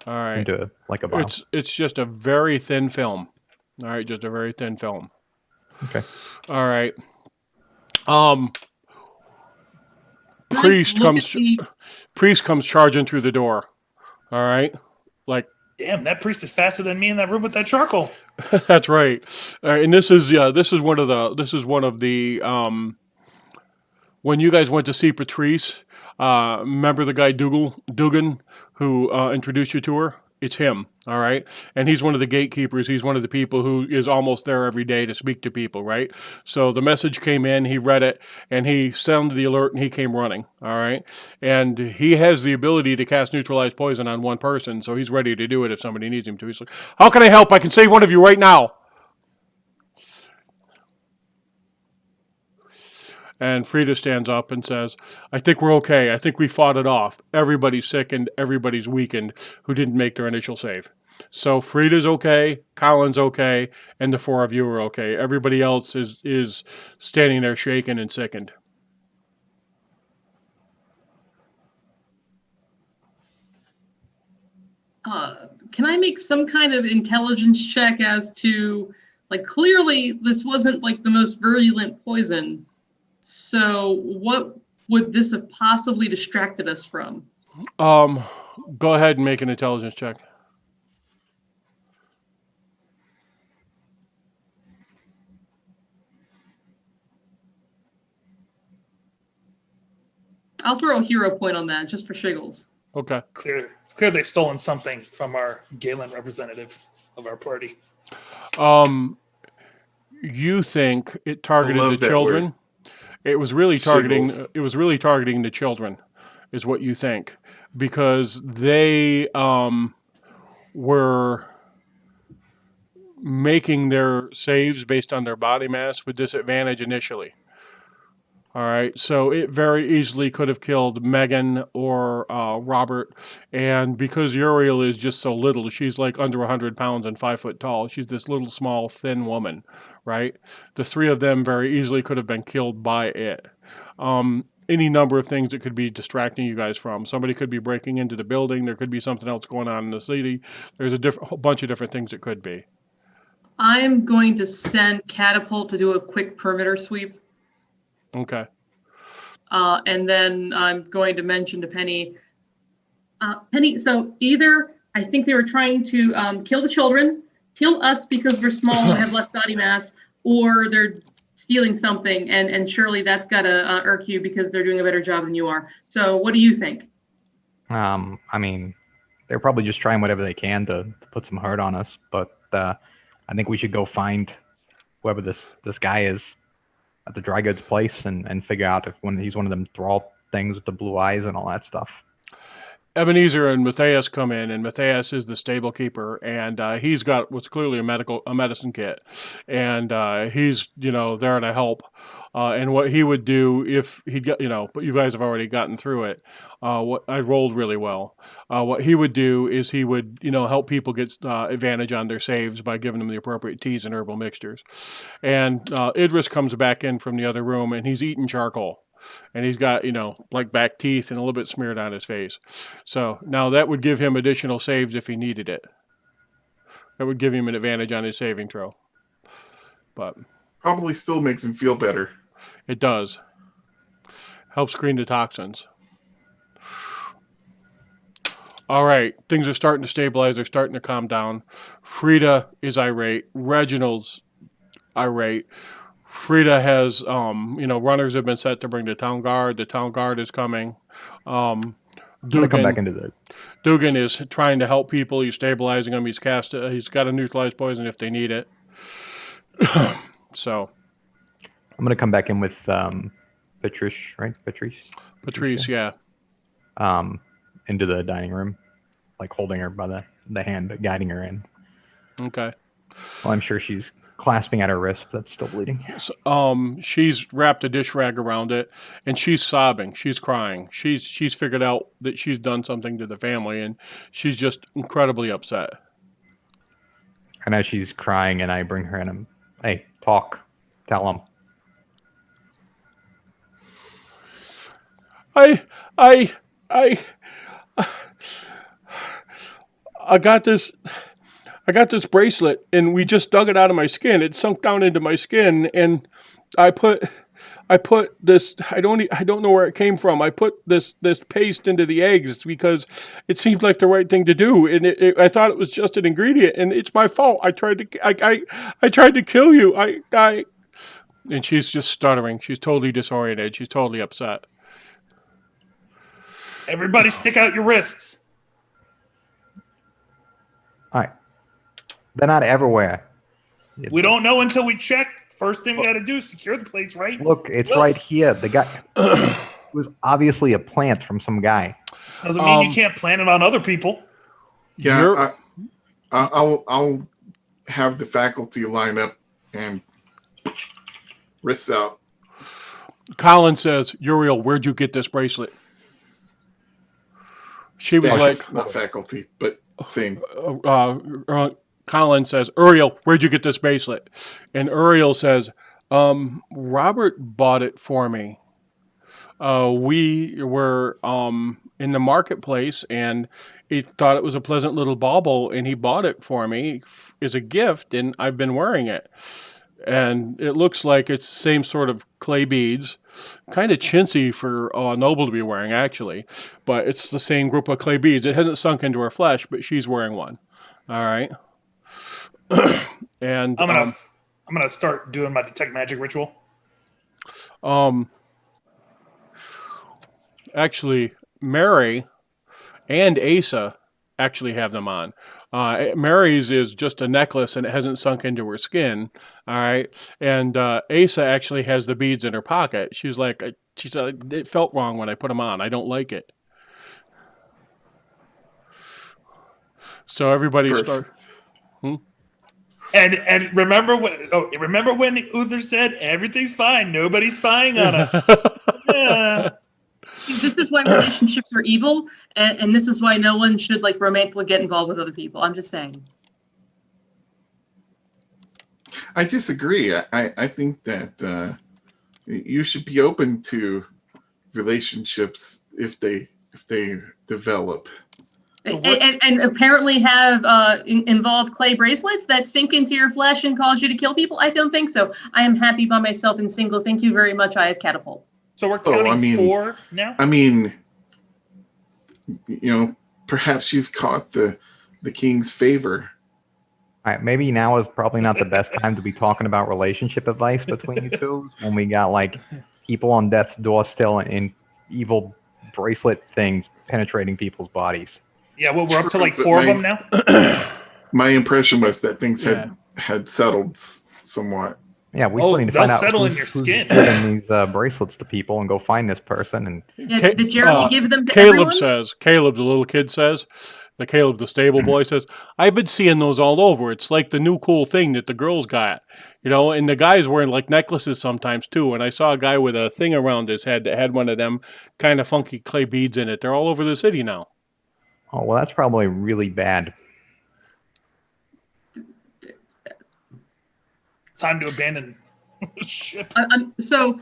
Speaker 1: right.
Speaker 5: into like a vial.
Speaker 1: It's just a very thin film. All right, just a very thin film.
Speaker 5: Okay.
Speaker 1: All right. Priest comes charging through the door. All right, like
Speaker 4: Damn, that priest is faster than me in that room with that charcoal.
Speaker 1: that's right. All right, and this is one of the when you guys went to see Patrice, remember the guy Dugan who introduced you to her? It's him, all right? And he's one of the gatekeepers. He's one of the people who is almost there every day to speak to people, right? So the message came in, he read it, and he sounded the alert, and he came running, all right? And he has the ability to cast neutralize poison on one person, so he's ready to do it if somebody needs him to. He's like, how can I help? I can save one of you right now. And Frida stands up and says, I think we're okay. I think we fought it off. Everybody's sickened. Everybody's weakened who didn't make their initial save. So Frida's okay. Colin's okay. And the 4 of you are okay. Everybody else is standing there shaken and sickened.
Speaker 3: Can I make some kind of intelligence check as to, like, clearly this wasn't like the most virulent poison. So what would this have possibly distracted us from?
Speaker 1: Go ahead and make an intelligence check.
Speaker 3: I'll throw a hero point on that just for shiggles.
Speaker 1: Okay.
Speaker 4: It's clear they've stolen something from our Galen representative of our party.
Speaker 1: You think it targeted
Speaker 2: I
Speaker 1: the
Speaker 2: love that
Speaker 1: children?
Speaker 2: word.
Speaker 1: It was really targeting.
Speaker 2: Shiggles.
Speaker 1: It was really targeting the children, is what you think, because they were making their saves based on their body mass with disadvantage initially. All right, so it very easily could have killed Megan or Robert, and because Uriel is just so little, she's like under 100 pounds and 5 foot tall. She's this little, small, thin woman, right? The 3 of them very easily could have been killed by it. Any number of things that could be distracting you guys from. Somebody could be breaking into the building. There could be something else going on in the city. There's a whole bunch of different things it could be.
Speaker 3: I'm going to send Catapult to do a quick perimeter sweep.
Speaker 1: Okay.
Speaker 3: And then I'm going to mention to Penny, Penny, so either I think they were trying to kill the children, kill us because we're small and have less body mass, or they're stealing something, and surely that's got to irk you because they're doing a better job than you are. So what do you think?
Speaker 5: I mean, they're probably just trying whatever they can to put some hurt on us, but I think we should go find whoever this guy is at the dry goods place and figure out if he's one of them thrall things with the blue eyes and all that stuff.
Speaker 1: Ebenezer and Matthias come in, and Matthias is the stable keeper, and he's got what's clearly a medicine kit, and he's there to help. And what he would do if he got but you guys have already gotten through it. What I rolled really well. What he would do is he would help people get advantage on their saves by giving them the appropriate teas and herbal mixtures. And Idris comes back in from the other room, and he's eating charcoal. And he's got, like back teeth and a little bit smeared on his face. So now that would give him additional saves if he needed it. That would give him an advantage on his saving throw. But
Speaker 2: Probably still makes him feel better.
Speaker 1: it does. Helps screen the toxins. All right, things are starting to stabilize. They're starting to calm down. Frida is irate. Reginald's irate. Frida has, runners have been set to bring the town guard. The town guard is coming.
Speaker 5: I'm gonna come back into the.
Speaker 1: Dugan is trying to help people. He's stabilizing them. He's got to neutralize poison if they need it. So,
Speaker 5: I'm gonna come back in with Patrice, right?
Speaker 1: Patrice, yeah.
Speaker 5: Into the dining room, like holding her by the hand, but guiding her in.
Speaker 1: Okay.
Speaker 5: Well, I'm sure she's clasping at her wrist that's still bleeding.
Speaker 1: So, she's wrapped a dish rag around it, and she's sobbing. She's crying. She's figured out that she's done something to the family, and she's just incredibly upset.
Speaker 5: And as she's crying, and I bring her in, hey, talk, tell him.
Speaker 1: I got this bracelet, and we just dug it out of my skin. It sunk down into my skin, and I put this. I don't know where it came from. I put this paste into the eggs because it seemed like the right thing to do, and I thought it was just an ingredient, and it's my fault. I tried to kill you. And she's just stuttering. She's totally disoriented. She's totally upset.
Speaker 4: Everybody stick out your wrists.
Speaker 5: All right. They're not everywhere.
Speaker 4: We don't know until we check. First thing we got to do is secure the place, right?
Speaker 5: Look, it's
Speaker 4: Well,
Speaker 5: right here. The guy was obviously a plant from some guy.
Speaker 4: Doesn't mean you can't plant it on other people.
Speaker 2: Yeah, I'll have the faculty line up and wrists out.
Speaker 1: Colin says, Uriel, where'd you get this bracelet? She was
Speaker 2: Staff,
Speaker 1: like,
Speaker 2: not faculty, but same.
Speaker 1: Colin says, Uriel, where'd you get this bracelet? And Uriel says, Robert bought it for me. We were in the marketplace, and he thought it was a pleasant little bauble, and he bought it for me as a gift, and I've been wearing it. And it looks like it's the same sort of clay beads, kind of chintzy for Noble to be wearing, actually. But it's the same group of clay beads. It hasn't sunk into her flesh, but she's wearing one. All right. And
Speaker 4: I'm gonna start doing my detect magic ritual.
Speaker 1: Actually, Mary and Asa actually have them on. Mary's is just a necklace and it hasn't sunk into her skin. All right. And Asa actually has the beads in her pocket. She said, it felt wrong when I put them on. I don't like it. So everybody start.
Speaker 4: And remember when Uther said everything's fine, nobody's spying on us. Yeah.
Speaker 3: This is why relationships are evil, and this is why no one should like romantically get involved with other people. I'm just saying.
Speaker 2: I disagree. I think that you should be open to relationships if they develop.
Speaker 3: And apparently have involved clay bracelets that sink into your flesh and cause you to kill people? I don't think so. I am happy by myself and single. Thank you very much. I have catapult.
Speaker 4: So we're counting 4 now?
Speaker 2: I mean, perhaps you've caught the king's favor.
Speaker 5: All right, maybe now is probably not the best time to be talking about relationship advice between you two when we got like people on death's door still in evil bracelet things penetrating people's bodies.
Speaker 4: Yeah, well, we're up to like 4 of them now.
Speaker 2: My impression was that things had settled somewhat.
Speaker 5: Yeah, we still need to find out
Speaker 4: settle in
Speaker 5: who's
Speaker 4: your skin.
Speaker 5: giving these bracelets to people and go find this person. And
Speaker 3: Did Jeremy give them to
Speaker 1: Caleb
Speaker 3: everyone?
Speaker 1: says, Caleb, the little kid says, Caleb, the stable boy says, I've been seeing those all over. It's like the new cool thing that the girls got, and the guys wearing like necklaces sometimes too. And I saw a guy with a thing around his head that had one of them kind of funky clay beads in it. They're all over the city now.
Speaker 5: oh, well, that's probably really bad.
Speaker 4: Time to abandon ship.
Speaker 3: So,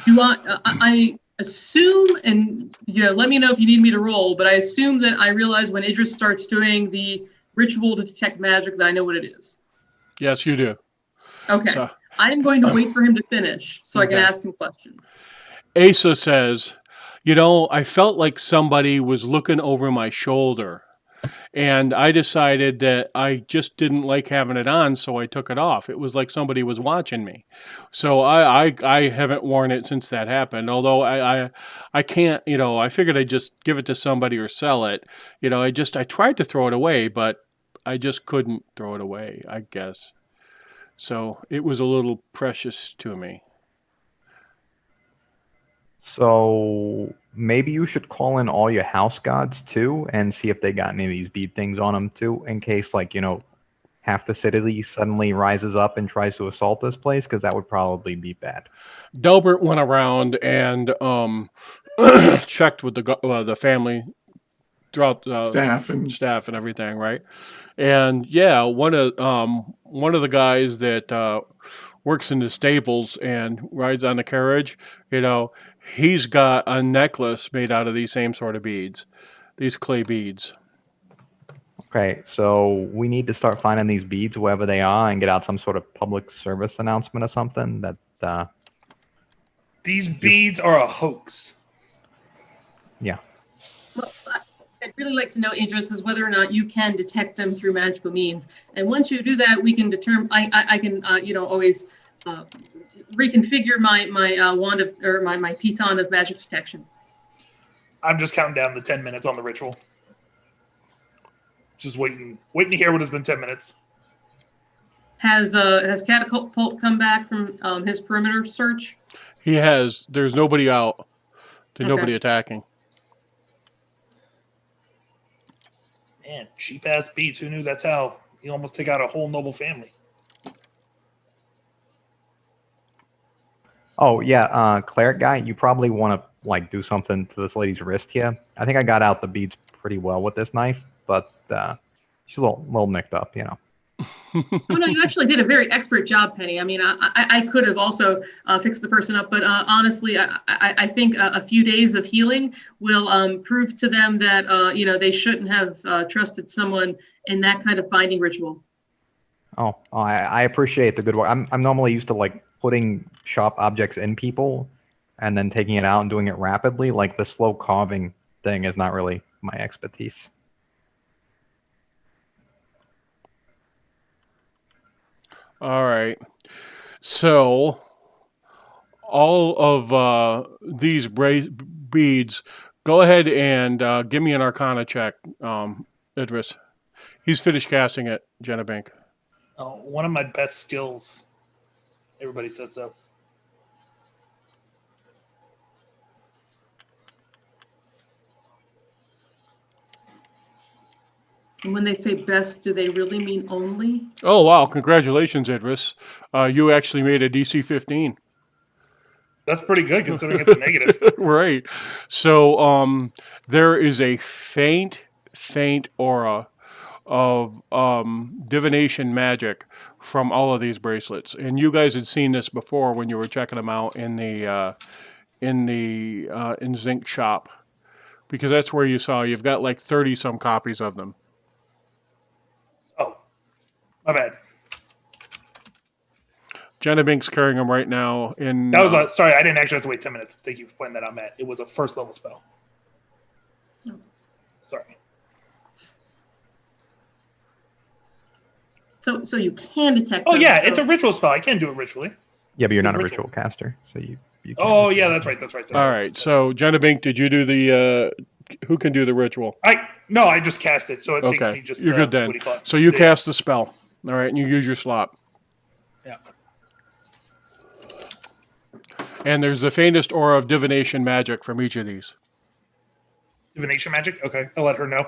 Speaker 3: I assume, and let me know if you need me to roll, but I assume that I realize when Idris starts doing the ritual to detect magic that I know what it is.
Speaker 1: Yes, you do.
Speaker 3: Okay.
Speaker 1: So,
Speaker 3: I'm going to wait for him to finish so I can
Speaker 1: Okay.
Speaker 3: ask him questions.
Speaker 1: Asa says, I felt like somebody was looking over my shoulder. And I decided that I just didn't like having it on, so I took it off. It was like somebody was watching me. So I haven't worn it since that happened. Although I can't, I figured I'd just give it to somebody or sell it. I tried to throw it away, but I just couldn't throw it away, I guess. So it was a little precious to me.
Speaker 5: So maybe you should call in all your house gods too and see if they got any of these bead things on them too, in case half the city suddenly rises up and tries to assault this place, because that would probably be bad.
Speaker 1: Delbert went around and checked with the family throughout
Speaker 2: Staff
Speaker 1: and everything, right? And yeah, one of the guys that works in the stables and rides on the carriage, he's got a necklace made out of these same sort of beads, these clay beads.
Speaker 5: Okay, so we need to start finding these beads wherever they are and get out some sort of public service announcement or something that
Speaker 4: These beads are a hoax.
Speaker 5: yeah.
Speaker 3: Well, I'd really like to know, Idris, is whether or not you can detect them through magical means. And once you do that, we can determine. I can always reconfigure my wand of or my piton of magic detection.
Speaker 4: I'm just counting down the 10 minutes on the ritual. Just waiting to hear what has been 10 minutes.
Speaker 3: Has Catapult come back from his perimeter search?
Speaker 1: He has. There's nobody out. There's
Speaker 3: Okay.
Speaker 1: nobody attacking.
Speaker 4: Man, cheap ass beats. Who knew that's how you almost take out a whole noble family?
Speaker 5: Oh yeah, cleric guy, you probably want to like do something to this lady's wrist here. I think I got out the beads pretty well with this knife, but she's a little nicked up, you know.
Speaker 3: Oh no, you actually did a very expert job, Penny. I mean, I could have also fixed the person up, but honestly, I think a few days of healing will prove to them that they shouldn't have trusted someone in that kind of binding ritual.
Speaker 5: Oh, I appreciate the good work. I'm normally used to like putting sharp objects in people and then taking it out and doing it rapidly. Like the slow carving thing is not really my expertise.
Speaker 1: All right. So all of these beads, go ahead and give me an Arcana check, Idris. He's finished casting it, Jenna.
Speaker 4: Oh, one of my best skills. Everybody says so.
Speaker 3: And when they say best, do they really mean only?
Speaker 1: Oh, wow. Congratulations, Idris. You actually made a DC 15.
Speaker 4: That's pretty good considering it's a negative.
Speaker 1: Right. So there is a faint aura of divination magic from all of these bracelets. And you guys had seen this before when you were checking them out in the zinc shop. Because that's where you saw. You've got like 30 some copies of them.
Speaker 4: Oh, my bad.
Speaker 1: Jenna Bink's carrying them right now.
Speaker 4: That was sorry, I didn't actually have to wait 10 minutes. Thank you for pointing that out, Matt. It was a first level spell.
Speaker 3: No.
Speaker 4: Sorry.
Speaker 3: So you can detect.
Speaker 4: Oh
Speaker 3: them,
Speaker 4: yeah,
Speaker 3: so-
Speaker 4: it's a ritual spell. I can do it ritually.
Speaker 5: Yeah, but you're
Speaker 4: It's a
Speaker 5: not a
Speaker 4: ritual.
Speaker 5: ritual caster, so you can't.
Speaker 4: Oh yeah, that's right.
Speaker 1: All right. So Jenna Bink, did you do the? Who can do the ritual?
Speaker 4: I just cast it, so it takes
Speaker 1: Okay,
Speaker 4: me just.
Speaker 1: you're good then.
Speaker 4: What do you call it?
Speaker 1: So you
Speaker 4: Yeah.
Speaker 1: cast the spell. All right, and you use your slot.
Speaker 4: Yeah.
Speaker 1: And there's the faintest aura of divination magic from each of these.
Speaker 4: Divination magic. Okay, I'll let her know.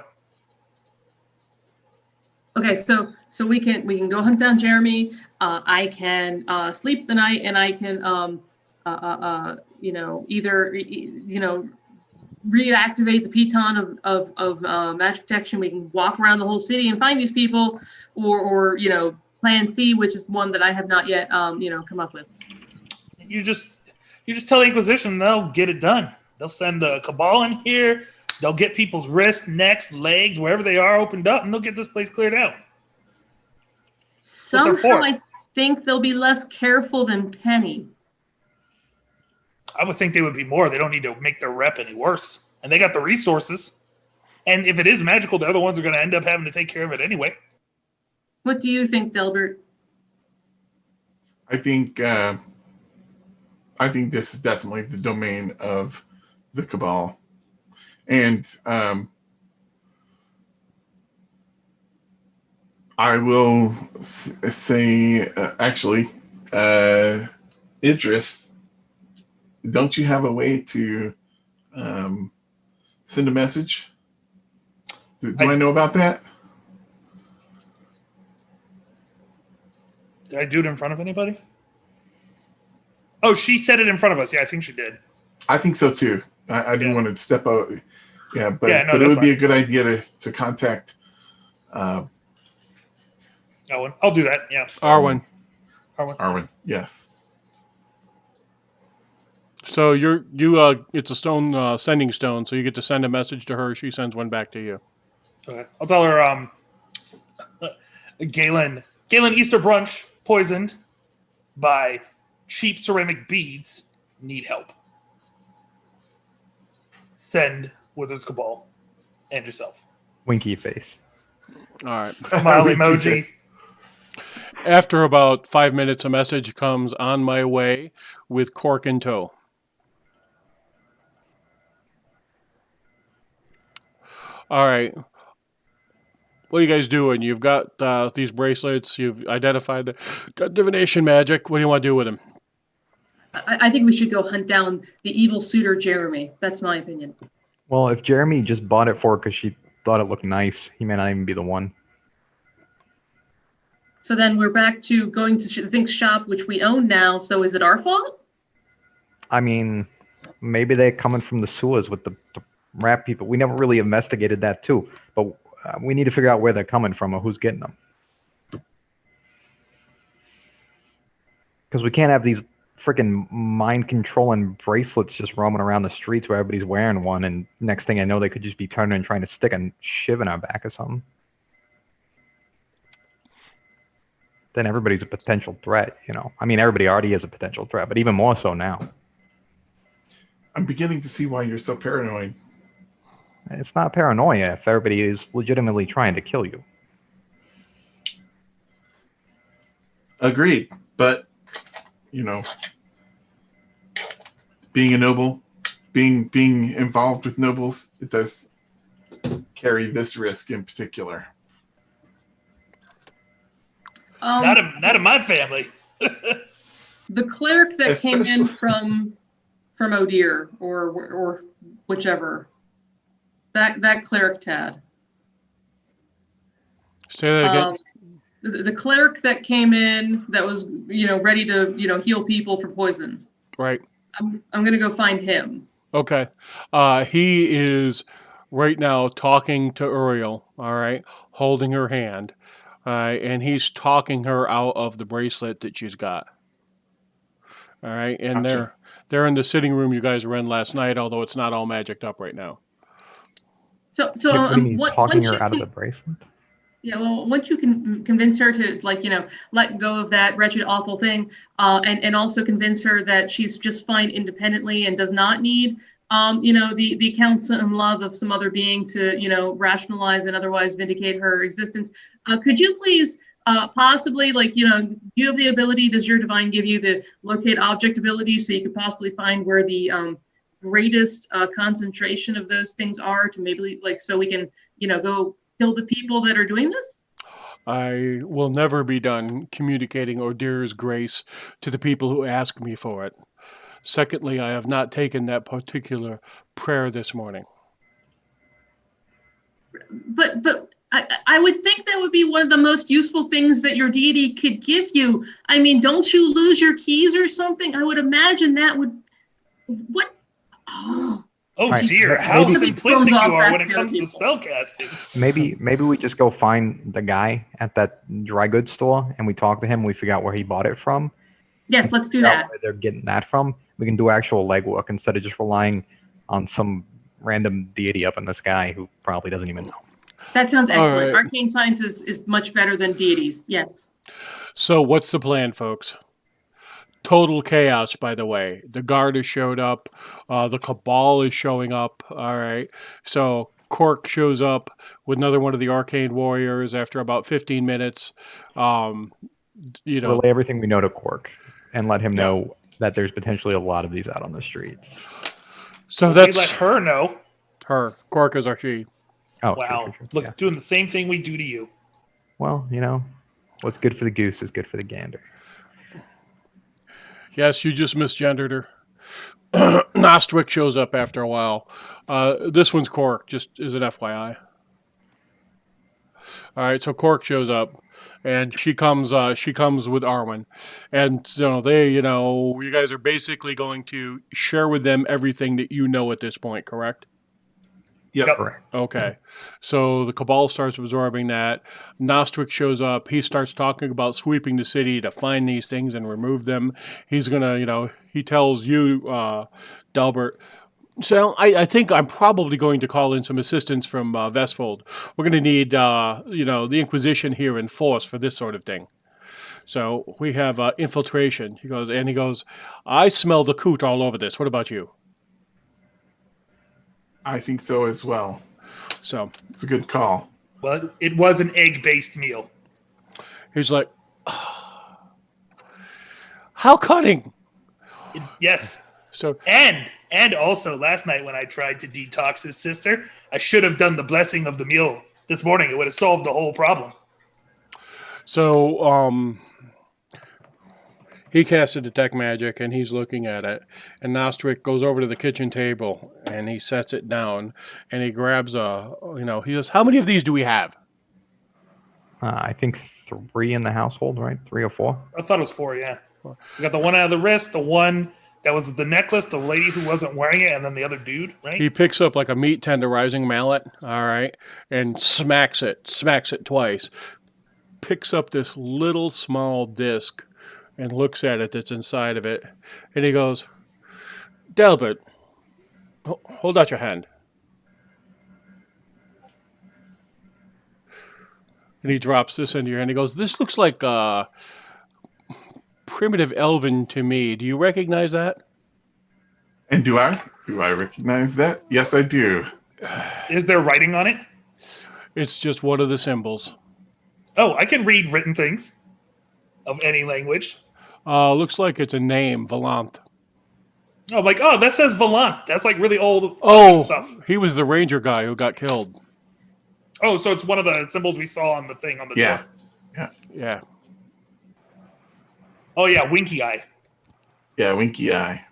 Speaker 3: Okay, so we can go hunt down Jeremy. I can sleep the night, and I can either reactivate the piton of magic protection. We can walk around the whole city and find these people, or plan C, which is one that I have not yet come up with.
Speaker 4: You just tell the Inquisition, they'll get it done. They'll send the Cabal in here. They'll get people's wrists, necks, legs, wherever they are, opened up, and they'll get this place cleared out. what they're
Speaker 3: Somehow
Speaker 4: for.
Speaker 3: I think they'll be less careful than Penny.
Speaker 4: I would think they would be more. They don't need to make their rep any worse. And they got the resources. And if it is magical, they're the ones who are going to end up having to take care of it anyway.
Speaker 3: What do you think, Delbert?
Speaker 2: I think this is definitely the domain of the Cabal, and I will say, actually, Idris, don't you have a way to send a message? Do I know about that?
Speaker 4: Did I do it in front of anybody? Oh, she said it in front of us. Yeah, I think she did.
Speaker 2: I think so too. I didn't
Speaker 4: Yeah.
Speaker 2: want to step out. Yeah, but,
Speaker 4: Yeah, no,
Speaker 2: but it
Speaker 4: that's
Speaker 2: would be a
Speaker 4: fine.
Speaker 2: good idea to contact.
Speaker 4: Owen. I'll do that. Yeah.
Speaker 1: Arwen.
Speaker 2: Arwen. Yes.
Speaker 1: So it's a stone sending stone, so you get to send a message to her. She sends one back to you.
Speaker 4: Okay. I'll tell her. Galen Easter brunch poisoned by cheap ceramic beads. Need help. Send Wizard's Cabal and yourself.
Speaker 5: Winky face.
Speaker 1: All right.
Speaker 4: Smile emoji.
Speaker 1: After about 5 minutes, a message comes on my way with Cork in tow. All right. What are you guys doing? You've got these bracelets. You've identified got divination magic. What do you want to do with them?
Speaker 3: I think we should go hunt down the evil suitor Jeremy. That's my opinion.
Speaker 5: Well, if Jeremy just bought it for her because she thought it looked nice, he may not even be the one.
Speaker 3: So then we're back to going to Zink's shop, which we own now. So is it our fault?
Speaker 5: I mean, maybe they're coming from the sewers with the rat people. We never really investigated that too, but we need to figure out where they're coming from or who's getting them. Because we can't have these freaking mind-controlling bracelets just roaming around the streets where everybody's wearing one, and next thing I know, they could just be turning and trying to stick a shiv in our back or something. Then everybody's a potential threat, you know. I mean, everybody already is a potential threat, but even more so now.
Speaker 2: I'm beginning to see why you're so paranoid.
Speaker 5: It's not paranoia if everybody is legitimately trying to kill you.
Speaker 2: Agreed. But, you know, being a noble, being involved with nobles, it does carry this risk in particular.
Speaker 4: Not in my family.
Speaker 3: The cleric that came in
Speaker 2: Especially-
Speaker 3: from O'Dear or whichever. That cleric Tad.
Speaker 1: Say that again.
Speaker 3: The cleric that came in that was, ready to, heal people for poison.
Speaker 1: Right.
Speaker 3: I'm gonna go find him.
Speaker 1: Okay. He is right now talking to Uriel, all right, holding her hand, and he's talking her out of the bracelet that she's got. All right, and
Speaker 2: Gotcha.
Speaker 1: they're in the sitting room you guys were in last night, although it's not all magicked up right now.
Speaker 3: So
Speaker 5: What do you mean he's talking
Speaker 3: once
Speaker 5: her
Speaker 3: you
Speaker 5: out of
Speaker 3: can-
Speaker 5: the bracelet?
Speaker 3: Yeah, well, once you can convince her to, let go of that wretched, awful thing, and also convince her that she's just fine independently and does not need, the counsel and love of some other being to, rationalize and otherwise vindicate her existence. Could you please, possibly, do you have the ability? Does your divine give you the locate object ability so you could possibly find where the greatest concentration of those things are to maybe, so we can, go kill the people that are doing this?
Speaker 1: I will never be done communicating O'Dear's grace to the people who ask me for it. Secondly, I have not taken that particular prayer this morning.
Speaker 3: But I would think that would be one of the most useful things that your deity could give you. I mean, don't you lose your keys or something? I would imagine that would. What?
Speaker 4: Oh
Speaker 5: Right.
Speaker 4: dear,
Speaker 5: Maybe-
Speaker 4: how
Speaker 5: Maybe
Speaker 4: simplistic you are when it
Speaker 3: back
Speaker 4: comes to
Speaker 3: people.
Speaker 4: spellcasting.
Speaker 5: Maybe we just go find the guy at that dry goods store and we talk to him. We figure out where he bought it from.
Speaker 3: Yes, let's do
Speaker 5: Figure out
Speaker 3: that.
Speaker 5: where they're getting that from. We can do actual legwork instead of just relying on some random deity up in the sky who probably doesn't even know.
Speaker 3: That sounds
Speaker 1: All
Speaker 3: excellent.
Speaker 1: right.
Speaker 3: Arcane science is much better than deities. Yes.
Speaker 1: So, what's the plan, folks? Total chaos, by the way. The guard has showed up. The cabal is showing up. All right. So Cork shows up with another one of the arcane warriors after about 15 minutes.
Speaker 5: Relay everything we know to Quark and let him
Speaker 1: Yeah.
Speaker 5: know that there's potentially a lot of these out on the streets.
Speaker 1: So
Speaker 4: We
Speaker 1: that's
Speaker 4: let her know.
Speaker 1: her. Cork is our she.
Speaker 5: Oh,
Speaker 4: Wow.
Speaker 5: True.
Speaker 4: Look,
Speaker 5: Yeah.
Speaker 4: doing the same thing we do to you.
Speaker 5: Well, what's good for the goose is good for the gander.
Speaker 1: Yes, you just misgendered her. Nostwick shows up after a while. This one's Cork, just as an FYI. All right, so Cork shows up, and she comes with Arwen, and you guys are basically going to share with them everything that you know at this point, correct?
Speaker 2: Yep.
Speaker 5: Correct.
Speaker 1: Okay, so the Cabal starts absorbing that. Nostwick shows up. He starts talking about sweeping the city to find these things and remove them. He's gonna, he tells you, Delbert. So I think I'm probably going to call in some assistance from Vestfold. We're going to need, the Inquisition here in force for this sort of thing. So we have infiltration. He goes, I smell the coot all over this. What about you?
Speaker 2: I think so as well.
Speaker 1: So
Speaker 2: It's a good call.
Speaker 4: Well, it was an egg-based meal.
Speaker 1: he's like, oh, How cutting?
Speaker 4: Yes.
Speaker 1: So
Speaker 4: And also last night when I tried to detox his sister, I should have done the blessing of the mule this morning. It would have solved the whole problem.
Speaker 1: so he casts a detect magic and he's looking at it. And Nostric goes over to the kitchen table and he sets it down and he grabs he goes, how many of these do we have?
Speaker 5: I think 3 in the household, right? 3 or 4.
Speaker 4: I thought it was 4, yeah. We got the one out of the wrist, the one that was the necklace, the lady who wasn't wearing it, and then the other dude, right?
Speaker 1: He picks up like a meat tenderizing mallet, all right, and smacks it twice. Picks up this little small disc and looks at it that's inside of it. And he goes, Delbert, hold out your hand. And he drops this into your hand. He goes, this looks like primitive elven to me. Do you recognize that?
Speaker 2: And do I recognize that? Yes, I do.
Speaker 4: Is there writing on it?
Speaker 1: It's just one of the symbols.
Speaker 4: Oh, I can read written things of any language.
Speaker 1: Looks like it's a name, Valanth.
Speaker 4: Oh, like, oh, that says Valant. That's like really old stuff.
Speaker 1: He was the ranger guy who got killed.
Speaker 4: Oh, so it's one of the symbols we saw on the thing on the
Speaker 2: Yeah.
Speaker 4: door.
Speaker 2: Yeah.
Speaker 1: Yeah.
Speaker 4: Oh, yeah, winky eye.
Speaker 2: Yeah, winky eye.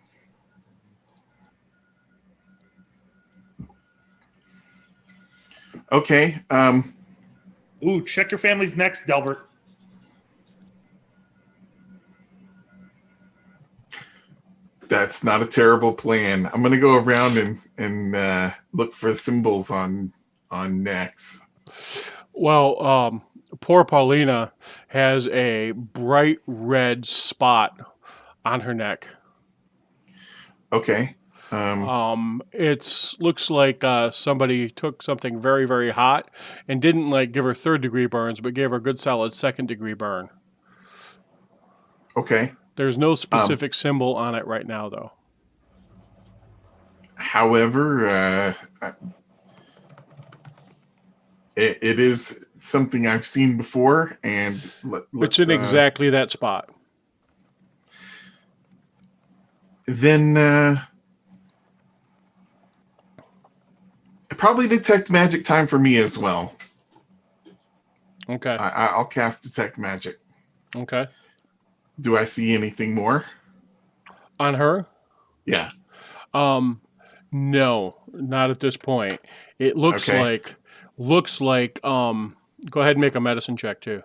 Speaker 2: Okay.
Speaker 4: Ooh, check your family's next, Delbert.
Speaker 2: That's not a terrible plan. I'm gonna go around and look for symbols on necks.
Speaker 1: Well, poor Paulina has a bright red spot on her neck.
Speaker 2: Okay.
Speaker 1: It looks like somebody took something very, very hot and didn't like give her 3rd-degree burns, but gave her a good solid 2nd-degree burn.
Speaker 2: Okay.
Speaker 1: There's no specific symbol on it right now, though.
Speaker 2: However, it is something I've seen before, and
Speaker 1: It's in exactly that spot.
Speaker 2: Then probably detect magic time for me as well.
Speaker 1: Okay.
Speaker 2: I'll cast detect magic.
Speaker 1: Okay.
Speaker 2: Do I see anything more?
Speaker 1: On her?
Speaker 2: Yeah.
Speaker 1: No, not at this point. It looks
Speaker 2: Okay.
Speaker 1: like go ahead and make a medicine check too.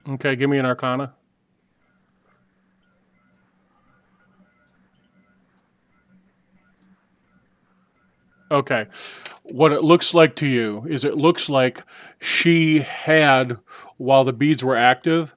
Speaker 1: Okay, give me an arcana. Okay. What it looks like to you is it looks like she had, while the beads were active,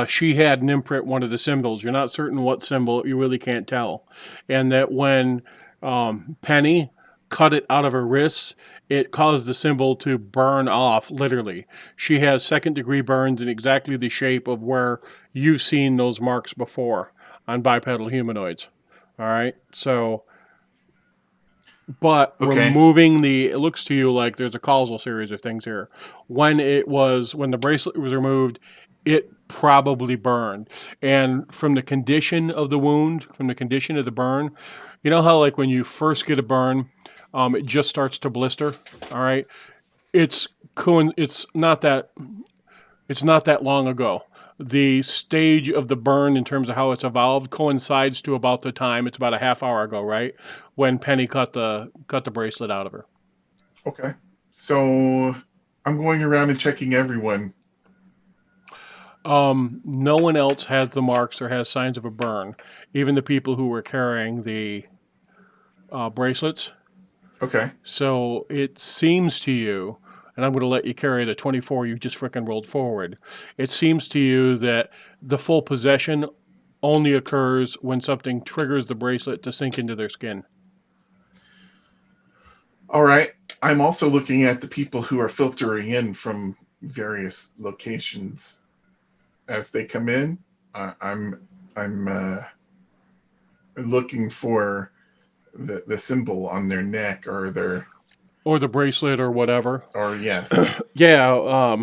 Speaker 1: she had an imprint one of the symbols. You're not certain what symbol, you really can't tell. And that when Penny cut it out of her wrists, it caused the symbol to burn off, literally. She has 2nd-degree burns in exactly the shape of where you've seen those marks before on bipedal humanoids. All right? So, but
Speaker 2: Okay.
Speaker 1: removing it looks to you like there's a causal series of things here. When the bracelet was removed, it probably burned. And from the condition of the wound, from the condition of the burn, you know how like when you first get a burn, it just starts to blister. All right, it's not that long ago. The stage of the burn in terms of how it's evolved coincides to about the time, it's about a half hour ago, right? When Penny cut the bracelet out of her.
Speaker 2: Okay. So I'm going around and checking everyone.
Speaker 1: No one else has the marks or has signs of a burn. Even the people who were carrying the bracelets.
Speaker 2: Okay.
Speaker 1: So it seems to you, and I'm going to let you carry the 24 you just frickin' rolled forward. It seems to you that the full possession only occurs when something triggers the bracelet to sink into their skin.
Speaker 2: All right. I'm also looking at the people who are filtering in from various locations as they come in. I'm looking for the symbol on their neck or
Speaker 1: the bracelet or whatever.
Speaker 2: or yes.
Speaker 1: Yeah,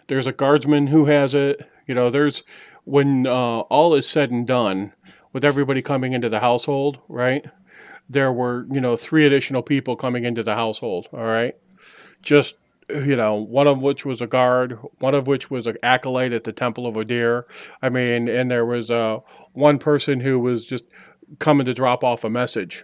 Speaker 1: there's a guardsman who has it. There's when all is said and done, with everybody coming into the household, right? There were 3 additional people coming into the household. All right, just one of which was a guard, one of which was an acolyte at the Temple of Odir. I mean, and there was one person who was just coming to drop off a message.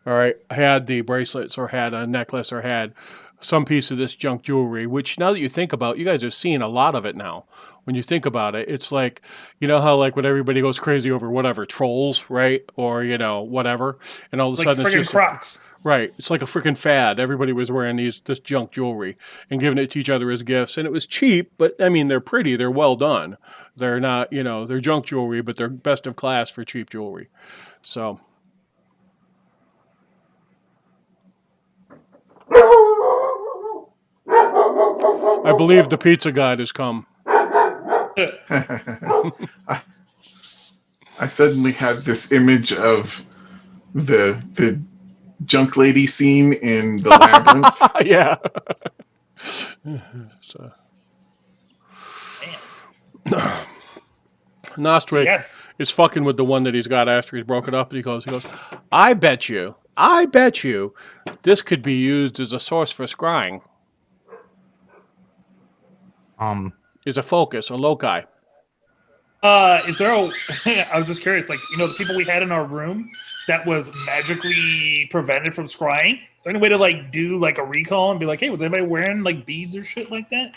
Speaker 1: All right, had the bracelets or had a necklace or had some piece of this junk jewelry, which now that you think about, you guys are seeing a lot of it now. When you think about it, it's like, how like when everybody goes crazy over whatever, trolls, right? Or, whatever. And all of a
Speaker 4: Like
Speaker 1: sudden it's
Speaker 4: friggin'
Speaker 1: just,
Speaker 4: Crocs.
Speaker 1: right. It's like a freaking fad. Everybody was wearing this junk jewelry and giving it to each other as gifts. And it was cheap, but I mean, they're pretty. They're well done. They're not, they're junk jewelry, but they're best of class for cheap jewelry. So. I believe the pizza god has come.
Speaker 2: I suddenly had this image of the junk lady scene in the labyrinth.
Speaker 1: Yeah. So. Nostwick is fucking with the one that he's got after he's broken up, and he goes, I bet you, this could be used as a source for scrying. Is a focus, a loci.
Speaker 4: Is there I was just curious, like, the people we had in our room that was magically prevented from scrying? Is there any way to, like, do, like, a recall and be like, hey, was anybody wearing, like, beads or shit like that?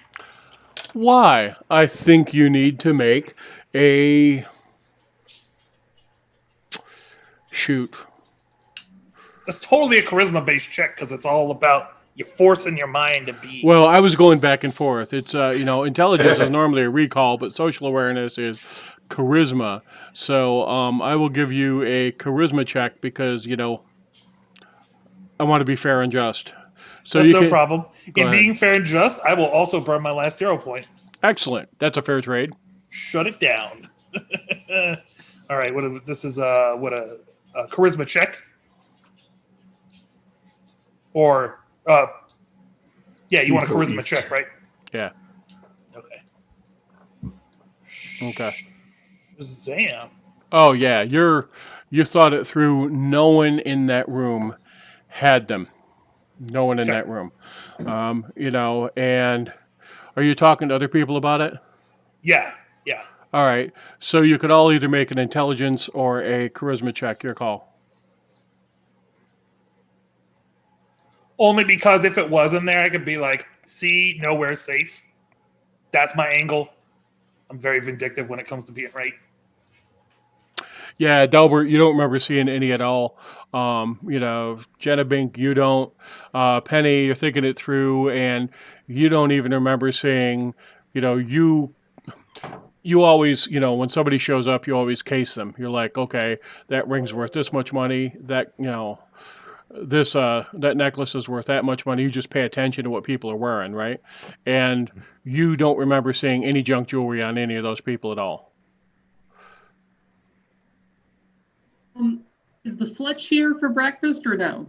Speaker 1: Why? I think you need to make a... Shoot.
Speaker 4: That's totally a charisma-based check, because it's all about you forcing your mind to be...
Speaker 1: Well, I was going back and forth. It's, intelligence is normally a recall, but social awareness is charisma. So I will give you a charisma check because, I want to be fair and just. So
Speaker 4: That's no problem. In
Speaker 1: ahead.
Speaker 4: being fair and just, I will also burn my last hero point.
Speaker 1: Excellent. That's a fair trade.
Speaker 4: Shut it down. All right. This is a charisma check. Or, you want a charisma check, right?
Speaker 1: Yeah.
Speaker 4: Okay.
Speaker 1: Okay.
Speaker 4: Zam.
Speaker 1: Oh yeah, you thought it through. No one in that room had them. No one in that room. And are you talking to other people about it?
Speaker 4: Yeah.
Speaker 1: All right. So you could all either make an intelligence or a charisma check. Your call.
Speaker 4: Only because if it was in there, I could be like, see, nowhere's safe. That's my angle. I'm very vindictive when it comes to being right.
Speaker 1: Yeah, Delbert, you don't remember seeing any at all. Jenna Bink, you don't. Penny, you're thinking it through, and you don't even remember seeing, you always, when somebody shows up, you always case them. You're like, okay, that ring's worth this much money. That, that necklace is worth that much money. You just pay attention to what people are wearing, right? And you don't remember seeing any junk jewelry on any of those people at all.
Speaker 3: Is the Fletch here for breakfast or no?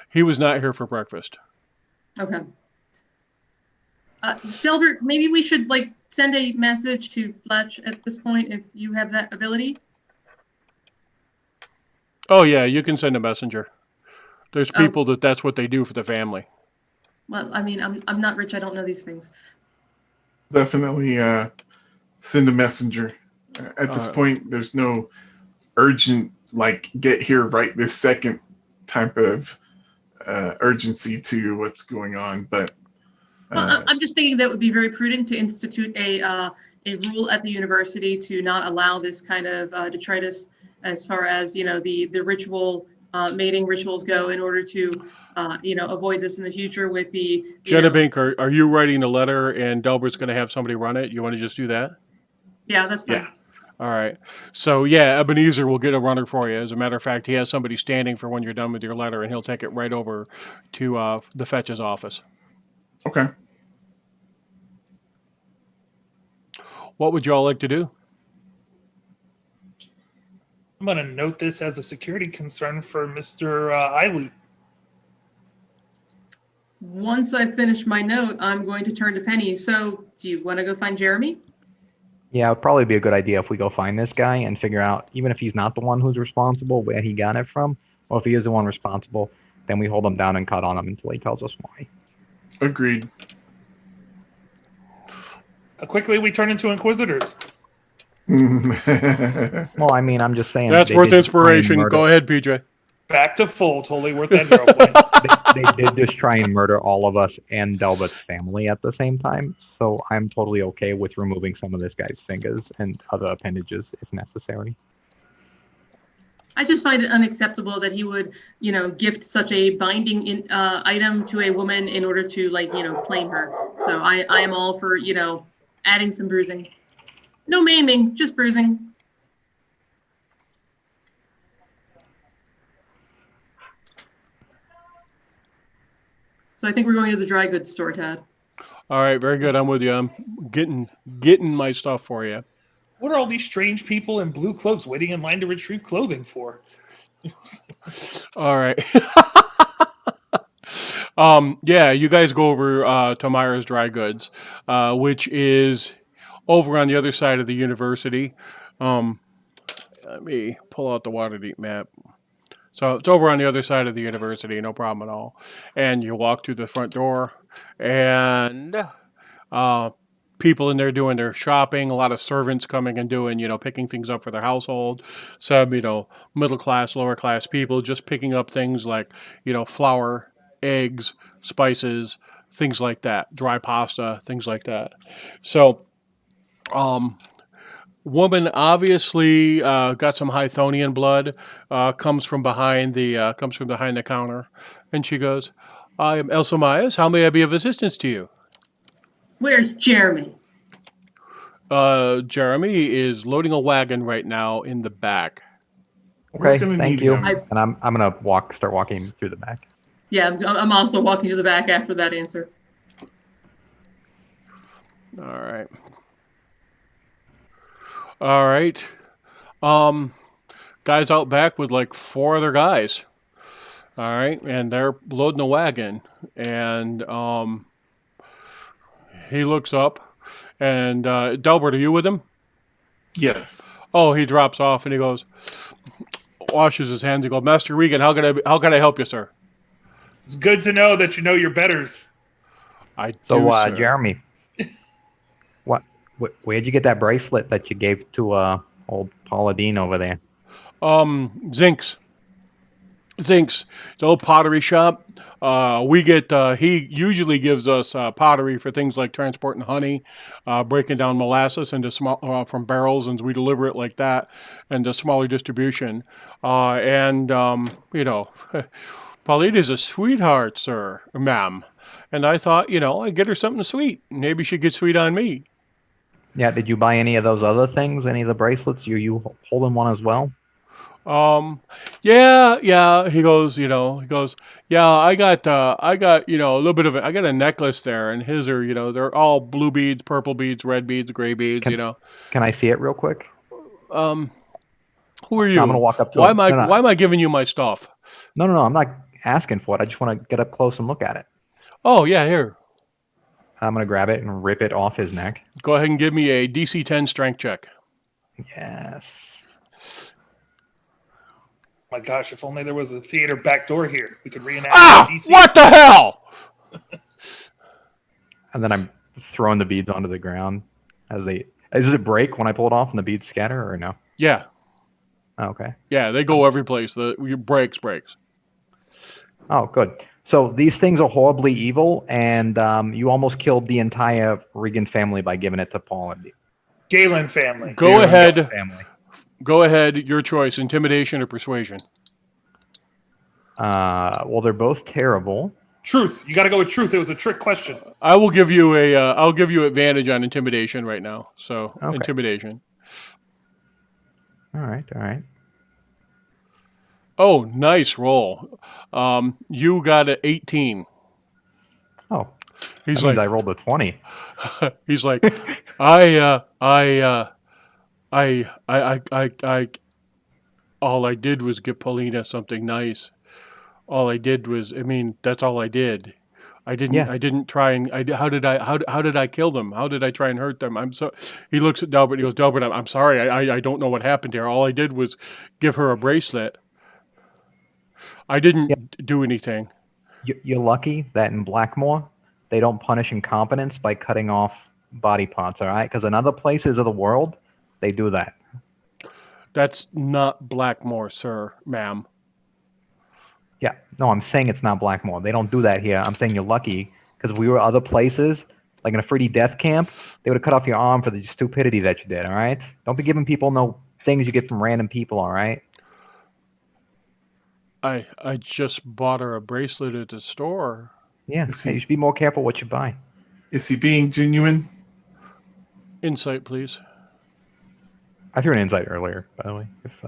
Speaker 1: He was not here for breakfast.
Speaker 3: Okay. Delbert, maybe we should send a message to Fletch at this point if you have that ability.
Speaker 1: Oh yeah, you can send a messenger. There's people that's what they do for the family.
Speaker 3: Well, I mean, I'm not rich. I don't know these things.
Speaker 2: Definitely send a messenger. At this point, there's no urgent, get here right this second type of urgency to what's going on. But
Speaker 3: well, I'm just thinking that would be very prudent to institute a rule at the university to not allow this kind of detritus as far as, the ritual mating rituals go in order to, avoid this in the future with the...
Speaker 1: Jenna Bink, are you writing a letter and Delbert's going to have somebody run it? You want to just do that?
Speaker 3: Yeah, that's fine.
Speaker 2: yeah.
Speaker 1: All right. So, yeah, Ebenezer will get a runner for you. As a matter of fact, he has somebody standing for when you're done with your letter, and he'll take it right over to the Fetch's office.
Speaker 2: Okay.
Speaker 1: What would you all like to do?
Speaker 4: I'm going to note this as a security concern for Mr. Eiley.
Speaker 3: Once I finish my note, I'm going to turn to Penny. So, do you want to go find Jeremy?
Speaker 5: Yeah, it'd probably be a good idea if we go find this guy and figure out, even if he's not the one who's responsible, where he got it from, or if he is the one responsible, then we hold him down and cut on him until he tells us why.
Speaker 2: Agreed.
Speaker 4: Quickly, we turn into inquisitors.
Speaker 5: Well, I mean, I'm just saying.
Speaker 1: That's
Speaker 5: they
Speaker 1: worth
Speaker 5: did try and
Speaker 1: inspiration.
Speaker 5: murder-
Speaker 1: Go ahead, PJ.
Speaker 4: Back to full. Totally worth that hero point.
Speaker 5: They did just try and murder all of us and Delbert's family at the same time, so I'm totally okay with removing some of this guy's fingers and other appendages if necessary.
Speaker 3: I just find it unacceptable that he would, gift such a binding item to a woman in order to, claim her. So I am all for, adding some bruising. No maiming, just bruising. So I think we're going to the dry goods store, Tad.
Speaker 1: All right, very good. I'm with you. I'm getting my stuff for you.
Speaker 4: What are all these strange people in blue cloaks waiting in line to retrieve clothing for?
Speaker 1: All right. Yeah, you guys go over to Myra's Dry Goods, which is over on the other side of the university. Let me pull out the Waterdeep map. So it's over on the other side of the university, no problem at all. And you walk through the front door, and people in there doing their shopping, a lot of servants coming and doing, picking things up for their household. Some, middle class, lower class people just picking up things like, flour, eggs, spices, things like that, dry pasta, things like that. So, woman obviously got some Hythonian blood. Comes from behind the counter, and she goes, "I am Elsa Myers. How may I be of assistance to you?"
Speaker 3: Where's Jeremy?
Speaker 1: Jeremy is loading a wagon right now in the back.
Speaker 2: We're
Speaker 5: Okay,
Speaker 2: gonna
Speaker 5: thank
Speaker 2: need
Speaker 5: you.
Speaker 2: him.
Speaker 5: And I'm gonna start walking through the back.
Speaker 3: Yeah, I'm also walking to the back after that answer.
Speaker 1: All right. All right. Guys out back with like 4 other guys. All right, and they're loading a wagon, and he looks up, and Delbert, are you with him?
Speaker 2: Yes.
Speaker 1: Oh, he drops off and he goes, washes his hands. He goes, "Master Regan, how can I help you, sir?"
Speaker 4: It's good to know that you know your betters.
Speaker 1: I do,
Speaker 5: So,
Speaker 1: sir.
Speaker 5: Jeremy, where'd you get that bracelet that you gave to old Paula Dean over there?
Speaker 1: Zinks. It's an old pottery shop. We get. He usually gives us pottery for things like transporting honey, breaking down molasses into small from barrels, and we deliver it like that, and a smaller distribution. Paulita's a sweetheart, sir, ma'am. And I thought, I'd get her something sweet. Maybe she'd get sweet on me.
Speaker 5: Yeah, did you buy any of those other things? Any of the bracelets? You holding one as well?
Speaker 1: Yeah. He goes, yeah, I got, a little bit of it. I got a necklace there, and his are, they're all blue beads, purple beads, red beads, gray beads,
Speaker 5: Can I see it real quick?
Speaker 1: Who are you?
Speaker 5: No, I'm gonna walk up to
Speaker 1: why
Speaker 5: him.
Speaker 1: am I,
Speaker 5: No.
Speaker 1: why am I giving you my stuff?
Speaker 5: No, I'm not asking for it. I just want to get up close and look at it.
Speaker 1: Oh, yeah, here.
Speaker 5: I'm gonna grab it and rip it off his neck.
Speaker 1: Go ahead and give me a DC 10 strength check.
Speaker 5: Yes.
Speaker 4: My gosh, if only there was a theater back door here. We could reenact DC.
Speaker 1: What the hell?
Speaker 5: And then I'm throwing the beads onto the ground as they. Does it break when I pull it off and the beads scatter or no?
Speaker 1: Yeah.
Speaker 5: Oh, okay.
Speaker 1: Yeah, they go every place. Breaks.
Speaker 5: Oh, good. So these things are horribly evil, and you almost killed the entire Regan family by giving it to Paul and
Speaker 4: Galen family.
Speaker 1: Go ahead.
Speaker 5: family.
Speaker 1: Go ahead. Your choice: intimidation or persuasion.
Speaker 5: Well, they're both terrible.
Speaker 4: Truth. You got to go with truth. It was a trick question.
Speaker 1: I will give you I'll give you advantage on intimidation right now. So
Speaker 5: Okay.
Speaker 1: intimidation.
Speaker 5: All right.
Speaker 1: Oh, nice roll. You got an 18.
Speaker 5: Oh,
Speaker 1: He's
Speaker 5: that means
Speaker 1: like,
Speaker 5: I rolled a 20.
Speaker 1: he's like, I all I did was give Paulina something nice. All I did was, I mean, that's all I did.
Speaker 5: Yeah.
Speaker 1: I didn't try and, how did I kill them? How did I try and hurt them? He looks at Delbert, he goes, Delbert, I'm sorry. I don't know what happened here. All I did was give her a bracelet. I didn't do anything.
Speaker 5: You're lucky that in Blackmoor, they don't punish incompetence by cutting off body parts, all right? Because in other places of the world, they do that.
Speaker 1: That's not Blackmoor, sir, ma'am.
Speaker 5: Yeah. No, I'm saying it's not Blackmoor. They don't do that here. I'm saying you're lucky because if we were other places, like in a 3D death camp, they would have cut off your arm for the stupidity that you did, all right? Don't be giving people no things you get from random people, all right?
Speaker 1: I just bought her a bracelet at the store.
Speaker 5: Yeah.
Speaker 2: Is
Speaker 5: Hey,
Speaker 2: he-
Speaker 5: you should be more careful what you buy.
Speaker 2: Is he being genuine?
Speaker 1: Insight, please.
Speaker 5: I threw an insight earlier, by the way. If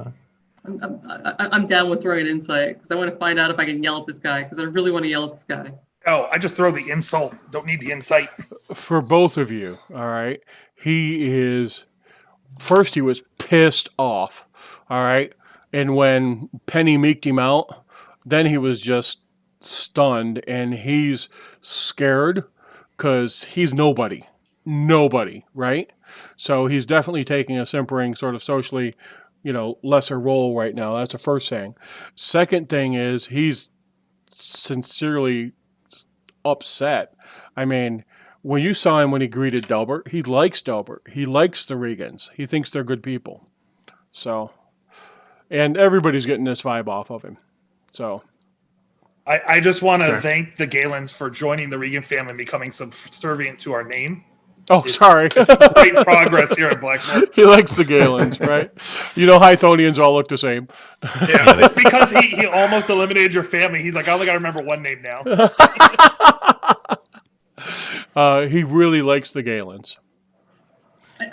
Speaker 3: I'm down with throwing insight because I want to find out if I can yell at this guy because I really want to yell at this guy.
Speaker 4: Oh, I just throw the insult. Don't need the insight.
Speaker 1: For both of you, all right? First he was pissed off, all right? And when Penny meeked him out, then he was just stunned and he's scared because he's nobody, right? So he's definitely taking a simpering sort of socially, lesser role right now. That's the first thing. Second thing is he's sincerely upset. I mean, when you saw him when he greeted Delbert, he likes Delbert. He likes the Regans. He thinks they're good people. So, and everybody's getting this vibe off of him. So,
Speaker 4: I just want to
Speaker 2: Okay.
Speaker 4: thank the Galens for joining the Regan family and becoming subservient to our name.
Speaker 1: sorry.
Speaker 4: It's great progress here at Blackmoor.
Speaker 1: He likes the Galens, right? Hythonians all look the same.
Speaker 4: Yeah, it's because he almost eliminated your family. He's like, I only got to remember one name now.
Speaker 1: He really likes the Galens.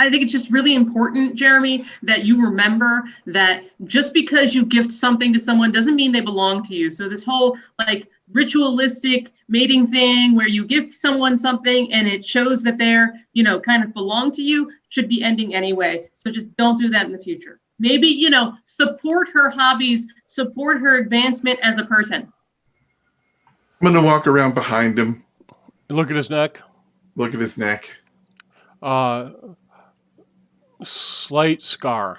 Speaker 3: I think it's just really important, Jeremy, that you remember that just because you gift something to someone doesn't mean they belong to you. So this whole ritualistic mating thing where you give someone something and it shows that they're, kind of belong to you should be ending anyway. So just don't do that in the future. Maybe, support her hobbies, support her advancement as a person.
Speaker 2: I'm going to walk around behind him,
Speaker 1: Look at his neck.
Speaker 2: look at his neck.
Speaker 1: Slight scar.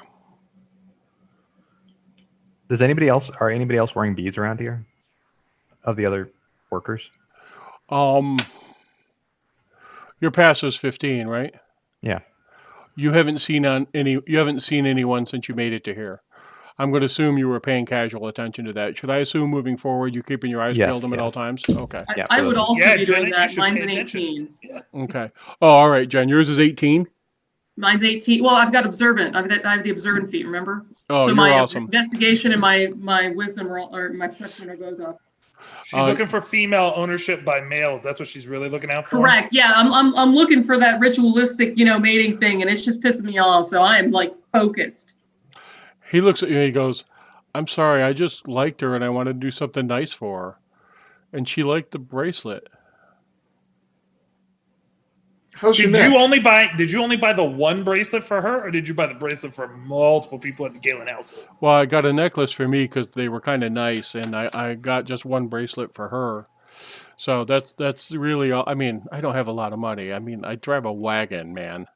Speaker 5: Are anybody else wearing beads around here? Of the other workers?
Speaker 1: Your pass is 15, right?
Speaker 5: Yeah.
Speaker 1: You haven't seen anyone since you made it to here. I'm going to assume you were paying casual attention to that. Should I assume moving forward you're keeping your eyes
Speaker 5: Yes,
Speaker 1: peeled them at all
Speaker 5: yes.
Speaker 1: times? Okay.
Speaker 5: Yeah,
Speaker 3: I would also
Speaker 4: Yeah,
Speaker 3: be
Speaker 4: Jenny,
Speaker 3: doing
Speaker 4: you
Speaker 3: that.
Speaker 4: should
Speaker 3: Mine's
Speaker 4: pay
Speaker 3: an
Speaker 4: attention.
Speaker 3: 18.
Speaker 1: Okay. Oh, all right, Jen. Yours is 18?
Speaker 3: Mine's 18. Well, I've got observant. I have the observant feat, remember?
Speaker 1: Oh,
Speaker 3: So
Speaker 1: you're
Speaker 3: my
Speaker 1: awesome.
Speaker 3: investigation and my wisdom or my perception goes up.
Speaker 4: She's looking for female ownership by males. That's what she's really looking out for.
Speaker 3: Correct. Yeah, I'm looking for that ritualistic, mating thing, and it's just pissing me off. So I am focused.
Speaker 1: He looks at you and he goes, I'm sorry, I just liked her and I wanted to do something nice for her. And she liked the bracelet.
Speaker 2: How's your
Speaker 4: Did
Speaker 2: neck?
Speaker 4: you only buy the one bracelet for her, or did you buy the bracelet for multiple people at the Galen household?
Speaker 1: Well, I got a necklace for me because they were kind of nice, and I got just one bracelet for her. So that's really all. I mean, I don't have a lot of money. I mean, I drive a wagon, man.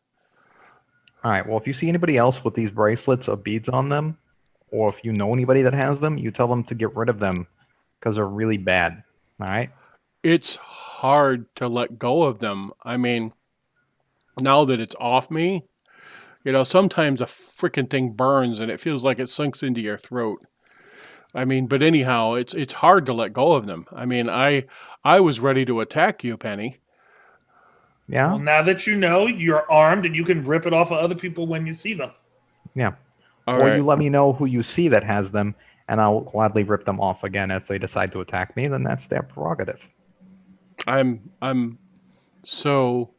Speaker 5: All right. Well, if you see anybody else with these bracelets or beads on them, or if you know anybody that has them, you tell them to get rid of them because they're really bad. All right.
Speaker 1: It's hard to let go of them. I mean, now that it's off me, sometimes a freaking thing burns and it feels like it sinks into your throat. I mean, but anyhow, it's hard to let go of them. I mean, I was ready to attack you, Penny.
Speaker 5: Yeah.
Speaker 4: Well, now that you know, you're armed and you can rip it off of other people when you see them.
Speaker 5: Yeah.
Speaker 1: All
Speaker 5: Or
Speaker 1: right.
Speaker 5: you let me know who you see that has them, and I'll gladly rip them off again if they decide to attack me. Then that's their prerogative.
Speaker 1: I'm so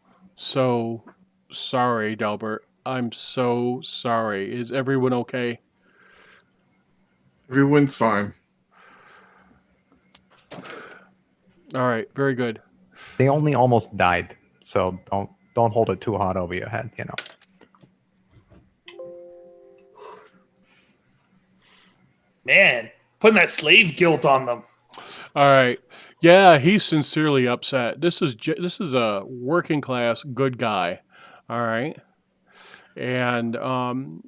Speaker 1: sorry, Delbert. I'm so sorry. Is everyone okay?
Speaker 2: Everyone's fine.
Speaker 1: All right, very good.
Speaker 5: They only almost died, so don't hold it too hard over your head.
Speaker 4: Man, putting that slave guilt on them.
Speaker 1: All right. Yeah, he's sincerely upset. This is a working class good guy. All right. And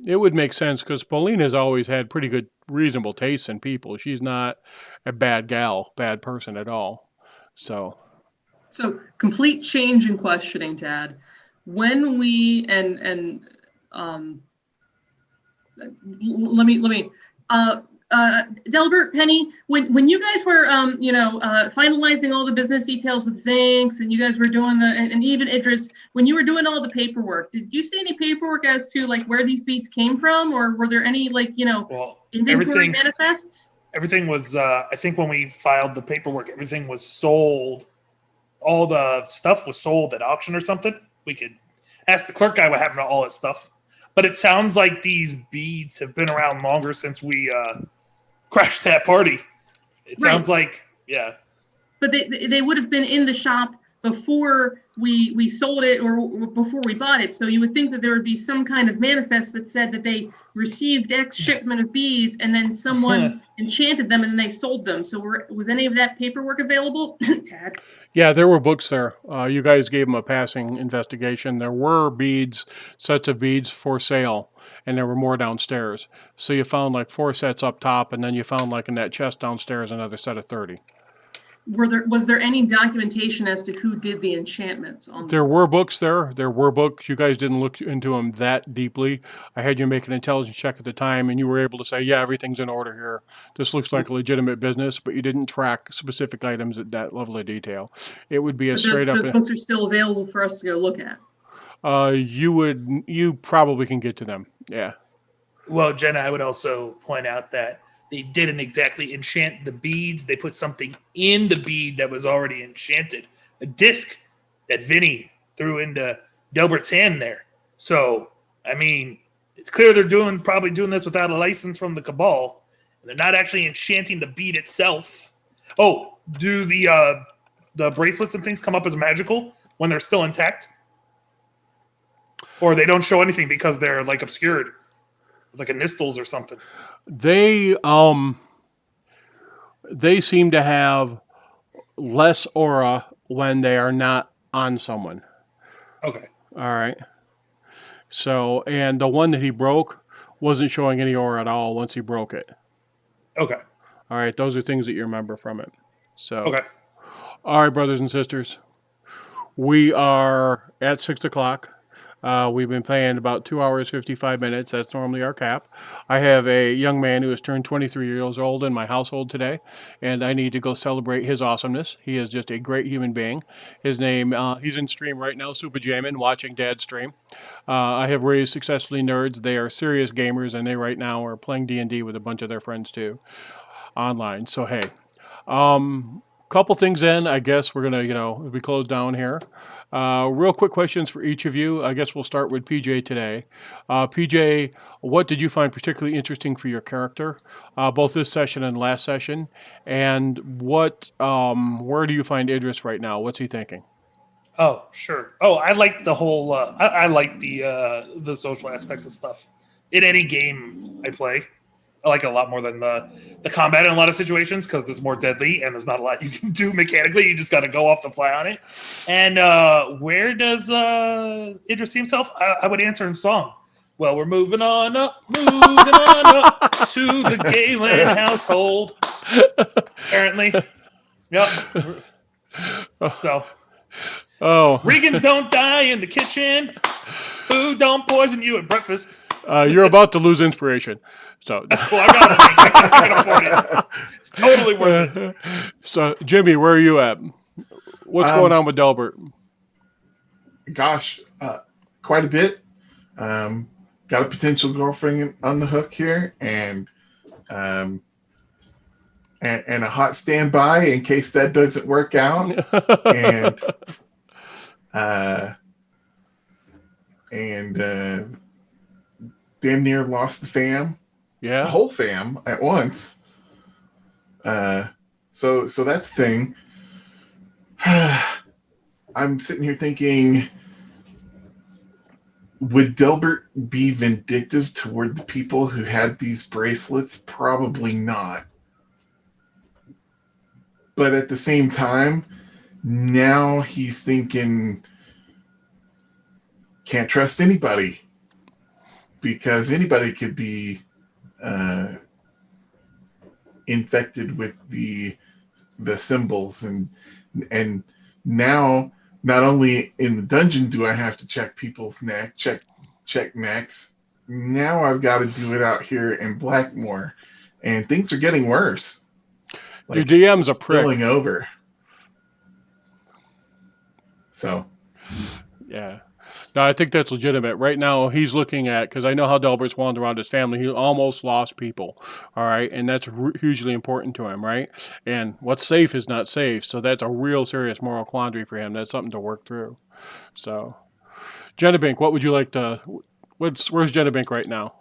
Speaker 1: it would make sense because Pauline has always had pretty good, reasonable taste in people. She's not a bad gal, bad person at all. So,
Speaker 3: So complete change in questioning, Tad. When we and um, let me Delbert, Penny, when you guys were finalizing all the business details with Zinks, and you guys were doing and even Idris, when you were doing all the paperwork, did you see any paperwork as to like where these beads came from, or were there any inventory manifests?
Speaker 4: Everything was, I think when we filed the paperwork, everything was sold. All the stuff was sold at auction or something. We could ask the clerk guy what happened to all his stuff. But it sounds like these beads have been around longer since we crashed that party. It sounds like, yeah.
Speaker 3: But they would have been in the shop before we sold it or before we bought it. So you would think that there would be some kind of manifest that said that they received X shipment of beads and then someone enchanted them and they sold them. So was any of that paperwork available, Tad?
Speaker 1: yeah, there were books there. You guys gave them a passing investigation. There were beads, sets of beads for sale, and there were more downstairs. So you found like 4 sets up top, and then you found like in that chest downstairs another set of 30.
Speaker 3: Was there any documentation as to who did the enchantments on them?
Speaker 1: There were books there. There were books. You guys didn't look into them that deeply. I had you make an intelligence check at the time, and you were able to say, yeah, everything's in order here. This looks like a legitimate business, but you didn't track specific items at that level of detail. It would be a straight up.
Speaker 3: Those books are still available for us to go look at.
Speaker 1: You probably can get to them. Yeah.
Speaker 4: Well, Jenna, I would also point out that they didn't exactly enchant the beads. They put something in the bead that was already enchanted. A disc that Vinny threw into Delbert's hand there. So, I mean, it's clear they're probably doing this without a license from the Cabal. And they're not actually enchanting the bead itself. Oh, do the bracelets and things come up as magical when they're still intact? Or they don't show anything because they're like obscured, like a Nistles or something.
Speaker 1: They seem to have less aura when they are not on someone.
Speaker 4: Okay.
Speaker 1: All right. So, and the one that he broke wasn't showing any aura at all once he broke it.
Speaker 4: Okay.
Speaker 1: All right. Those are things that you remember from it. So,
Speaker 4: Okay.
Speaker 1: all right, brothers and sisters. We are at 6 o'clock. We've been playing about 2 hours, 55 minutes. That's normally our cap. I have a young man who has turned 23 years old in my household today, and I need to go celebrate his awesomeness. He is just a great human being. His name, he's in stream right now, Super Jammin', watching Dad's stream. I have raised successfully nerds. They are serious gamers, and they right now are playing D&D with a bunch of their friends too, online. So, hey. Couple things in, I guess we're going to, as we close down here. Real quick questions for each of you. I guess we'll start with PJ today. PJ, what did you find particularly interesting for your character, both this session and last session? And where do you find Idris right now? What's he thinking?
Speaker 4: Oh, sure. Oh, I like the whole, I like the social aspects of stuff. In any game I play, I like it a lot more than the combat in a lot of situations because it's more deadly and there's not a lot you can do mechanically. You just got to go off the fly on it. And where does Idris see himself? I would answer in song. Well, we're moving on up to the Galen household. Apparently. Yep. So.
Speaker 1: Oh.
Speaker 4: Regans don't die in the kitchen. Food don't poison you at breakfast.
Speaker 1: You're about to lose inspiration. So
Speaker 4: that's cool. I can afford it. It's totally worth it.
Speaker 1: So, Jimmy, where are you at? What's going on with Delbert?
Speaker 2: Gosh, quite a bit. Got a potential girlfriend on the hook here, and a hot standby in case that doesn't work out, and damn near lost the fam.
Speaker 1: Yeah,
Speaker 2: the whole fam at once. So that's the thing. I'm sitting here thinking, Would Delbert be vindictive toward the people who had these bracelets? Probably not. But at the same time, now he's thinking, can't trust anybody because anybody could be infected with the symbols, and now not only in the dungeon do I have to check people's check necks. Now I've got to do it out here in Blackmoor, and things are getting worse.
Speaker 1: Your DM's a prick.
Speaker 2: Spilling over. So,
Speaker 1: yeah. No, I think that's legitimate. Right now, he's looking at, because I know how Delbert's wound around his family. He almost lost people, all right? And that's hugely important to him, right? And what's safe is not safe. So that's a real serious moral quandary for him. That's something to work through. So, Jenabink, what would you like to... where's Jenabink right now?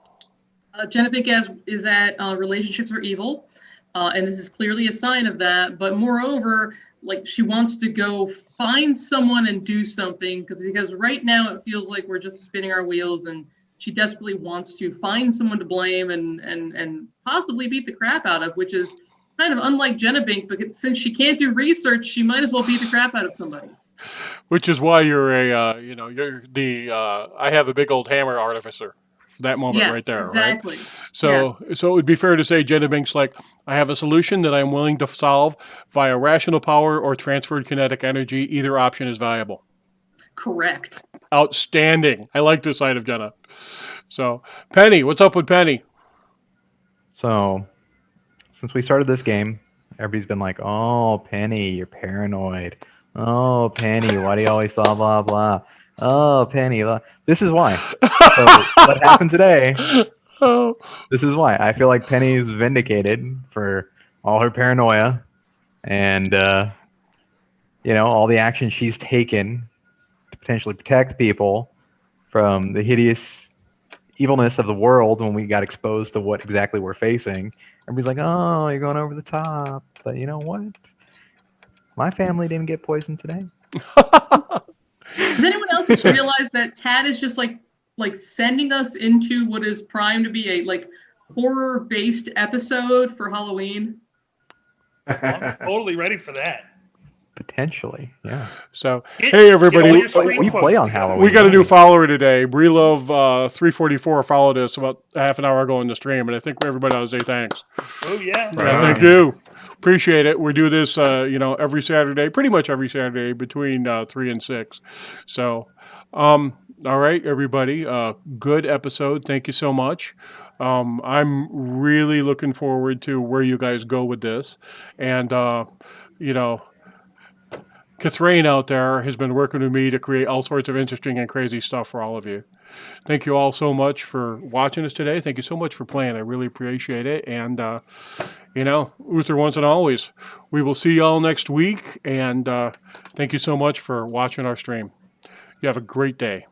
Speaker 3: Jenabink is at relationships are evil. And this is clearly a sign of that. But moreover, like she wants to go find someone and do something because right now it feels like we're just spinning our wheels, and she desperately wants to find someone to blame and possibly beat the crap out of, which is kind of unlike Jenabink, because since she can't do research, she might as well beat the crap out of somebody.
Speaker 1: Which is why you're you're the I have a big old hammer artificer. That moment right there,
Speaker 3: exactly.
Speaker 1: right? So it would be fair to say Jenabink's like, I have a solution that I'm willing to solve via rational power or transferred kinetic energy. Either option is viable.
Speaker 3: Correct.
Speaker 1: Outstanding. I like this side of Jenna. So, Penny, what's up with Penny?
Speaker 5: So, since we started this game, everybody's been like, oh, Penny, you're paranoid. Oh, Penny, why do you always blah, blah, blah? Oh, Penny. This is why. So what happened today?
Speaker 1: Oh.
Speaker 5: This is why. I feel like Penny's vindicated for all her paranoia and, all the action she's taken to potentially protect people from the hideous evilness of the world when we got exposed to what exactly we're facing. Everybody's like, oh, you're going over the top. But you know what? My family didn't get poisoned today.
Speaker 3: Does anyone else just realize that Tad is just like sending us into what is primed to be a horror-based episode for Halloween?
Speaker 4: I'm totally ready for that.
Speaker 5: Potentially, yeah.
Speaker 1: So, hey everybody,
Speaker 5: we play on Halloween.
Speaker 1: We got a new follower today. Brelove 344 followed us about half an hour ago in the stream, and I think everybody ought to say thanks.
Speaker 4: Oh yeah.
Speaker 1: Thank you. Appreciate it. We do this, every Saturday, pretty much every Saturday between 3 and 6. So, all right, everybody. Good episode. Thank you so much. I'm really looking forward to where you guys go with this. And, Kathrine out there has been working with me to create all sorts of interesting and crazy stuff for all of you. Thank you all so much for watching us today. Thank you so much for playing. I really appreciate it. And, Uther once and always. We will see y'all next week. And thank you so much for watching our stream. You have a great day.